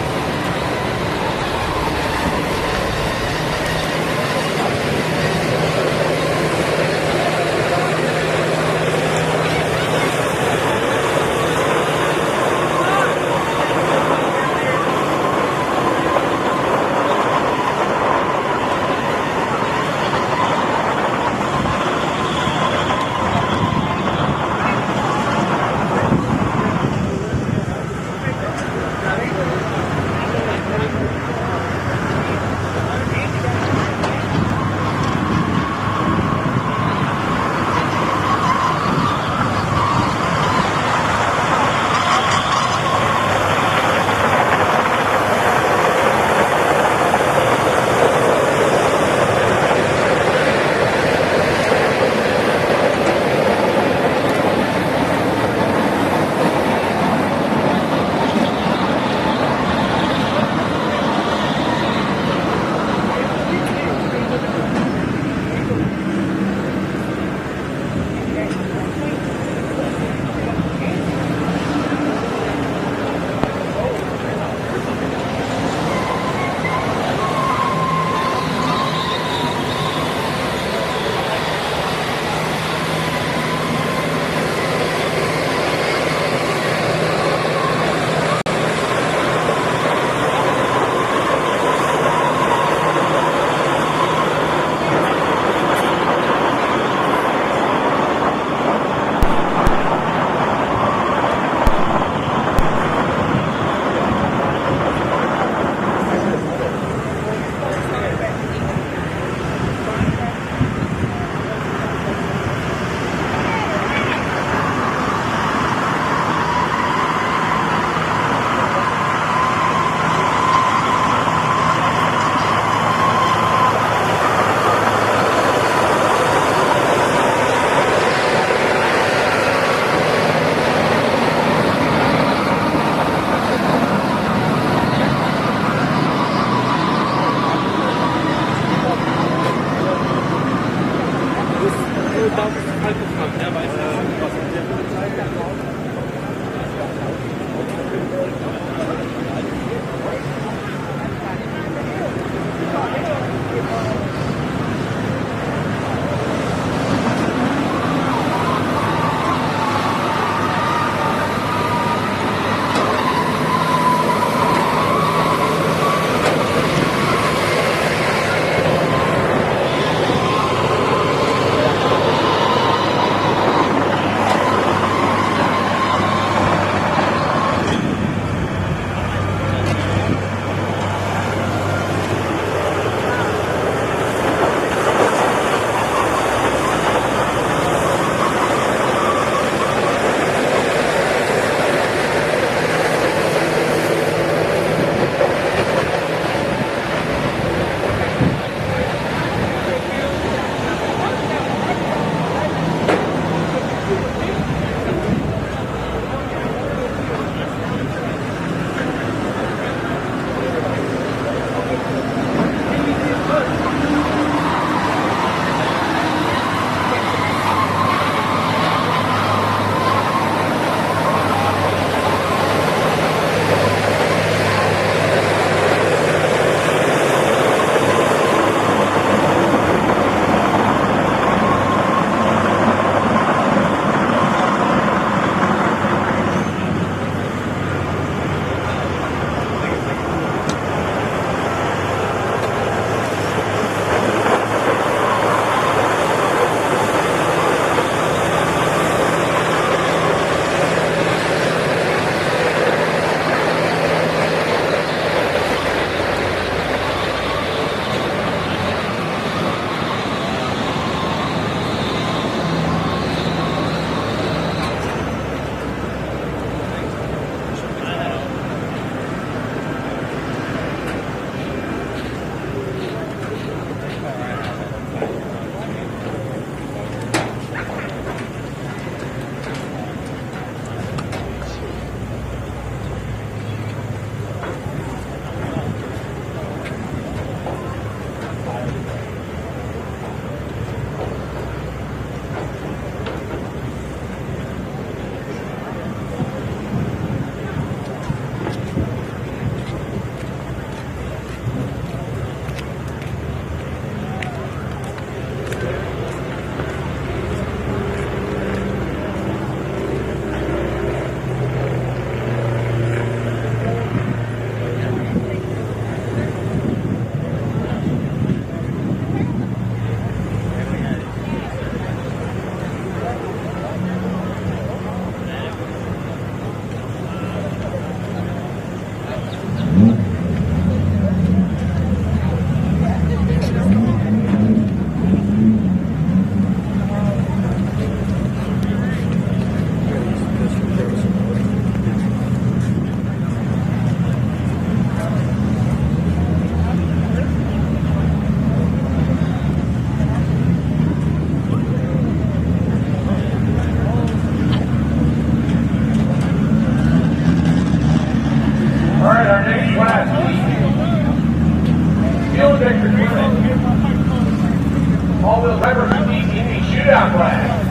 Speaker 1: all-wheel drive versus DCT shootout class.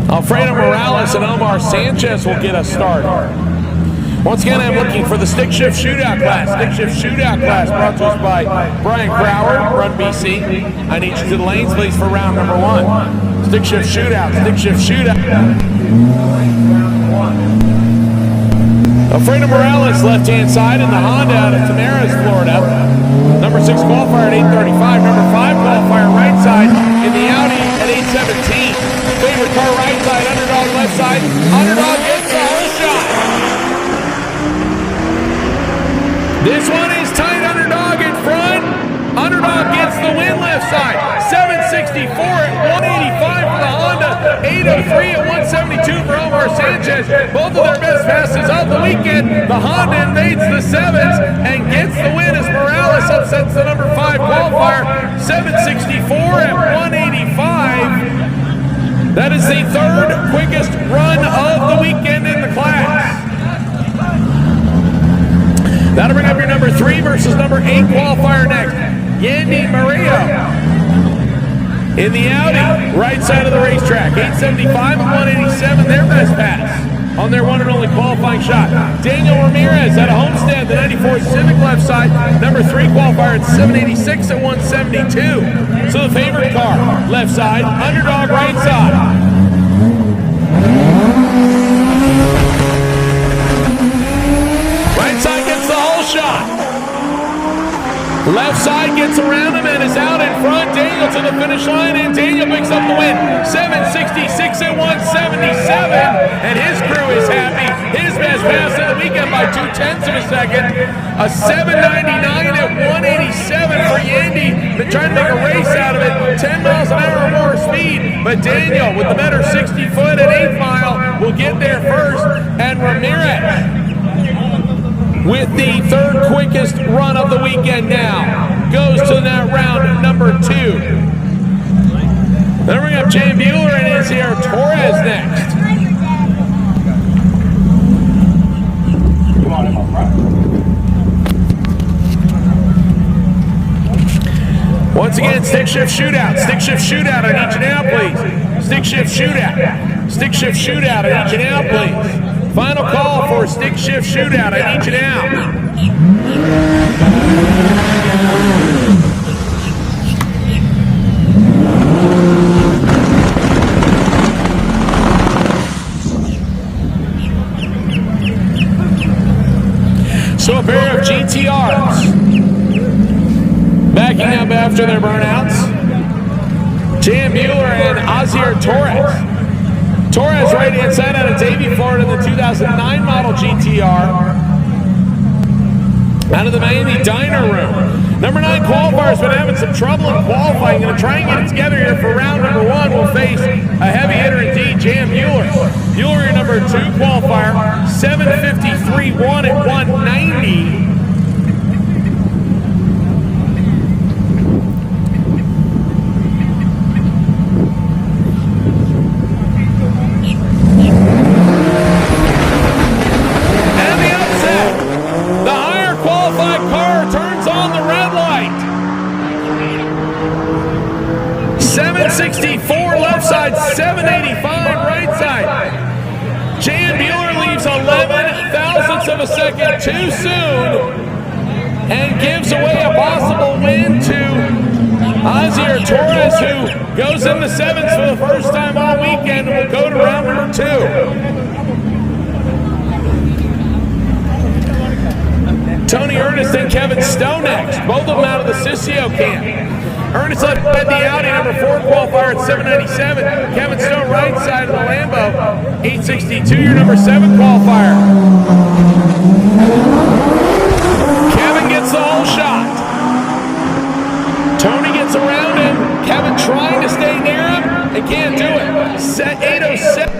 Speaker 3: Alfredo Morales and Omar Sanchez will get us started. Once again, I'm looking for the stick shift shootout class. Stick shift shootout class brought to us by Brian Crowder, Run BC. I need you to the lanes, please, for round number 1. Stick shift shootout, stick shift shootout. Alfredo Morales, left-hand side in the Honda out of Tamares, Florida. Number 6 qualifier at 8:35. Number 5 qualifier right side in the Audi at 8:17. Favorite car right side, underdog left side. Underdog gets the whole shot. This one is tight, underdog in front. Underdog gets the win left side. 764 at 185 for the Honda. 803 at 172 for Omar Sanchez. Both of their best passes of the weekend. The Honda invades the 7s and gets the win as Morales upsets the number 5 qualifier. 764 at 185. That is the 3rd quickest run of the weekend in the class. That'll bring up your number 3 versus number 8 qualifier next. Yandy Murillo in the Audi, right side of the racetrack. 875 and 187, their best pass on their one and only qualifying shot. Daniel Ramirez out of Homestead, the 94 Civic left side. Number 3 qualifier at 786 at 172. So the favorite car, left side, underdog right side. Right side gets the whole shot. Left side gets around him and is out in front. Daniel to the finish line, and Daniel picks up the win. 766 at 177, and his crew is happy. His best pass of the weekend by 0.2 of a second. A 799 at 187 for Yandy. Been trying to make a race out of it. 10 miles an hour or more speed, but Daniel with the better 60 foot at 8 mile will get there first, and Ramirez with the 3rd quickest run of the weekend now goes to that round number 2. Then we got Jay Bueller and Isier Torres next. Once again, stick shift shootout. Stick shift shootout. I need you now, please. Stick shift shootout. Stick shift shootout. I need you now, please. Final call for stick shift shootout. I need you now. So a pair of GTRs backing up after their burnouts. Jan Bueller and Isier Torres. Torres right-hand side out of Davie, Florida in the 2009 model GTR. Out of the Miami Diner Room. Number 9 qualifier's been having some trouble in qualifying. Going to try and get it together here for round number 1. We'll face a heavy hitter indeed, Jan Bueller. Bueller, your number 2 qualifier, 753.1 at 190. The higher qualified car turns on the red light. 764 left side, 785 right side. Jan Bueller leaves 11 thousandths of a second too soon and gives away a possible win to Isier Torres, who goes in the 7s for the first time all weekend and will go to round number 2. Tony Ernest and Kevin Stowe next, both of them out of the Sissio camp. Ernest led the Audi, number 4 qualifier at 797. Kevin Stowe right side of the Lambo, 862, your number 7 qualifier. Kevin gets the whole shot. Tony gets around him. Kevin trying to stay near him and can't do it. Set 807.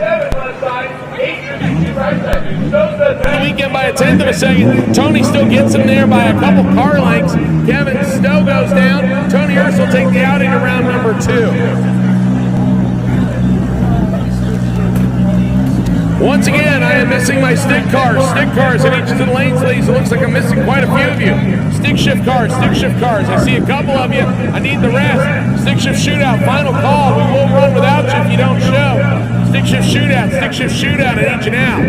Speaker 3: The weekend by a 1/10 of a second. Tony still gets him there by a couple car lengths. Kevin Stowe goes down. Tony Ernst will take the Audi to round number 2. Once again, I am missing my stick cars. Stick cars in each of the lanes, please. plays. It looks like I'm missing quite a few of you. Stick shift cars, stick shift cars. I see a couple of you. I need the rest. Stick shift shootout, final call. We will run without you if you don't show. Stick shift shootout, stick shift shootout. I need you now.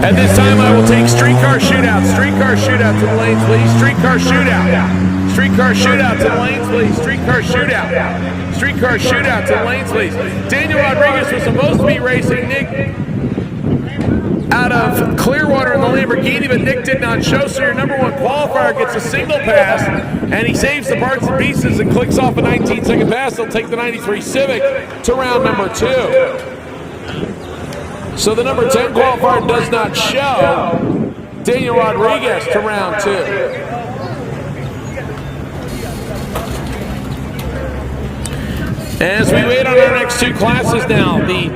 Speaker 3: At this time, I will take streetcar shootout. Streetcar shootout to the lanes, please. Streetcar shootout. Streetcar shootout to the lanes, please. Streetcar shootout. Streetcar shootout to the lanes, please. Daniel Rodriguez was supposed to be racing Nick out of Clearwater in the Lamborghini, but Nick did not show, so your number one qualifier gets a single pass, and he saves the parts and pieces and clicks off a 19-second pass. He'll take the 93 Civic to round number 2. So the number 10 qualifier does not show. Daniel Rodriguez to round 2. As we wait on our next two classes now, the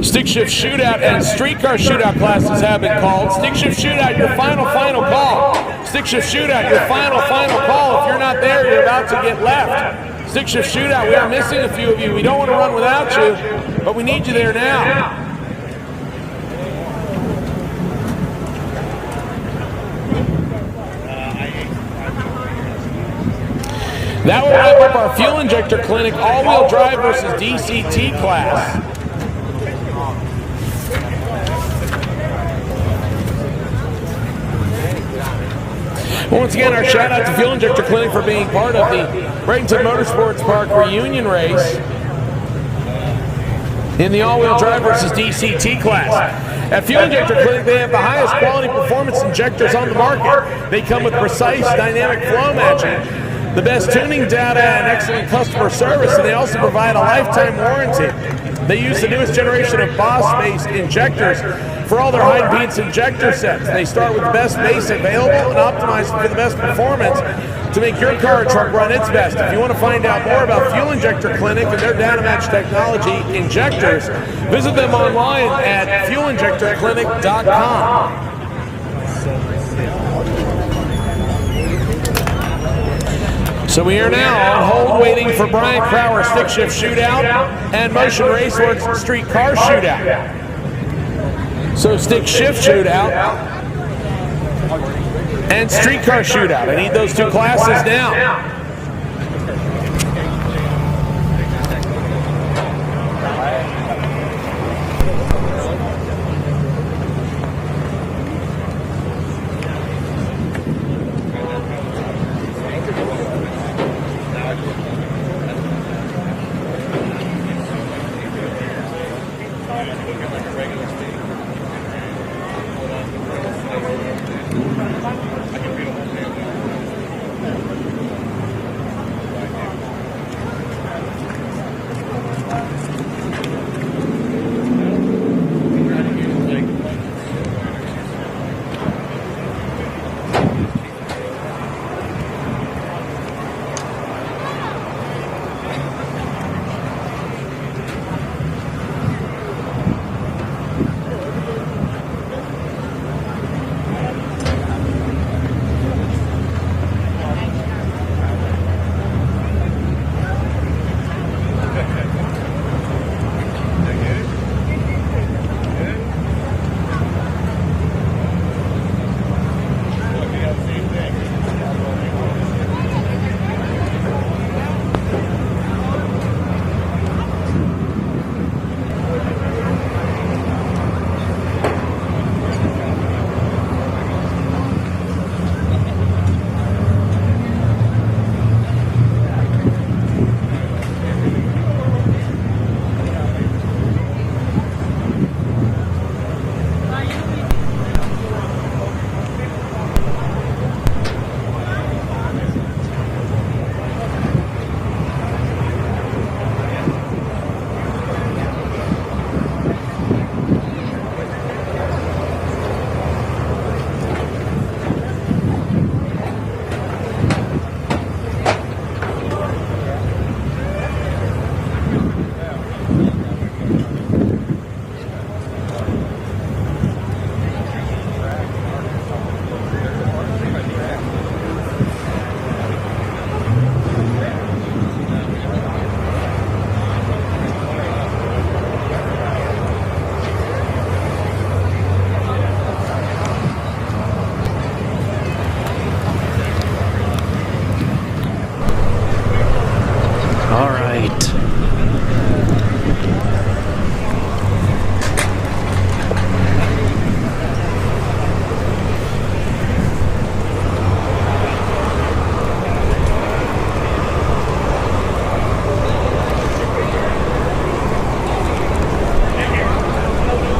Speaker 3: stick shift shootout and streetcar shootout classes have been called. Stick shift shootout, your final call. Stick shift shootout, your final call. If you're not there, you're about to get left. Stick shift shootout, we are missing a few of you. We don't want to run without you, but we need you there now. That will wrap up our fuel injector clinic, all-wheel drive versus DCT class. Once again, our shout out to Fuel Injector Clinic for being part of the Bradenton Motorsports Park reunion race in the all-wheel drive versus DCT class. At Fuel Injector Clinic, they have the highest quality performance injectors on the market. They come with precise dynamic flow matching, the best tuning data, and excellent customer service, and they also provide a lifetime warranty. They use the newest generation of Boss-based injectors for all their high-impedance injector sets. They start with the best base available and optimize for the best performance to make your car or truck run its best. If you want to find out more about Fuel Injector Clinic and their data match technology injectors, visit them online at fuelinjectorclinic.com. So we are now on hold waiting for Brian Crower stick shift shootout and Motion Raceworks street car shootout. So stick shift shootout and street car shootout. I need those two classes now.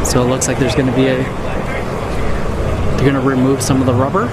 Speaker 4: So it looks like there's going to be they're going to remove some of the rubber.